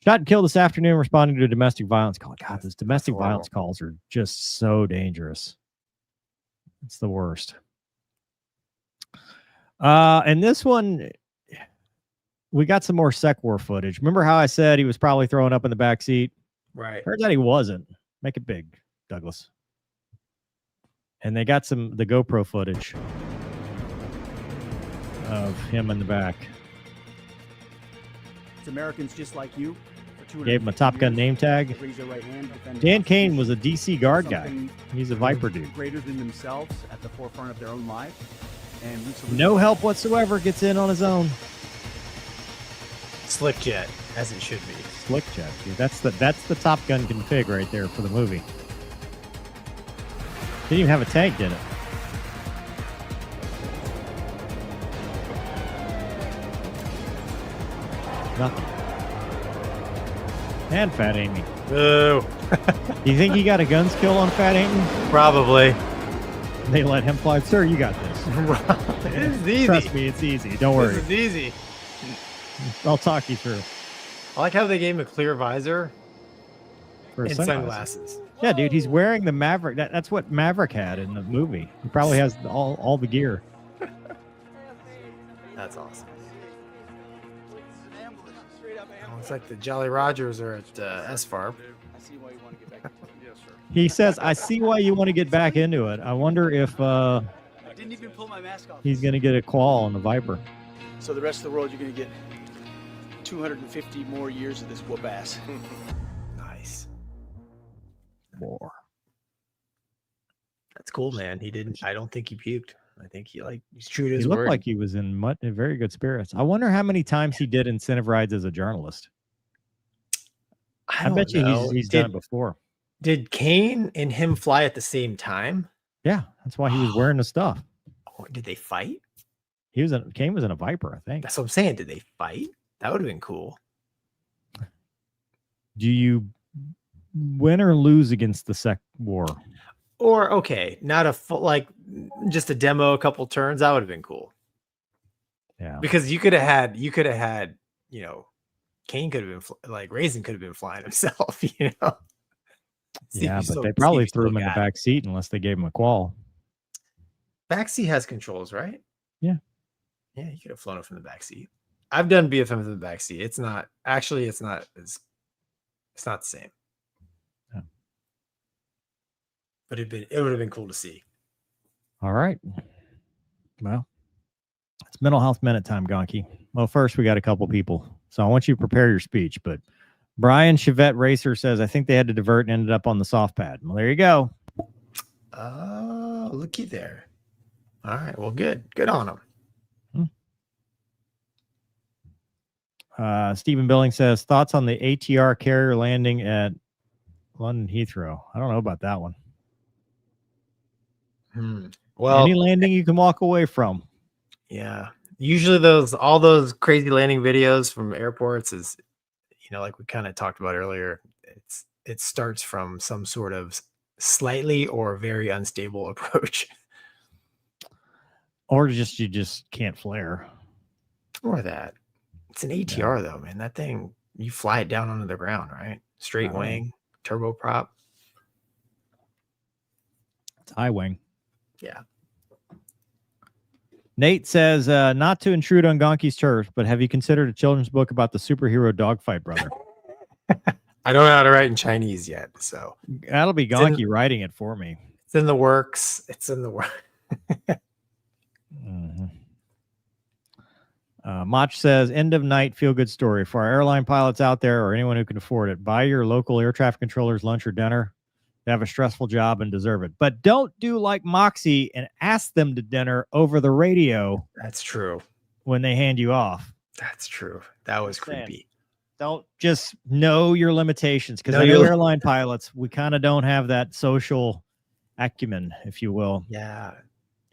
Shot and killed this afternoon responding to a domestic violence call. God, those domestic violence calls are just so dangerous. It's the worst. And this one, we got some more Sec War footage. Remember how I said he was probably throwing up in the back seat? Right. Turns out he wasn't. Make it big, Douglas. And they got the GoPro footage of him in the back. It's Americans just like you. Gave him a Top Gun name tag. Dan Kane was a DC guard guy. He's a Viper dude. Greater than themselves at the forefront of their own lives. And no help whatsoever, gets in on his own. Slick jet, as it should be. Slick jet, dude. That's the Top Gun config right there for the movie. Didn't even have a tank, did it? Nothing. And Fat Amy. Boo. Do you think he got a gun skill on Fat Amy? Probably. They let him fly. Sir, you got this. This is easy. Trust me, it's easy. Don't worry. This is easy. I'll talk you through. I like how they gave him a clear visor and sunglasses. sunglasses. Yeah, dude, he's wearing the Maverick. That's what Maverick had in the movie. He probably has all the gear. That's awesome. It's like the Jolly Rogers are at SFARP. He says, I see why you want to get back into it. I wonder if I didn't even pull my mask off. he's going to get a qual on the Viper. So the rest of the world, you're going to get 250 more years of this whoop ass. Nice. War. That's cool, man. I don't think he puked. I think he's true to He his looked word. like he was in very good spirits. I wonder how many times he did incentive rides as a journalist. I bet you he's done it before. Did Kane and him fly at the same time? Yeah, that's why he was wearing the stuff. Oh, did they fight? Kane was in a Viper, I think. That's what I'm saying. Did they fight? That would have been cool. Do you win or lose against the Sec War? Or okay, not a full, like just a demo, a couple turns. That would have been cool. Yeah, Because you could have had, you know, Kane could have been like Raisin could have been flying himself, you know. yeah, but they probably threw him in the back seat unless they gave him a qual. Backseat has controls, right? Yeah. Yeah, you could have flown it from the backseat. I've done BFM from the backseat. It's not the same. Yeah. But it would have been cool to see. All right. Well, it's mental health minute time, Gonky. Well, first we got a couple people, so I want you to prepare your speech. But Brian Chevette Racer says, I think they had to divert and ended up on the soft pad. Well, there you go. Oh, looky there. All right. Well, good on them. Stephen Billing says, thoughts on the ATR carrier landing at London Heathrow? I don't know about that one. Well, any landing you can walk away from. Yeah. Usually all those crazy landing videos from airports is, you know, like we kind of talked about earlier, it starts from some sort of slightly or very unstable approach. Or you just can't flare. Or that. It's an ATR though, man. That thing, you fly it down onto the ground, right? Straight wing, turboprop. It's high wing. Yeah. Nate says, not to intrude on Gonky's turf, but have you considered a children's book about the superhero dogfight, brother? I don't know how to write in Chinese yet, so that'll be Gonky writing it for me. It's in the works. It's in the works. Mach says, end of night feel good story for our airline pilots out there or anyone who can afford it. Buy your local air traffic controllers lunch or dinner. They have a stressful job and deserve it. But don't do like Moxie and ask them to dinner over the radio. That's true. When they hand you off. That's true. That was creepy. Don't just know your limitations, because I know airline pilots, we kind of don't have that social acumen, if you will. Yeah.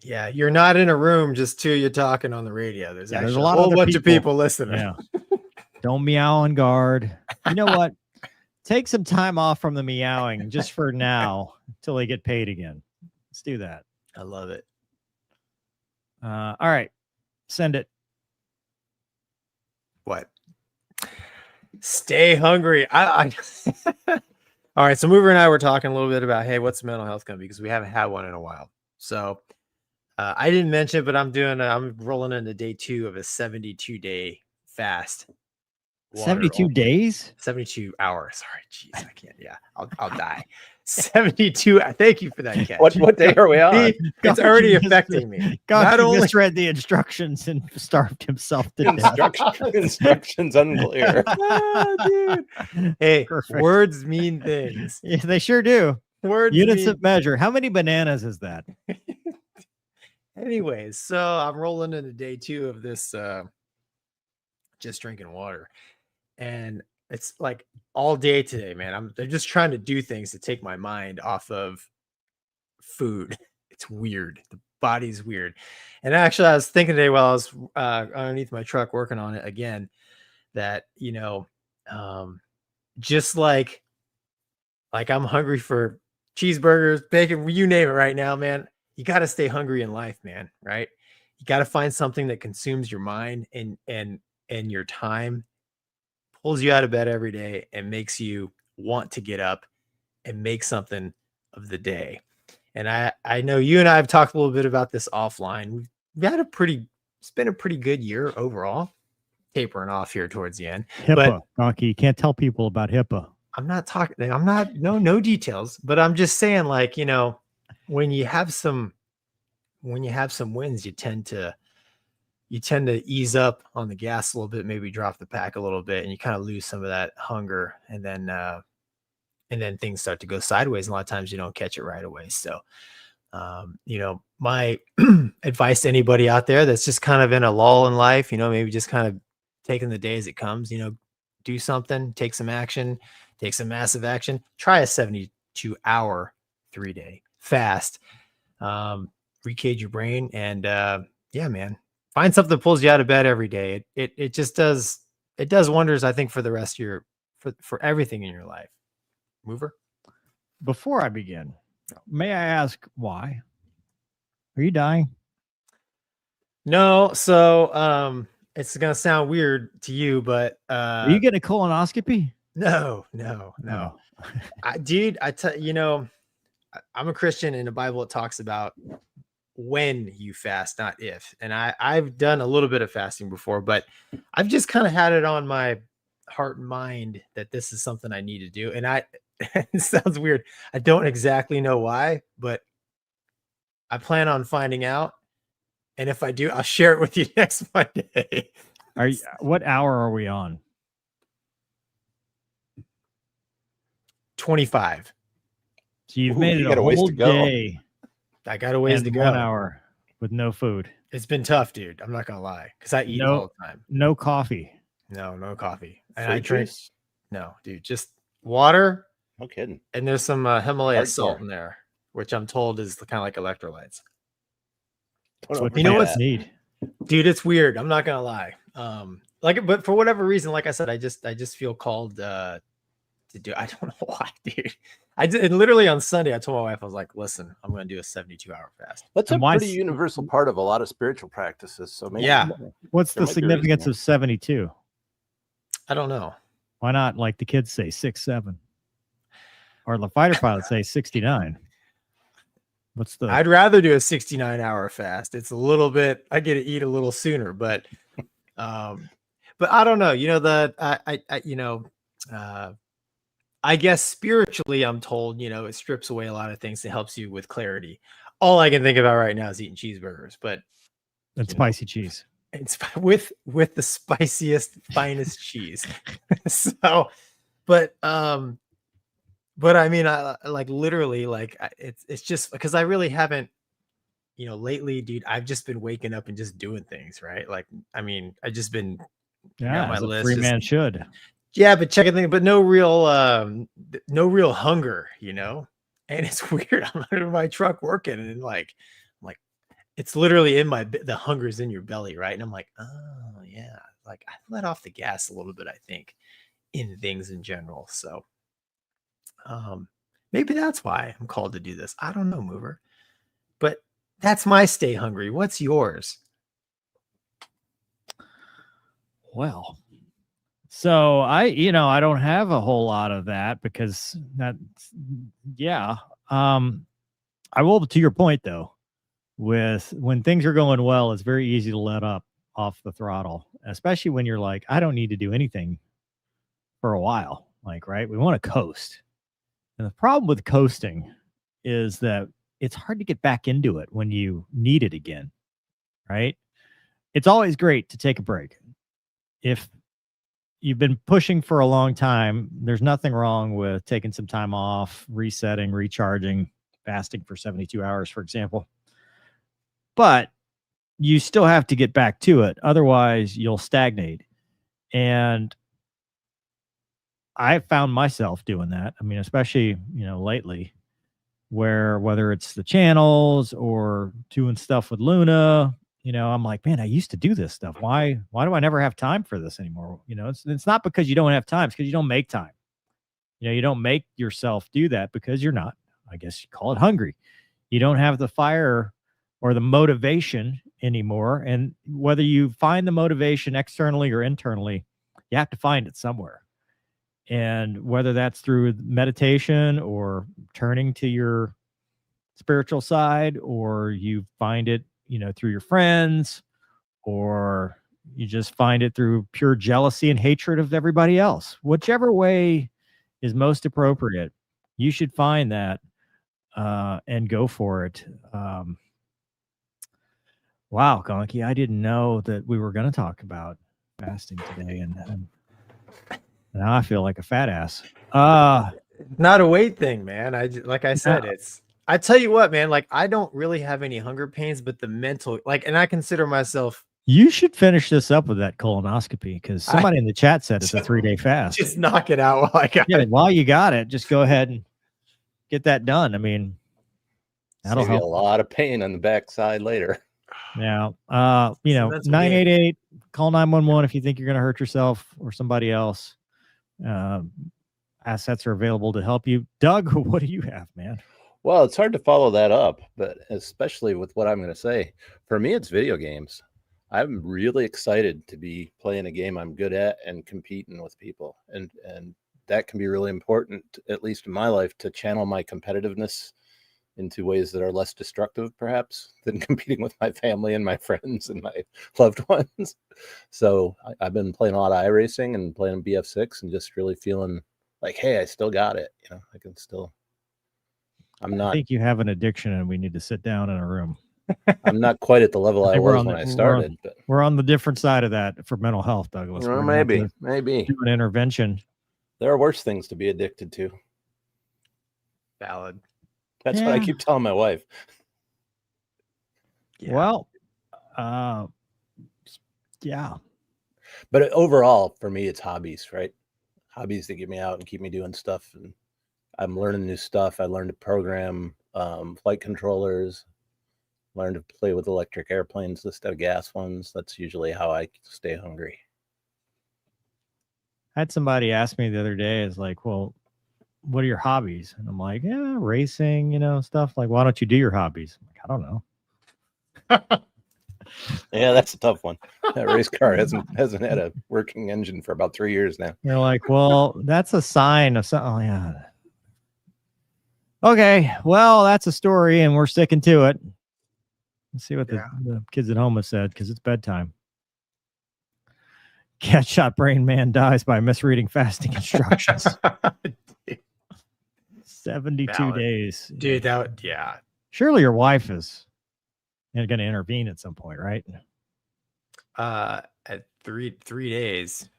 Yeah. You're not in a room just two you talking on the radio. There's actually a lot whole bunch of people listening. Yeah. Don't meow on guard. You know what? Take some time off from the meowing just for now until they get paid again. Let's do that. I love it. All right. Send it. What? Stay hungry. I All right. So Mover and I were talking a little bit about, hey, what's mental health going to be? Because we haven't had one in a while. So I didn't mention it, but I'm rolling into day 2 of a 72-day fast. 72 days? 72 hours. Sorry, jeez, I can't. Yeah, I'll die. 72. Thank you for that catch. What day are we on? It's already affecting me. Not only misread the instructions and starved himself to death. Instructions unclear. Dude. Hey, perfect. Words mean things. Yeah, they sure do. Words units of measure. How many bananas is that? Anyways, so I'm rolling into day 2 of this just drinking water. And it's like all day today, man. I'm just trying to do things to take my mind off of food. It's weird. The body's weird. And actually, I was thinking today while I was underneath my truck working on it again, that, you know, just like I'm hungry for cheeseburgers, bacon, you name it right now, man. You got to stay hungry in life, man. Right? You got to find something that consumes your mind and your time, pulls you out of bed every day and makes you want to get up and make something of the day. And I know you and I have talked a little bit about this offline. We've had it's been a pretty good year overall, tapering off here towards the end. HIPAA, Gonky, you can't tell people about HIPAA. No details, but I'm just saying, like, you know, when you have some wins, you tend to ease up on the gas a little bit, maybe drop the pack a little bit, and you kind of lose some of that hunger. And then things start to go sideways. And a lot of times you don't catch it right away. So, you know, my advice to anybody out there that's just kind of in a lull in life, you know, maybe just kind of taking the day as it comes, you know, do something, take some action, take some massive action, try a 72 72-hour 3-day fast. Recage your brain, and yeah, man, find something that pulls you out of bed every day. It just does wonders, I think, for the rest of your for everything in your life. Mover. Before I begin, may I ask why? Are you dying? No, so it's gonna sound weird to you, but Are you getting a colonoscopy? no. Oh. Dude, I'm a Christian, and the Bible, it talks about when you fast, not if. And I've done a little bit of fasting before, but I've just kind of had it on my heart and mind that this is something I need to do. And it sounds weird. I don't exactly know why, but I plan on finding out. And if I do, I'll share it with you next Monday. What hour are we on? 25. So you've Ooh, made you it got a a ways whole to go. day I got a ways to and go. 1 hour with no food. It's been tough, dude. I'm not gonna lie, because I eat all the time. No coffee. No coffee. And Fruit I drink. juice? No, dude, just water. No kidding. And there's some Himalaya salt Hardcore. in there, which I'm told is kind of like electrolytes. Don't What overdo You know that. what's- need? Dude, it's weird. I'm not gonna lie. But for whatever reason, like I said, I just feel called to do. I don't know why, dude. I did, and literally on Sunday, I told my wife, I was like, "Listen, I'm gonna do a 72-hour fast." That's And a why pretty s- universal part of a lot of spiritual practices. So maybe Yeah. What's There the might be a reason significance there. of 72? I don't know. Why not, like the kids say, 6-7? Or the fighter pilots say 69? What's the I'd rather do a 69-hour fast. It's a little bit. I get to eat a little sooner, but I don't know. You know, I guess spiritually, I'm told, it strips away a lot of things. It helps you with clarity. All I can think about right now is eating cheeseburgers, but and spicy cheese? it's with the spiciest, finest cheese. So, but I mean, I like literally, like it's just because I really haven't, lately, dude. I've just been waking up and just doing things, right? Like, I mean, I just been Yeah, my as a list, free just- man should. yeah, but checking things, but no real hunger, And it's weird. I'm under my truck working, and I'm like, it's literally in the hunger's in your belly, right? And I'm like, oh yeah, like I let off the gas a little bit, I think, in things in general. So, maybe that's why I'm called to do this. I don't know, Mover, but that's my stay hungry. What's yours? Well, so I don't have a whole lot of that because yeah. I will, to your point though, with when things are going well, it's very easy to let up off the throttle, especially when you're like, I don't need to do anything for a while. Like, right. We want to coast. And the problem with coasting is that it's hard to get back into it when you need it again. Right. It's always great to take a break. If you've been pushing for a long time, there's nothing wrong with taking some time off, resetting, recharging, fasting for 72 hours, for example. But you still have to get back to it. Otherwise, you'll stagnate. And I found myself doing that. I mean, especially, lately, where whether it's the channels or doing stuff with Luna, I'm like, man, I used to do this stuff. Why do I never have time for this anymore? It's not because you don't have time. It's because you don't make time. You don't make yourself do that because you're not, I guess you call it hungry. You don't have the fire or the motivation anymore. And whether you find the motivation externally or internally, you have to find it somewhere. And whether that's through meditation or turning to your spiritual side, or you find it, through your friends, or you just find it through pure jealousy and hatred of everybody else. Whichever way is most appropriate, you should find that and go for it. Wow, Gonky, I didn't know that we were going to talk about fasting today, and now I feel like a fat ass. Not a weight thing, man. Like I said, No. I tell you what, man, like I don't really have any hunger pains, but the mental, and I consider myself You should finish this up with that colonoscopy, because somebody in the chat said it's a 3-day fast. just knock it out while I got Yeah, it. while you got it, just go ahead and get that done. I mean, that'll Save you a help. lot of pain on the backside later. Yeah. It's a mental game. 988, call 911 if you think you're going to hurt yourself or somebody else. Assets are available to help you. Doug, what do you have, man? Well, it's hard to follow that up, but especially with what I'm going to say. For me, it's video games. I'm really excited to be playing a game I'm good at and competing with people. And that can be really important, at least in my life, to channel my competitiveness into ways that are less destructive, perhaps, than competing with my family and my friends and my loved ones. So I've been playing a lot of iRacing and playing BF6 and just really feeling like, hey, I still got it. You know, I can still. I think you have an addiction and we need to sit down in a room. I'm not quite at the level I was when I we're started. But we're on the different side of that for mental health, Douglas. well, We're gonna have to maybe do an intervention. there are worse things to be addicted to. Valid. That's what I keep telling my wife. Yeah. Well, yeah. But overall, for me, it's hobbies, right? Hobbies that get me out and keep me doing stuff. And I'm learning new stuff. I learned to program flight controllers, learned to play with electric airplanes instead of gas ones. That's usually how I stay hungry. I had somebody ask me the other day, is like, well, what are your hobbies? And I'm like, yeah, racing, stuff. Like, why don't you do your hobbies? I'm like, I don't know. Yeah, that's a tough one. That race car hasn't had a working engine for about 3 years now. You're like, well, that's a sign of something. Oh, yeah. Okay, well, that's a story, and we're sticking to it. Let's see what the kids at home have said, because it's bedtime. Cat shot brain man dies by misreading fasting instructions. 72 Valid. days. Dude, yeah. Surely your wife is going to intervene at some point, right? At three days.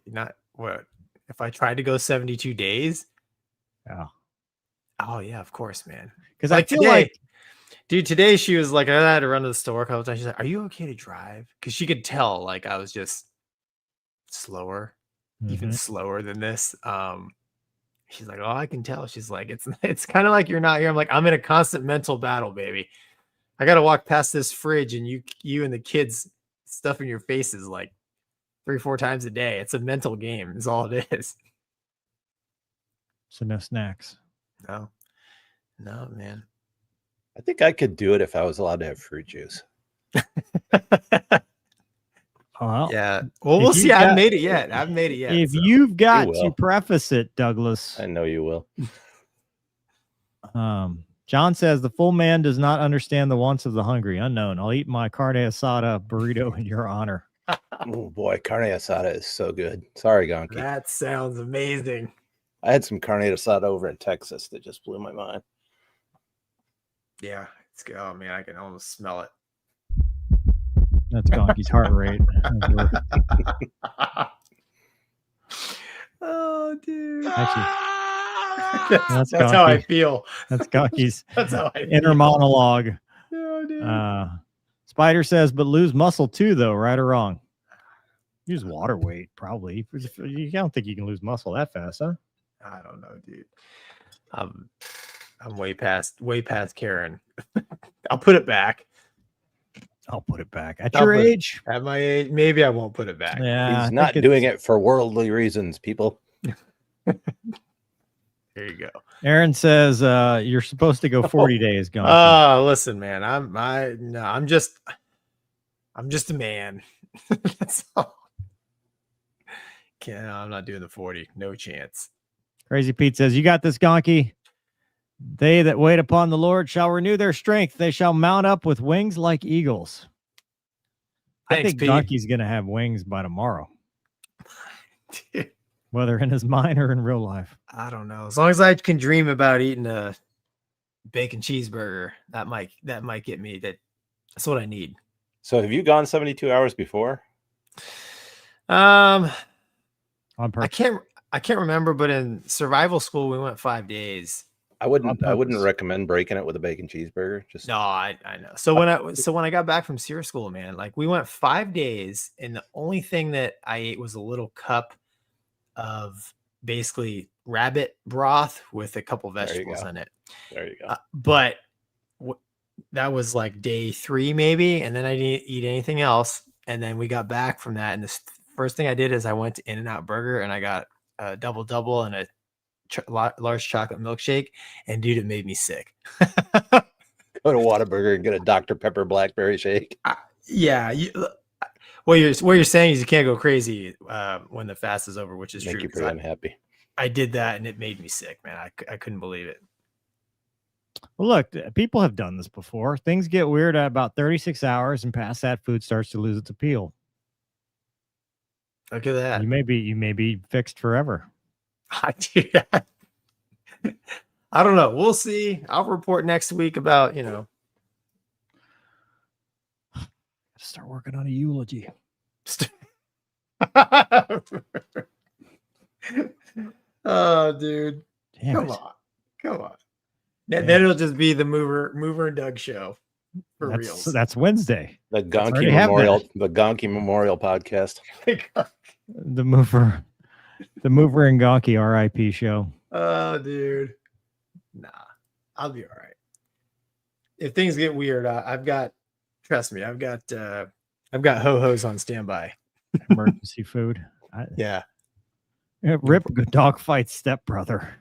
Not what? If I tried to go 72 days? Yeah. Oh yeah, of course, man. Because Like I feel today, like, dude, today she was like, I had to run to the store a couple times. She's like, are you okay to drive? Because she could tell like I was just slower, even slower than this. She's like, oh, I can tell. She's like, it's kind of like you're not here. I'm like, I'm in a constant mental battle, baby. I got to walk past this fridge and you and the kids stuffing your faces like 3-4 times a day. It's a mental game is all it is. so no snacks. No, man. I think I could do it if I was allowed to have fruit juice. Well, Yeah. Well, we'll see. I haven't made it yet. If So. you've got You to will. preface it, Douglas. I know you will. John says the full man does not understand the wants of the hungry. Unknown. I'll eat my carne asada burrito in your honor. Oh boy, carne asada is so good. Sorry, Gonky. That sounds amazing. I had some carne asada over in Texas that just blew my mind. Yeah, it's good. Oh man, I can almost smell it. That's Gonky's heart rate. Oh, dude. Actually, that's how I Gonky. feel. That's Gonky's That's how I inner feel. monologue. Oh, dude. Spider says, but lose muscle too, though, right or wrong? Use water weight, probably. You don't think you can lose muscle that fast, huh? I don't know, dude. I'm way past Karen. I'll put it back. I'll put it back. At I'll your put it- age? At my age, maybe I won't put it back. Yeah. He's not doing it for worldly reasons, people. There you go. Aaron says you're supposed to go 40 days, Gonky. Listen, man. I'm just a man. That's all. I'm not doing the 40. No chance. Crazy Pete says, you got this, Gonky. They that wait upon the Lord shall renew their strength. They shall mount up with wings like eagles. I Thanks, think Pete. Gonky's going to have wings by tomorrow, Dude, whether in his mind or in real life. I don't know. As long as I can dream about eating a bacon cheeseburger, that might get me. That's what I need. So have you gone 72 hours before? On I purpose. can't remember, but in survival school we went 5 days. I wouldn't purpose. recommend breaking it with a bacon cheeseburger. Just No, I know. So when I got back from SEER school, man, like we went 5 days, and the only thing that I ate was a little cup of basically rabbit broth with a couple There you vegetables go. in it. There you go. But that was like day 3 maybe, and then I didn't eat anything else. And then we got back from that, and the first thing I did is I went to In-N-Out Burger and I got a double and a large chocolate milkshake, and dude, it made me sick. Go to Whataburger and get a Dr. Pepper blackberry shake. Yeah, what you're saying is you can't go crazy when the fast is over, which is Make true. you 'Cause pretty unhappy. I did that and it made me sick, man. I couldn't believe it. Well, look, people have done this before. Things get weird at about 36 hours, and past that, food starts to lose its appeal. Look at that. You may be fixed forever. I don't know. We'll see. I'll report next week about, Start working on a eulogy. Oh, dude. Damn Come it. on. Then it'll just be the Mover and Doug show for reals. That's Wednesday. The Gonky already have Memorial, the Gonky Memorial podcast. The Mover and Gonky RIP show. Oh, dude. Nah, I'll be all right. If things get weird, trust me, I've got ho-hos on standby. Emergency food. Yeah. Rip dogfight stepbrother.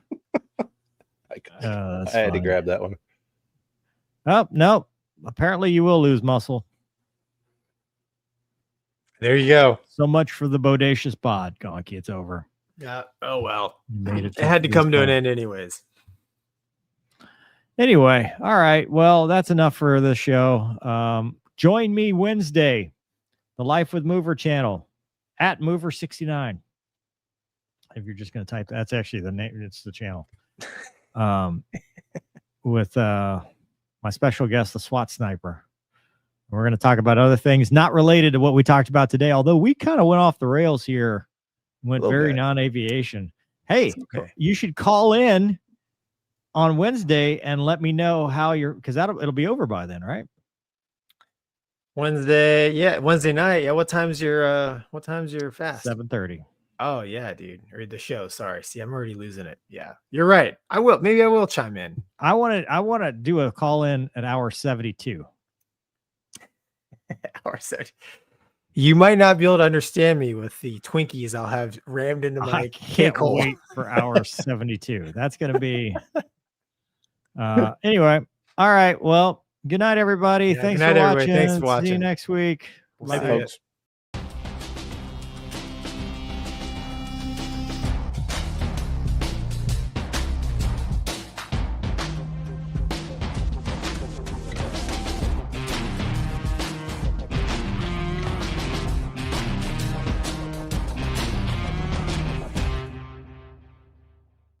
I had to grab that one. Oh, no. Apparently you will lose muscle. There you go. So much for the bodacious bod, Gonky. It's over. Yeah. Oh, well. You made it. It had to come to an end anyways. Anyway, all right. Well, that's enough for the show. Join me Wednesday, the Life with Mover channel at Mover69. If you're just going to type, that's actually the name. It's the channel. With my special guest, the SWAT sniper. We're going to talk about other things not related to what we talked about today, although we kind of went off the rails here, went very non-aviation. Hey, okay. You should call in on Wednesday and let me know how because it'll be over by then, right? Wednesday night. Yeah, what time's your fast? 7:30. Oh yeah, dude. Or the show. Sorry. See, I'm already losing it. Yeah. You're right. Maybe I will chime in. I want to do a call in at hour 72. Hour 70. You might not be able to understand me with the Twinkies I'll have rammed into my I can't hole. wait for hour 72. That's going to be anyway. All right. Well, good night, everybody. Yeah, Thanks good night, for everybody. watching. Thanks for watching. See you next week. Bye, folks.